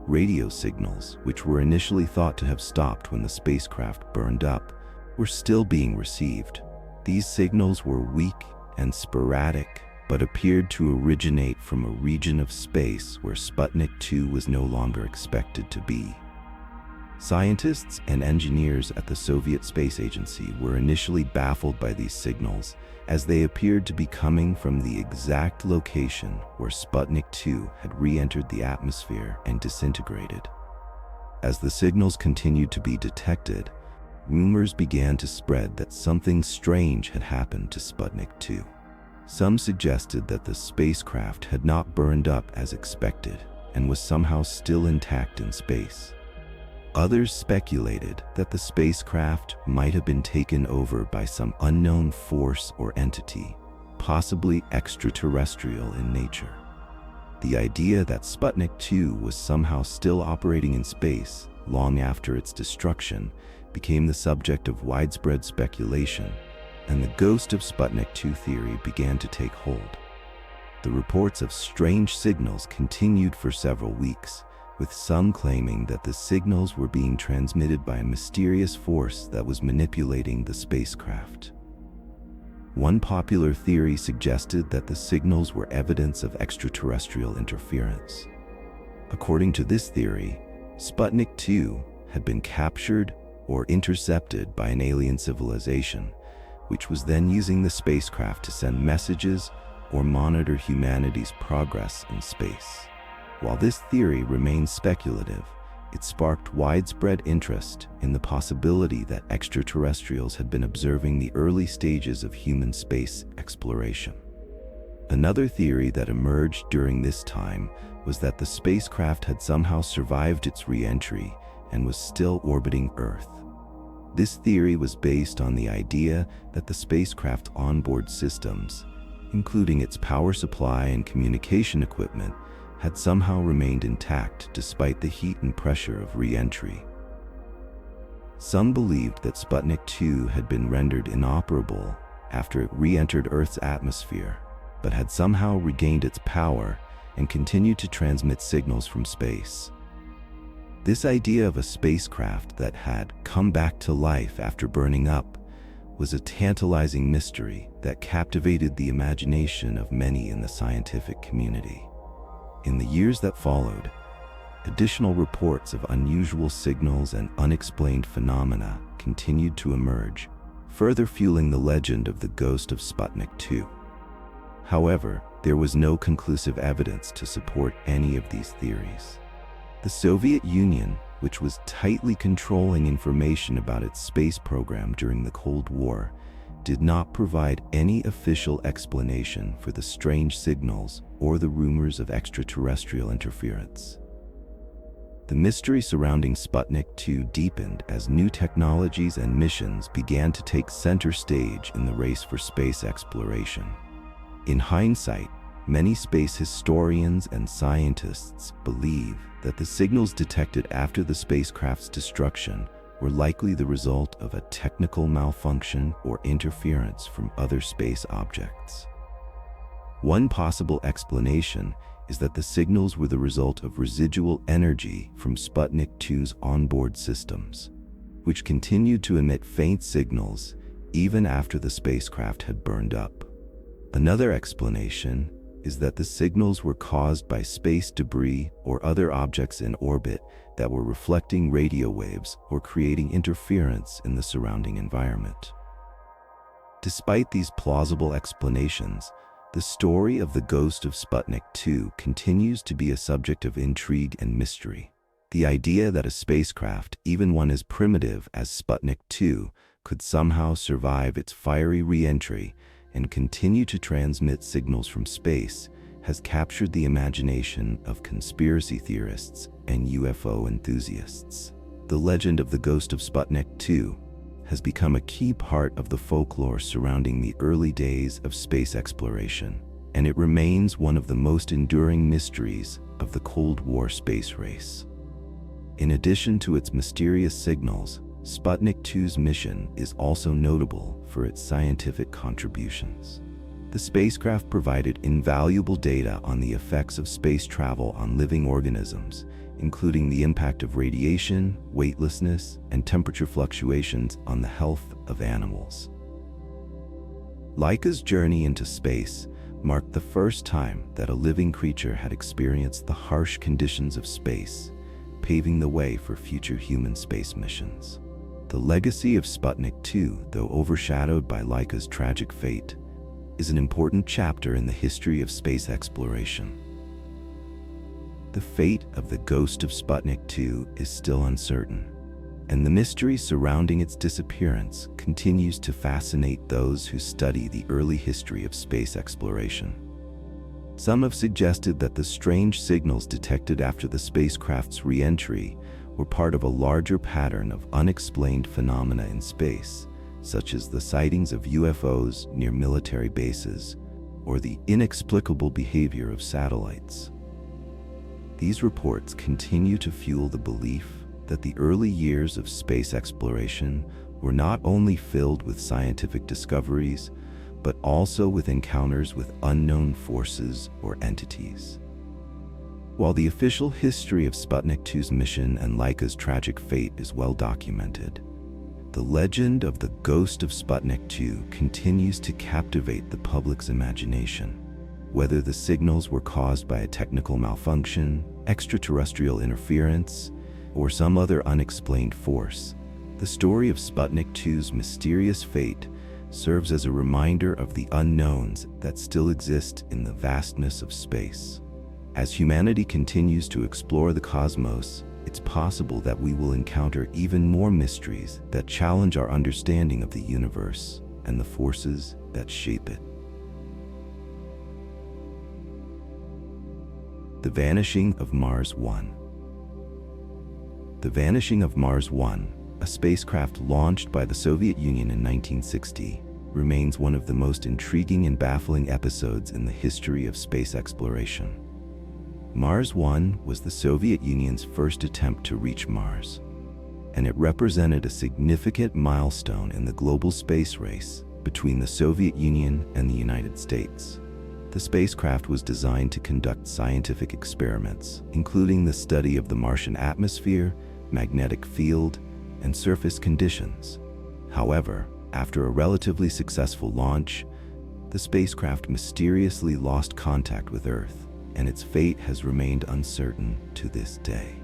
Radio signals, which were initially thought to have stopped when the spacecraft burned up, were still being received. These signals were weak and sporadic, but appeared to originate from a region of space where Sputnik 2 was no longer expected to be. Scientists and engineers at the Soviet Space Agency were initially baffled by these signals, as they appeared to be coming from the exact location where Sputnik 2 had re-entered the atmosphere and disintegrated. As the signals continued to be detected, rumors began to spread that something strange had happened to Sputnik 2. Some suggested that the spacecraft had not burned up as expected and was somehow still intact in space. Others speculated that the spacecraft might have been taken over by some unknown force or entity, possibly extraterrestrial in nature. The idea that Sputnik 2 was somehow still operating in space long after its destruction became the subject of widespread speculation, and the ghost of Sputnik 2 theory began to take hold. The reports of strange signals continued for several weeks, with some claiming that the signals were being transmitted by a mysterious force that was manipulating the spacecraft. One popular theory suggested that the signals were evidence of extraterrestrial interference. According to this theory, Sputnik 2 had been captured or intercepted by an alien civilization, which was then using the spacecraft to send messages or monitor humanity's progress in space. While this theory remains speculative, it sparked widespread interest in the possibility that extraterrestrials had been observing the early stages of human space exploration. Another theory that emerged during this time was that the spacecraft had somehow survived its re-entry and was still orbiting Earth. This theory was based on the idea that the spacecraft's onboard systems, including its power supply and communication equipment, had somehow remained intact despite the heat and pressure of re-entry. Some believed that Sputnik 2 had been rendered inoperable after it re-entered Earth's atmosphere, but had somehow regained its power and continued to transmit signals from space. This idea of a spacecraft that had come back to life after burning up was a tantalizing mystery that captivated the imagination of many in the scientific community. In the years that followed, additional reports of unusual signals and unexplained phenomena continued to emerge, further fueling the legend of the ghost of Sputnik 2. However, there was no conclusive evidence to support any of these theories. The Soviet Union, which was tightly controlling information about its space program during the Cold War, did not provide any official explanation for the strange signals or the rumors of extraterrestrial interference. The mystery surrounding Sputnik 2 deepened as new technologies and missions began to take center stage in the race for space exploration. In hindsight, many space historians and scientists believe that the signals detected after the spacecraft's destruction were likely the result of a technical malfunction or interference from other space objects. One possible explanation is that the signals were the result of residual energy from Sputnik 2's onboard systems, which continued to emit faint signals even after the spacecraft had burned up. Another explanation is that the signals were caused by space debris or other objects in orbit that were reflecting radio waves or creating interference in the surrounding environment. Despite these plausible explanations, the story of the ghost of Sputnik 2 continues to be a subject of intrigue and mystery. The idea that a spacecraft, even one as primitive as Sputnik 2, could somehow survive its fiery re-entry and continue to transmit signals from space has captured the imagination of conspiracy theorists and UFO enthusiasts. The legend of the ghost of Sputnik 2 has become a key part of the folklore surrounding the early days of space exploration, and it remains one of the most enduring mysteries of the Cold War space race. In addition to its mysterious signals, Sputnik 2's mission is also notable for its scientific contributions. The spacecraft provided invaluable data on the effects of space travel on living organisms, including the impact of radiation, weightlessness, and temperature fluctuations on the health of animals. Laika's journey into space marked the first time that a living creature had experienced the harsh conditions of space, paving the way for future human space missions. The legacy of Sputnik 2, though overshadowed by Laika's tragic fate, is an important chapter in the history of space exploration. The fate of the ghost of Sputnik 2 is still uncertain, and the mystery surrounding its disappearance continues to fascinate those who study the early history of space exploration. Some have suggested that the strange signals detected after the spacecraft's re-entry were part of a larger pattern of unexplained phenomena in space, such as the sightings of UFOs near military bases or the inexplicable behavior of satellites. These reports continue to fuel the belief that the early years of space exploration were not only filled with scientific discoveries, but also with encounters with unknown forces or entities. While the official history of Sputnik 2's mission and Laika's tragic fate is well documented, the legend of the ghost of Sputnik 2 continues to captivate the public's imagination. Whether the signals were caused by a technical malfunction, extraterrestrial interference, or some other unexplained force, the story of Sputnik 2's mysterious fate serves as a reminder of the unknowns that still exist in the vastness of space. As humanity continues to explore the cosmos, it's possible that we will encounter even more mysteries that challenge our understanding of the universe and the forces that shape it. The Vanishing of Mars 1. The Vanishing of Mars 1, a spacecraft launched by the Soviet Union in 1960, remains one of the most intriguing and baffling episodes in the history of space exploration. Mars 1 was the Soviet Union's first attempt to reach Mars, and it represented a significant milestone in the global space race between the Soviet Union and the United States. The spacecraft was designed to conduct scientific experiments, including the study of the Martian atmosphere, magnetic field, and surface conditions. However, after a relatively successful launch, the spacecraft mysteriously lost contact with Earth, and its fate has remained uncertain to this day.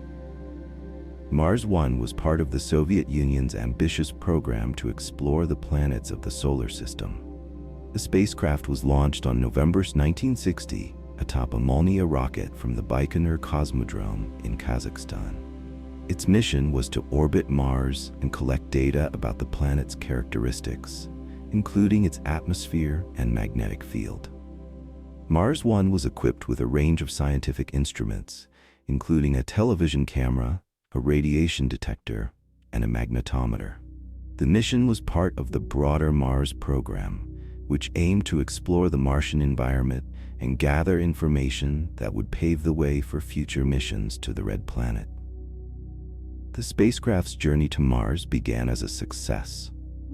Mars 1 was part of the Soviet Union's ambitious program to explore the planets of the solar system. The spacecraft was launched on November 1960 atop a Molniya rocket from the Baikonur Cosmodrome in Kazakhstan. Its mission was to orbit Mars and collect data about the planet's characteristics, including its atmosphere and magnetic field. Mars 1 was equipped with a range of scientific instruments, including a television camera, a radiation detector, and a magnetometer. The mission was part of the broader Mars program, which aimed to explore the Martian environment and gather information that would pave the way for future missions to the Red Planet. The spacecraft's journey to Mars began as a success.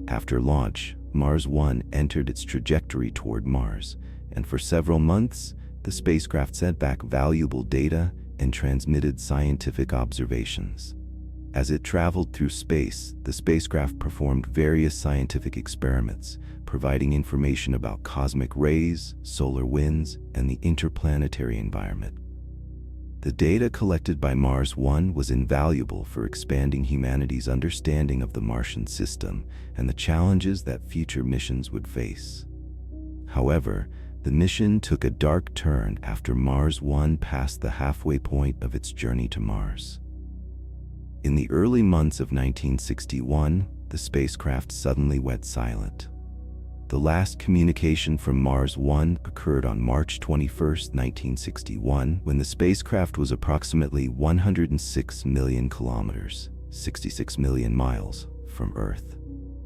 After launch, Mars 1 entered its trajectory toward Mars, and for several months, the spacecraft sent back valuable data and transmitted scientific observations. As it traveled through space, the spacecraft performed various scientific experiments, providing information about cosmic rays, solar winds, and the interplanetary environment. The data collected by Mars 1 was invaluable for expanding humanity's understanding of the Martian system and the challenges that future missions would face. However, the mission took a dark turn after Mars 1 passed the halfway point of its journey to Mars. In the early months of 1961, the spacecraft suddenly went silent. The last communication from Mars 1 occurred on March 21, 1961, when the spacecraft was approximately 106 million kilometers, 66 million miles, from Earth.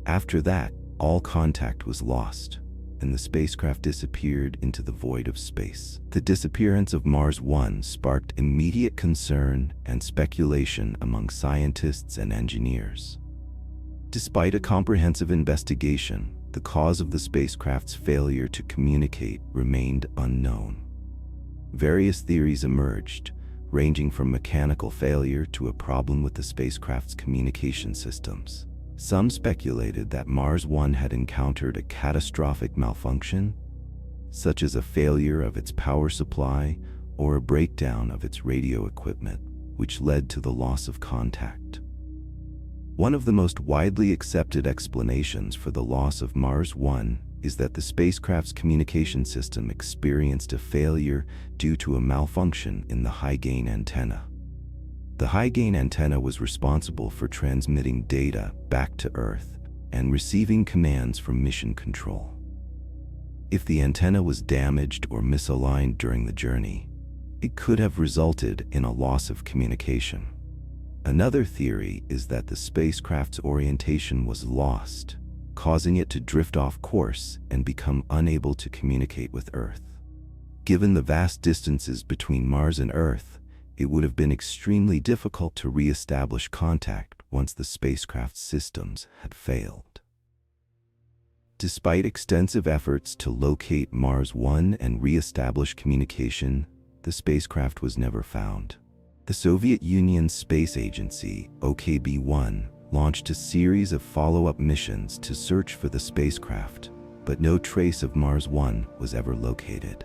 After that, all contact was lost, and the spacecraft disappeared into the void of space. The disappearance of Mars 1 sparked immediate concern and speculation among scientists and engineers. Despite a comprehensive investigation, the cause of the spacecraft's failure to communicate remained unknown. Various theories emerged, ranging from mechanical failure to a problem with the spacecraft's communication systems. Some speculated that Mars 1 had encountered a catastrophic malfunction, such as a failure of its power supply or a breakdown of its radio equipment, which led to the loss of contact. One of the most widely accepted explanations for the loss of Mars 1 is that the spacecraft's communication system experienced a failure due to a malfunction in the high-gain antenna. The high-gain antenna was responsible for transmitting data back to Earth and receiving commands from mission control. If the antenna was damaged or misaligned during the journey, it could have resulted in a loss of communication. Another theory is that the spacecraft's orientation was lost, causing it to drift off course and become unable to communicate with Earth. Given the vast distances between Mars and Earth, it would have been extremely difficult to re-establish contact once the spacecraft's systems had failed. Despite extensive efforts to locate Mars 1 and re-establish communication, the spacecraft was never found. The Soviet Union's space agency, OKB-1, launched a series of follow-up missions to search for the spacecraft, but no trace of Mars 1 was ever located.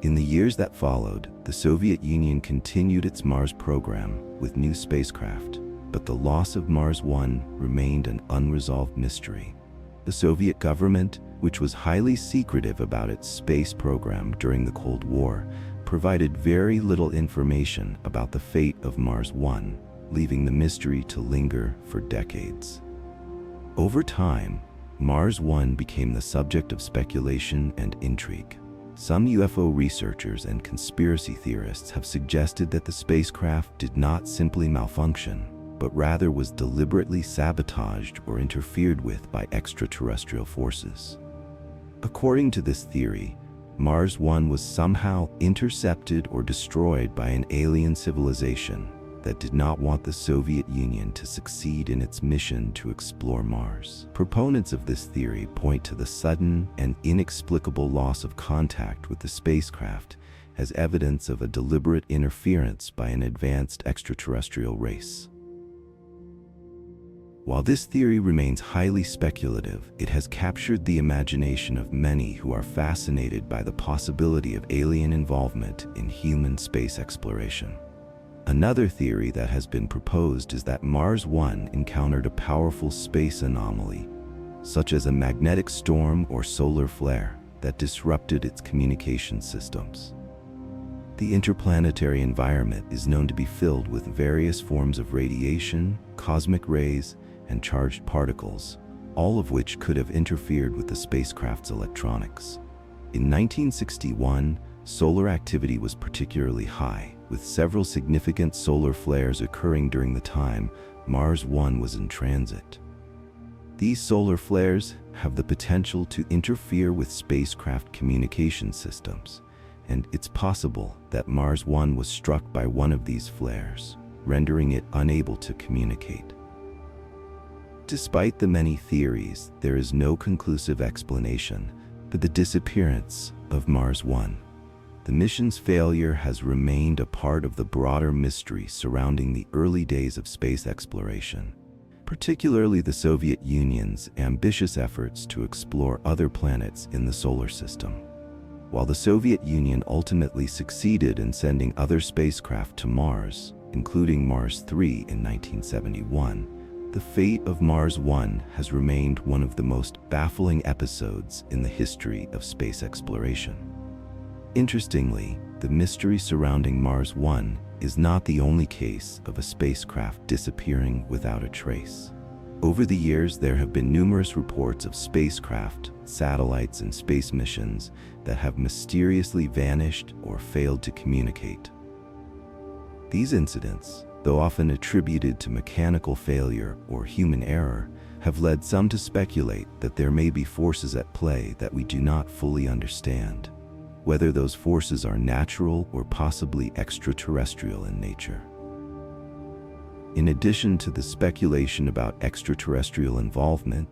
In the years that followed, the Soviet Union continued its Mars program with new spacecraft, but the loss of Mars 1 remained an unresolved mystery. The Soviet government, which was highly secretive about its space program during the Cold War, provided very little information about the fate of Mars 1, leaving the mystery to linger for decades. Over time, Mars 1 became the subject of speculation and intrigue. Some UFO researchers and conspiracy theorists have suggested that the spacecraft did not simply malfunction, but rather was deliberately sabotaged or interfered with by extraterrestrial forces. According to this theory, Mars 1 was somehow intercepted or destroyed by an alien civilization that did not want the Soviet Union to succeed in its mission to explore Mars. Proponents of this theory point to the sudden and inexplicable loss of contact with the spacecraft as evidence of a deliberate interference by an advanced extraterrestrial race. While this theory remains highly speculative, it has captured the imagination of many who are fascinated by the possibility of alien involvement in human space exploration. Another theory that has been proposed is that Mars 1 encountered a powerful space anomaly, such as a magnetic storm or solar flare, that disrupted its communication systems. The interplanetary environment is known to be filled with various forms of radiation, cosmic rays, and charged particles, all of which could have interfered with the spacecraft's electronics. In 1961, solar activity was particularly high, with several significant solar flares occurring during the time Mars 1 was in transit. These solar flares have the potential to interfere with spacecraft communication systems, and it's possible that Mars 1 was struck by one of these flares, rendering it unable to communicate. Despite the many theories, there is no conclusive explanation for the disappearance of Mars 1. The mission's failure has remained a part of the broader mystery surrounding the early days of space exploration, particularly the Soviet Union's ambitious efforts to explore other planets in the solar system. While the Soviet Union ultimately succeeded in sending other spacecraft to Mars, including Mars 3 in 1971, the fate of Mars 1 has remained one of the most baffling episodes in the history of space exploration. Interestingly, the mystery surrounding Mars 1 is not the only case of a spacecraft disappearing without a trace. Over the years, there have been numerous reports of spacecraft, satellites, and space missions that have mysteriously vanished or failed to communicate. These incidents, though often attributed to mechanical failure or human error, have led some to speculate that there may be forces at play that we do not fully understand, whether those forces are natural or possibly extraterrestrial in nature. In addition to the speculation about extraterrestrial involvement,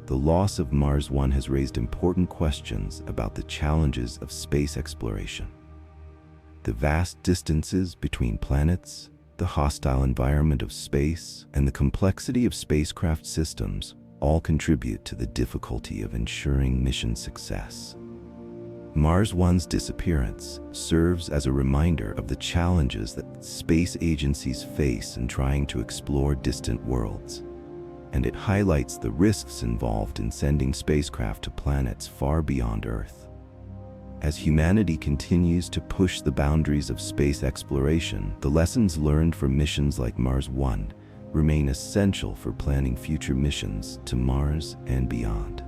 the loss of Mars 1 has raised important questions about the challenges of space exploration. The vast distances between planets, the hostile environment of space, and the complexity of spacecraft systems all contribute to the difficulty of ensuring mission success. Mars 1's disappearance serves as a reminder of the challenges that space agencies face in trying to explore distant worlds, and it highlights the risks involved in sending spacecraft to planets far beyond Earth. As humanity continues to push the boundaries of space exploration, the lessons learned from missions like Mars 1 remain essential for planning future missions to Mars and beyond.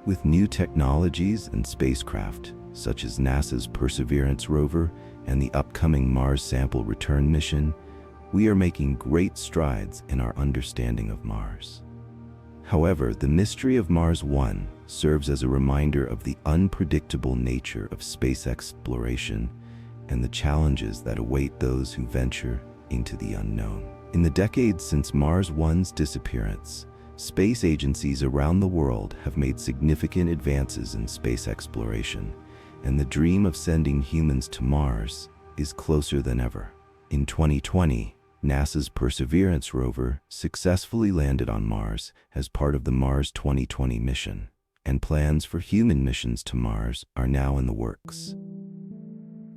With new technologies and spacecraft, such as NASA's Perseverance rover and the upcoming Mars Sample Return mission, we are making great strides in our understanding of Mars. However, the mystery of Mars 1 serves as a reminder of the unpredictable nature of space exploration and the challenges that await those who venture into the unknown. In the decades since Mars 1's disappearance, space agencies around the world have made significant advances in space exploration, and the dream of sending humans to Mars is closer than ever. In 2020, NASA's Perseverance rover successfully landed on Mars as part of the Mars 2020 mission, and plans for human missions to Mars are now in the works.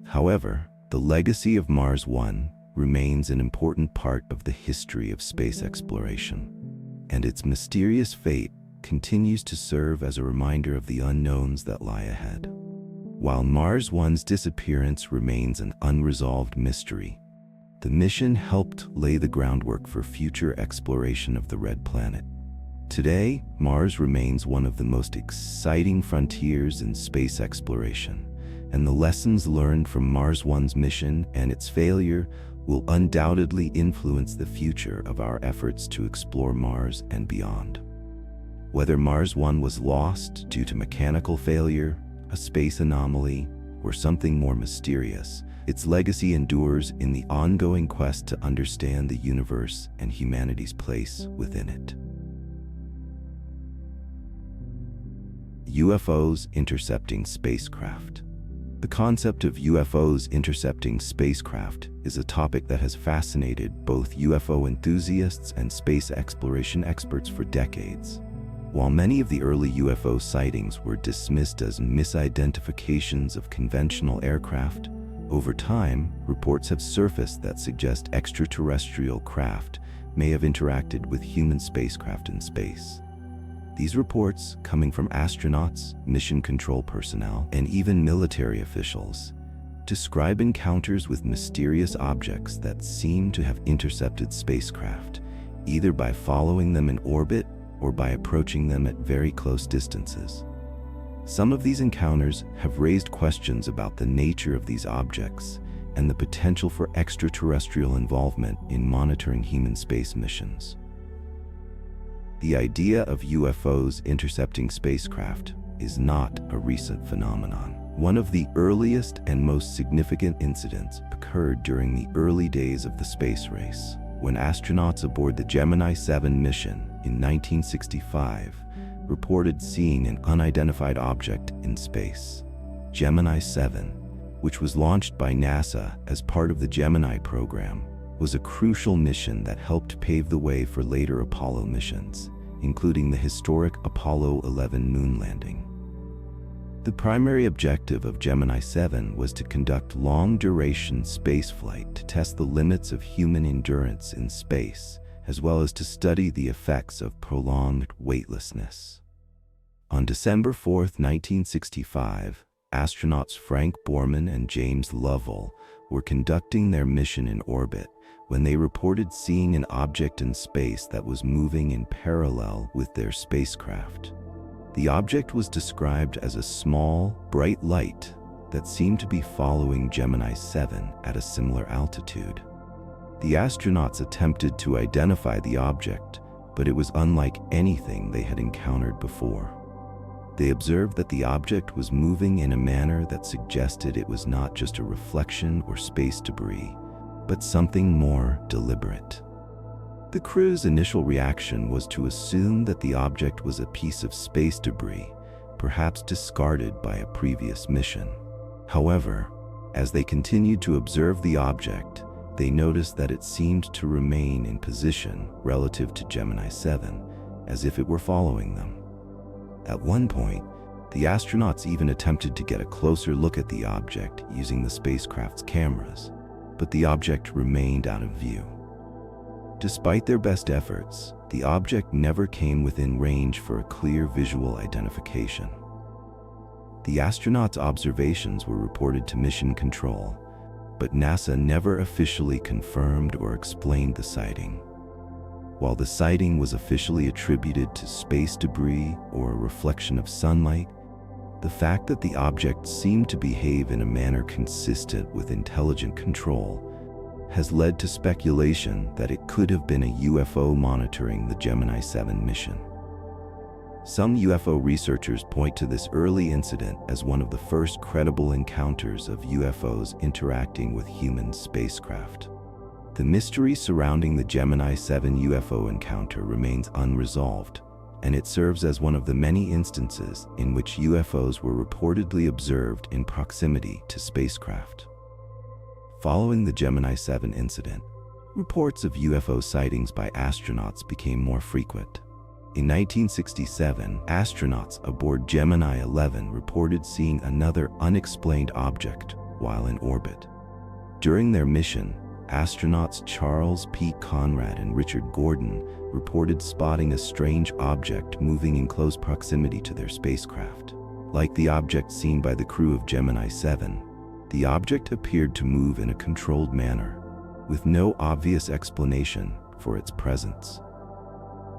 However, the legacy of Mars 1 remains an important part of the history of space exploration, and its mysterious fate continues to serve as a reminder of the unknowns that lie ahead. While Mars 1's disappearance remains an unresolved mystery, the mission helped lay the groundwork for future exploration of the Red Planet. Today, Mars remains one of the most exciting frontiers in space exploration, and the lessons learned from Mars 1's mission and its failure will undoubtedly influence the future of our efforts to explore Mars and beyond. Whether Mars 1 was lost due to mechanical failure, a space anomaly, or something more mysterious, its legacy endures in the ongoing quest to understand the universe and humanity's place within it. UFOs intercepting spacecraft. The concept of UFOs intercepting spacecraft is a topic that has fascinated both UFO enthusiasts and space exploration experts for decades. While many of the early UFO sightings were dismissed as misidentifications of conventional aircraft, over time, reports have surfaced that suggest extraterrestrial craft may have interacted with human spacecraft in space. These reports, coming from astronauts, mission control personnel, and even military officials, describe encounters with mysterious objects that seem to have intercepted spacecraft, either by following them in orbit or by approaching them at very close distances. Some of these encounters have raised questions about the nature of these objects and the potential for extraterrestrial involvement in monitoring human space missions. The idea of UFOs intercepting spacecraft is not a recent phenomenon. One of the earliest and most significant incidents occurred during the early days of the space race, when astronauts aboard the Gemini 7 mission in 1965 reported seeing an unidentified object in space. Gemini 7, which was launched by NASA as part of the Gemini program, was a crucial mission that helped pave the way for later Apollo missions, including the historic Apollo 11 moon landing. The primary objective of Gemini 7 was to conduct long-duration spaceflight to test the limits of human endurance in space, as well as to study the effects of prolonged weightlessness. On December 4, 1965, astronauts Frank Borman and James Lovell were conducting their mission in orbit when they reported seeing an object in space that was moving in parallel with their spacecraft. The object was described as a small, bright light that seemed to be following Gemini 7 at a similar altitude. The astronauts attempted to identify the object, but it was unlike anything they had encountered before. They observed that the object was moving in a manner that suggested it was not just a reflection or space debris, but something more deliberate. The crew's initial reaction was to assume that the object was a piece of space debris, perhaps discarded by a previous mission. However, as they continued to observe the object, they noticed that it seemed to remain in position relative to Gemini 7, as if it were following them. At one point, the astronauts even attempted to get a closer look at the object using the spacecraft's cameras, but the object remained out of view. Despite their best efforts, the object never came within range for a clear visual identification. The astronauts' observations were reported to mission control, but NASA never officially confirmed or explained the sighting. While the sighting was officially attributed to space debris or a reflection of sunlight, the fact that the object seemed to behave in a manner consistent with intelligent control has led to speculation that it could have been a UFO monitoring the Gemini 7 mission. Some UFO researchers point to this early incident as one of the first credible encounters of UFOs interacting with human spacecraft. The mystery surrounding the Gemini 7 UFO encounter remains unresolved, and it serves as one of the many instances in which UFOs were reportedly observed in proximity to spacecraft. Following the Gemini 7 incident, reports of UFO sightings by astronauts became more frequent. In 1967, astronauts aboard Gemini 11 reported seeing another unexplained object while in orbit. During their mission, astronauts Charles P. Conrad and Richard Gordon reported spotting a strange object moving in close proximity to their spacecraft. Like the object seen by the crew of Gemini 7, the object appeared to move in a controlled manner, with no obvious explanation for its presence.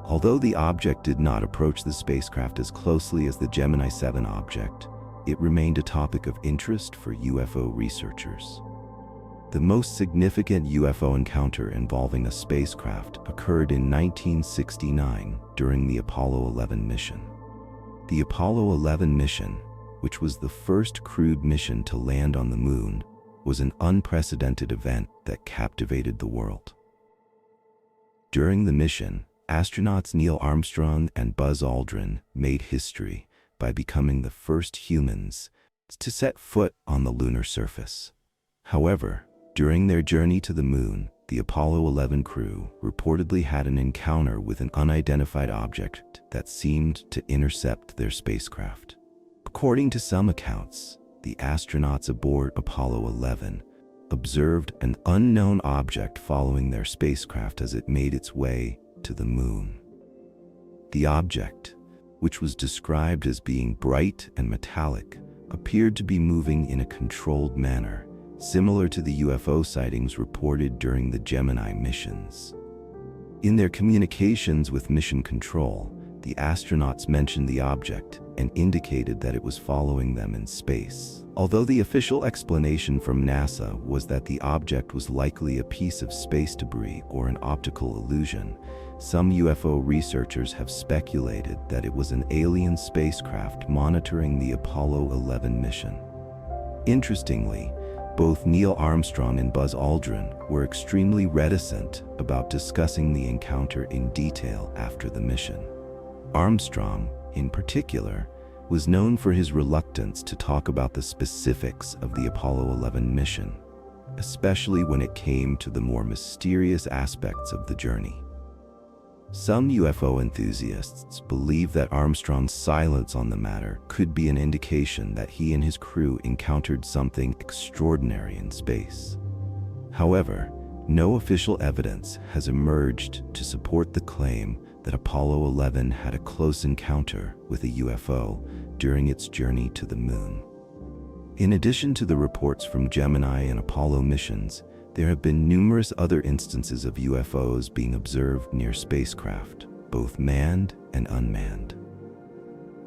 Although the object did not approach the spacecraft as closely as the Gemini 7 object, it remained a topic of interest for UFO researchers. The most significant UFO encounter involving a spacecraft occurred in 1969 during the Apollo 11 mission. The Apollo 11 mission, which was the first crewed mission to land on the moon, was an unprecedented event that captivated the world. During the mission, astronauts Neil Armstrong and Buzz Aldrin made history by becoming the first humans to set foot on the lunar surface. However, during their journey to the moon, the Apollo 11 crew reportedly had an encounter with an unidentified object that seemed to intercept their spacecraft. According to some accounts, the astronauts aboard Apollo 11 observed an unknown object following their spacecraft as it made its way to the moon. The object, which was described as being bright and metallic, appeared to be moving in a controlled manner, similar to the UFO sightings reported during the Gemini missions. In their communications with mission control, the astronauts mentioned the object and indicated that it was following them in space. Although the official explanation from NASA was that the object was likely a piece of space debris or an optical illusion, some UFO researchers have speculated that it was an alien spacecraft monitoring the Apollo 11 mission. Interestingly, both Neil Armstrong and Buzz Aldrin were extremely reticent about discussing the encounter in detail after the mission. Armstrong, in particular, was known for his reluctance to talk about the specifics of the Apollo 11 mission, especially when it came to the more mysterious aspects of the journey. Some UFO enthusiasts believe that Armstrong's silence on the matter could be an indication that he and his crew encountered something extraordinary in space. However, no official evidence has emerged to support the claim that Apollo 11 had a close encounter with a UFO during its journey to the moon. In addition to the reports from Gemini and Apollo missions, there have been numerous other instances of UFOs being observed near spacecraft, both manned and unmanned.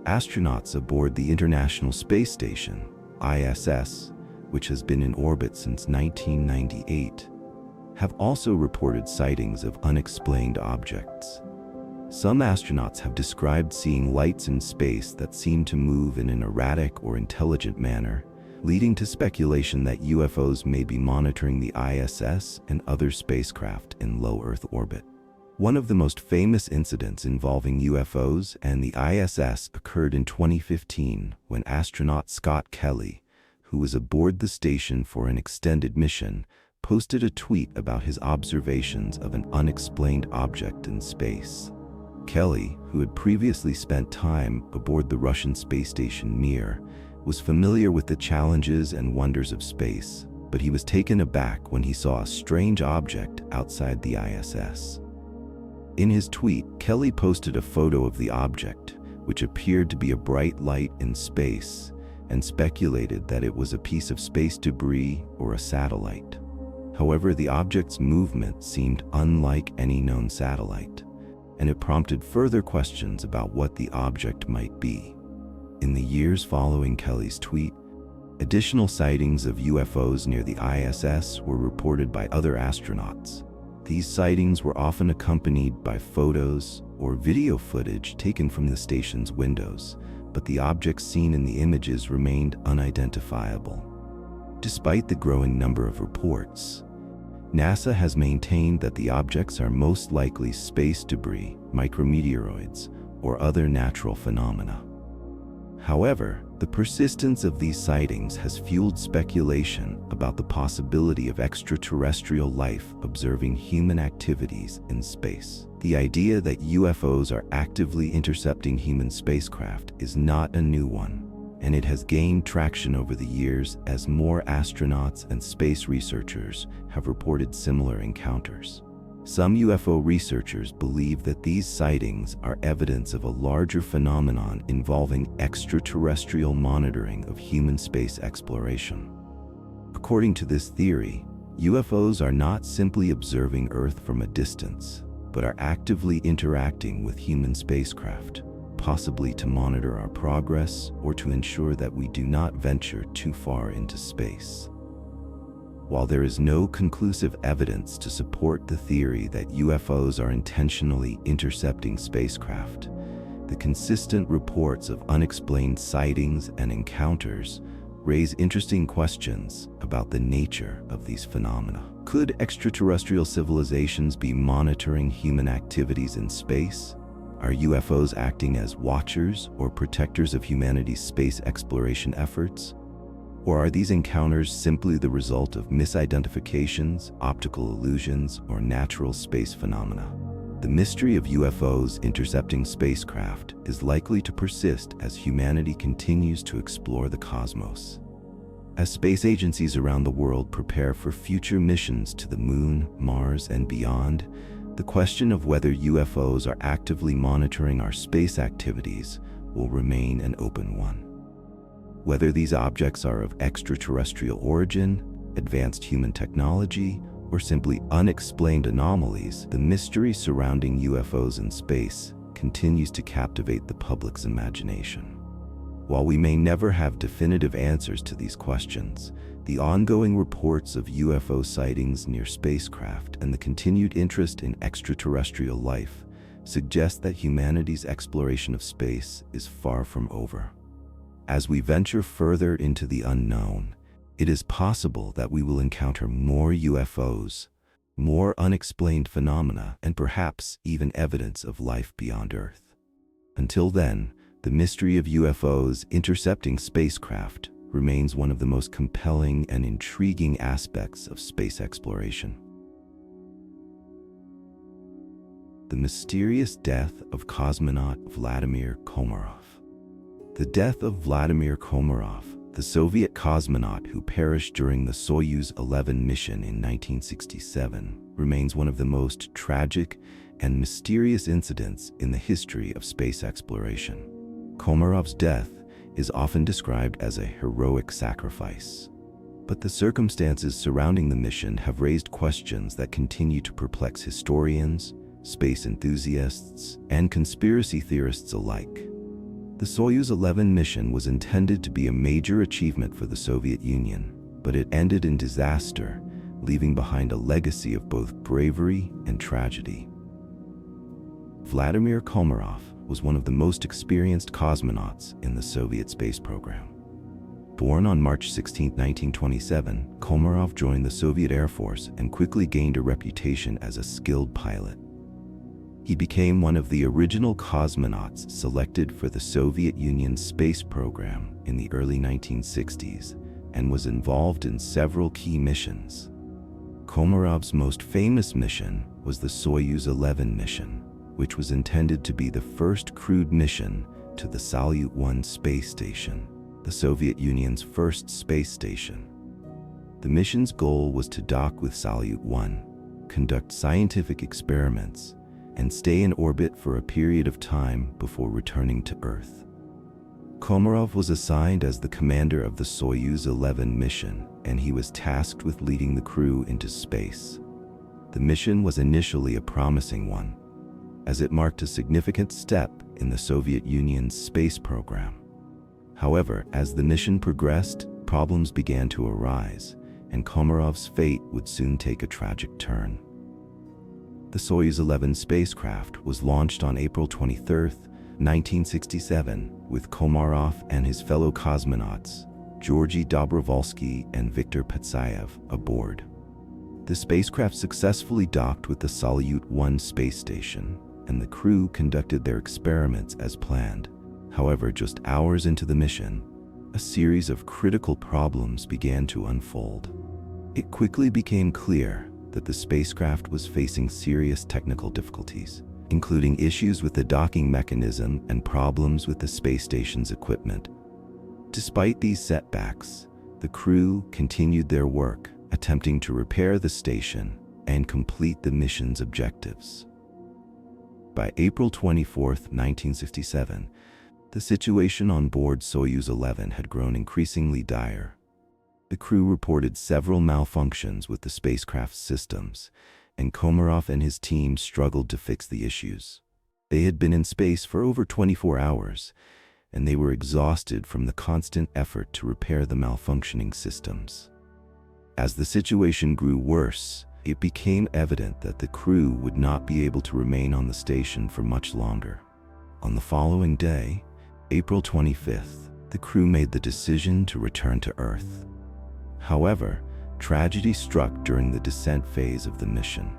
Astronauts aboard the International Space Station, ISS, which has been in orbit since 1998, have also reported sightings of unexplained objects. Some astronauts have described seeing lights in space that seem to move in an erratic or intelligent manner, leading to speculation that UFOs may be monitoring the ISS and other spacecraft in low Earth orbit. One of the most famous incidents involving UFOs and the ISS occurred in 2015 when astronaut Scott Kelly, who was aboard the station for an extended mission, posted a tweet about his observations of an unexplained object in space. Kelly, who had previously spent time aboard the Russian space station Mir, was familiar with the challenges and wonders of space, but he was taken aback when he saw a strange object outside the ISS. In his tweet, Kelly posted a photo of the object, which appeared to be a bright light in space, and speculated that it was a piece of space debris or a satellite. However, the object's movement seemed unlike any known satellite, and it prompted further questions about what the object might be. In the years following Kelly's tweet, additional sightings of UFOs near the ISS were reported by other astronauts. These sightings were often accompanied by photos, or video footage taken from the station's windows, but the objects seen in the images remained unidentifiable. Despite the growing number of reports, NASA has maintained that the objects are most likely space debris, micrometeoroids, or other natural phenomena. However, the persistence of these sightings has fueled speculation about the possibility of extraterrestrial life observing human activities in space. The idea that UFOs are actively intercepting human spacecraft is not a new one, and it has gained traction over the years as more astronauts and space researchers have reported similar encounters. Some UFO researchers believe that these sightings are evidence of a larger phenomenon involving extraterrestrial monitoring of human space exploration. According to this theory, UFOs are not simply observing Earth from a distance, but are actively interacting with human spacecraft, possibly to monitor our progress or to ensure that we do not venture too far into space. While there is no conclusive evidence to support the theory that UFOs are intentionally intercepting spacecraft, the consistent reports of unexplained sightings and encounters raise interesting questions about the nature of these phenomena. Could extraterrestrial civilizations be monitoring human activities in space? Are UFOs acting as watchers or protectors of humanity's space exploration efforts? Or are these encounters simply the result of misidentifications, optical illusions, or natural space phenomena? The mystery of UFOs intercepting spacecraft is likely to persist as humanity continues to explore the cosmos. As space agencies around the world prepare for future missions to the Moon, Mars, and beyond, the question of whether UFOs are actively monitoring our space activities will remain an open one. Whether these objects are of extraterrestrial origin, advanced human technology, or simply unexplained anomalies, the mystery surrounding UFOs in space continues to captivate the public's imagination. While we may never have definitive answers to these questions, the ongoing reports of UFO sightings near spacecraft and the continued interest in extraterrestrial life suggest that humanity's exploration of space is far from over. As we venture further into the unknown, it is possible that we will encounter more UFOs, more unexplained phenomena, and perhaps even evidence of life beyond Earth. Until then, the mystery of UFOs intercepting spacecraft remains one of the most compelling and intriguing aspects of space exploration. The mysterious death of cosmonaut Vladimir Komarov. The death of Vladimir Komarov, the Soviet cosmonaut who perished during the Soyuz 11 mission in 1967, remains one of the most tragic and mysterious incidents in the history of space exploration. Komarov's death is often described as a heroic sacrifice, but the circumstances surrounding the mission have raised questions that continue to perplex historians, space enthusiasts, and conspiracy theorists alike. The Soyuz 11 mission was intended to be a major achievement for the Soviet Union, but it ended in disaster, leaving behind a legacy of both bravery and tragedy. Vladimir Komarov was one of the most experienced cosmonauts in the Soviet space program. Born on March 16, 1927, Komarov joined the Soviet Air Force and quickly gained a reputation as a skilled pilot. He became one of the original cosmonauts selected for the Soviet Union's space program in the early 1960s and was involved in several key missions. Komarov's most famous mission was the Soyuz 11 mission, which was intended to be the first crewed mission to the Salyut 1 space station, the Soviet Union's first space station. The mission's goal was to dock with Salyut 1, conduct scientific experiments, and stay in orbit for a period of time before returning to Earth. Komarov was assigned as the commander of the Soyuz 11 mission, and he was tasked with leading the crew into space. The mission was initially a promising one, as it marked a significant step in the Soviet Union's space program. However, as the mission progressed, problems began to arise, and Komarov's fate would soon take a tragic turn. The Soyuz 11 spacecraft was launched on April 23, 1967, with Komarov and his fellow cosmonauts, Georgy Dobrovolsky and Viktor Petsayev, aboard. The spacecraft successfully docked with the Salyut-1 space station, and the crew conducted their experiments as planned. However, just hours into the mission, a series of critical problems began to unfold. It quickly became clear that the spacecraft was facing serious technical difficulties, including issues with the docking mechanism and problems with the space station's equipment. Despite these setbacks, the crew continued their work, attempting to repair the station and complete the mission's objectives. By April 24, 1967, the situation on board Soyuz 11 had grown increasingly dire. The crew reported several malfunctions with the spacecraft's systems, and Komarov and his team struggled to fix the issues. They had been in space for over 24 hours, and they were exhausted from the constant effort to repair the malfunctioning systems. As the situation grew worse, it became evident that the crew would not be able to remain on the station for much longer. On the following day, April 25th, the crew made the decision to return to Earth. However, tragedy struck during the descent phase of the mission.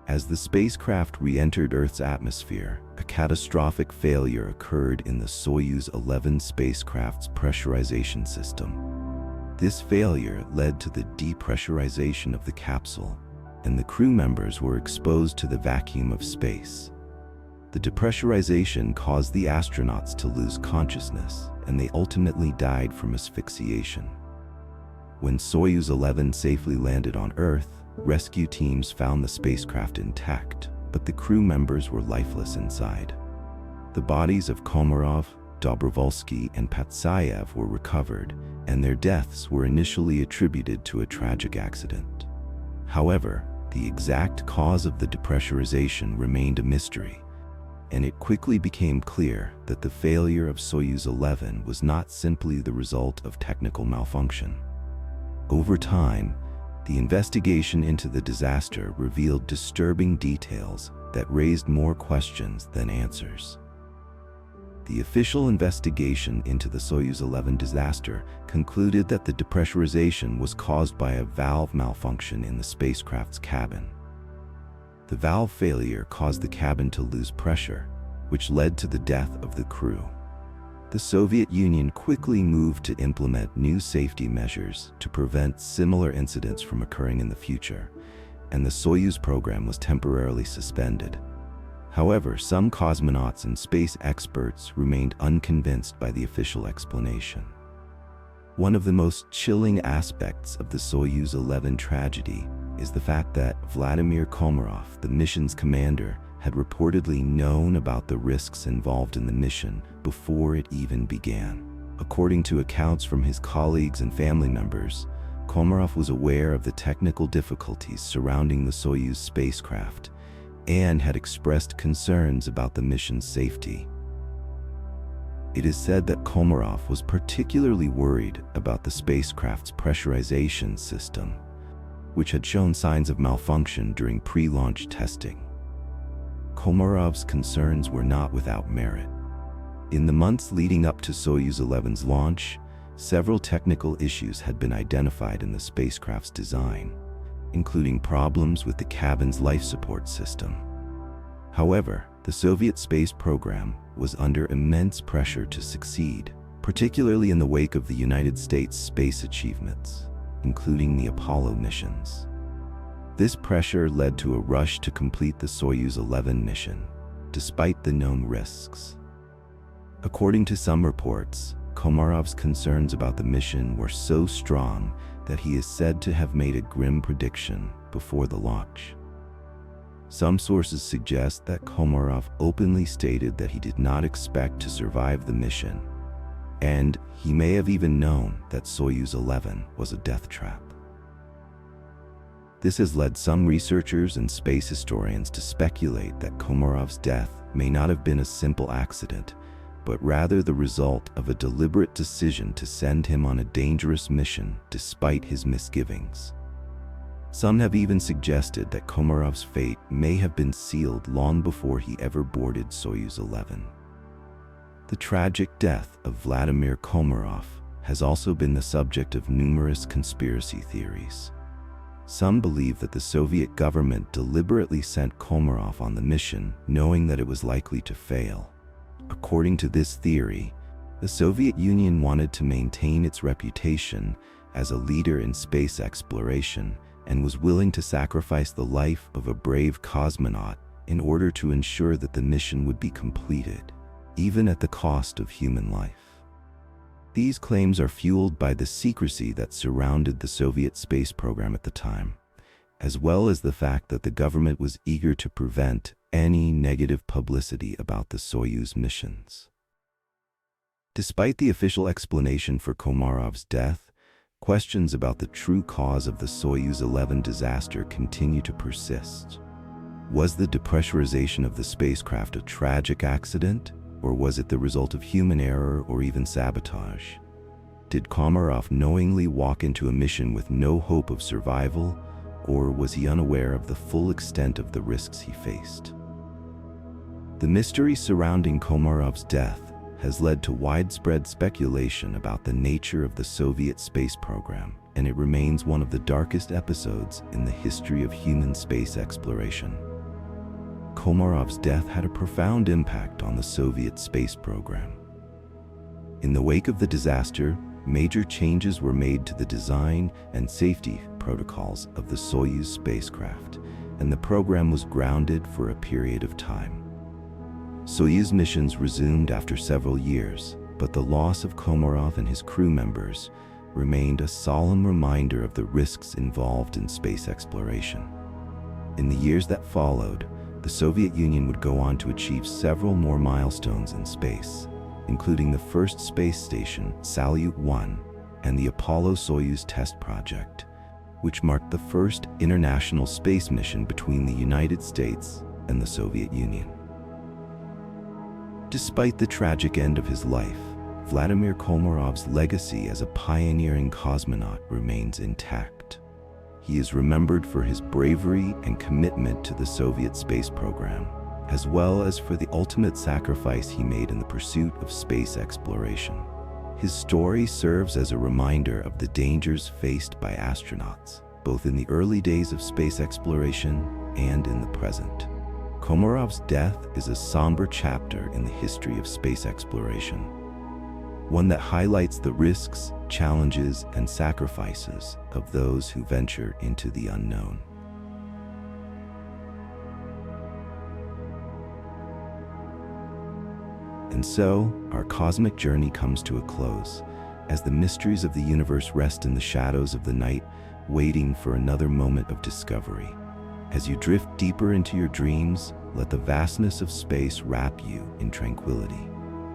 As the spacecraft re-entered Earth's atmosphere, a catastrophic failure occurred in the Soyuz 11 spacecraft's pressurization system. This failure led to the depressurization of the capsule, and the crew members were exposed to the vacuum of space. The depressurization caused the astronauts to lose consciousness, and they ultimately died from asphyxiation. When Soyuz 11 safely landed on Earth, rescue teams found the spacecraft intact, but the crew members were lifeless inside. The bodies of Komarov, Dobrovolsky, and Petsayev were recovered, and their deaths were initially attributed to a tragic accident. However, the exact cause of the depressurization remained a mystery, and it quickly became clear that the failure of Soyuz 11 was not simply the result of technical malfunction. Over time, the investigation into the disaster revealed disturbing details that raised more questions than answers. The official investigation into the Soyuz 11 disaster concluded that the depressurization was caused by a valve malfunction in the spacecraft's cabin. The valve failure caused the cabin to lose pressure, which led to the death of the crew. The Soviet Union quickly moved to implement new safety measures to prevent similar incidents from occurring in the future, and the Soyuz program was temporarily suspended. However, some cosmonauts and space experts remained unconvinced by the official explanation. One of the most chilling aspects of the Soyuz 11 tragedy is the fact that Vladimir Komarov, the mission's commander, had reportedly known about the risks involved in the mission before it even began. According to accounts from his colleagues and family members, Komarov was aware of the technical difficulties surrounding the Soyuz spacecraft and had expressed concerns about the mission's safety. It is said that Komarov was particularly worried about the spacecraft's pressurization system, which had shown signs of malfunction during pre-launch testing. Komarov's concerns were not without merit. In the months leading up to Soyuz 11's launch, several technical issues had been identified in the spacecraft's design, including problems with the cabin's life support system. However, the Soviet space program was under immense pressure to succeed, particularly in the wake of the United States space achievements, including the Apollo missions. This pressure led to a rush to complete the Soyuz 11 mission, despite the known risks. According to some reports, Komarov's concerns about the mission were so strong that he is said to have made a grim prediction before the launch. Some sources suggest that Komarov openly stated that he did not expect to survive the mission, and he may have even known that Soyuz 11 was a death trap. This has led some researchers and space historians to speculate that Komarov's death may not have been a simple accident, but rather the result of a deliberate decision to send him on a dangerous mission despite his misgivings. Some have even suggested that Komarov's fate may have been sealed long before he ever boarded Soyuz 11. The tragic death of Vladimir Komarov has also been the subject of numerous conspiracy theories. Some believe that the Soviet government deliberately sent Komarov on the mission, knowing that it was likely to fail. According to this theory, the Soviet Union wanted to maintain its reputation as a leader in space exploration and was willing to sacrifice the life of a brave cosmonaut in order to ensure that the mission would be completed, even at the cost of human life. These claims are fueled by the secrecy that surrounded the Soviet space program at the time, as well as the fact that the government was eager to prevent any negative publicity about the Soyuz missions. Despite the official explanation for Komarov's death, questions about the true cause of the Soyuz 11 disaster continue to persist. Was the depressurization of the spacecraft a tragic accident, or was it the result of human error or even sabotage? Did Komarov knowingly walk into a mission with no hope of survival, or was he unaware of the full extent of the risks he faced? The mystery surrounding Komarov's death has led to widespread speculation about the nature of the Soviet space program, and it remains one of the darkest episodes in the history of human space exploration. Komarov's death had a profound impact on the Soviet space program. In the wake of the disaster, major changes were made to the design and safety protocols of the Soyuz spacecraft, and the program was grounded for a period of time. Soyuz missions resumed after several years, but the loss of Komarov and his crew members remained a solemn reminder of the risks involved in space exploration. In the years that followed, the Soviet Union would go on to achieve several more milestones in space, including the first space station, Salyut-1, and the Apollo-Soyuz test project, which marked the first international space mission between the United States and the Soviet Union. Despite the tragic end of his life, Vladimir Komarov's legacy as a pioneering cosmonaut remains intact. He is remembered for his bravery and commitment to the Soviet space program, as well as for the ultimate sacrifice he made in the pursuit of space exploration. His story serves as a reminder of the dangers faced by astronauts, both in the early days of space exploration and in the present. Komarov's death is a somber chapter in the history of space exploration, one that highlights the risks, challenges, and sacrifices of those who venture into the unknown. And so, our cosmic journey comes to a close, as the mysteries of the universe rest in the shadows of the night, waiting for another moment of discovery. As you drift deeper into your dreams, let the vastness of space wrap you in tranquility,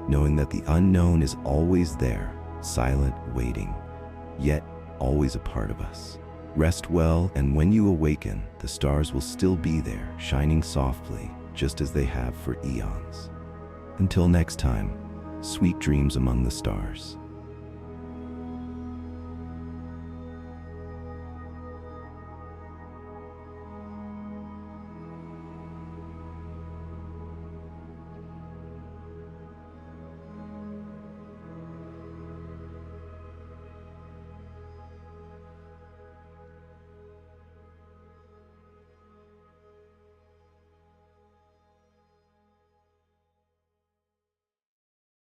knowing that the unknown is always there, silent, waiting, yet always a part of us. Rest well, and when you awaken, the stars will still be there, shining softly, just as they have for eons. Until next time, sweet dreams among the stars.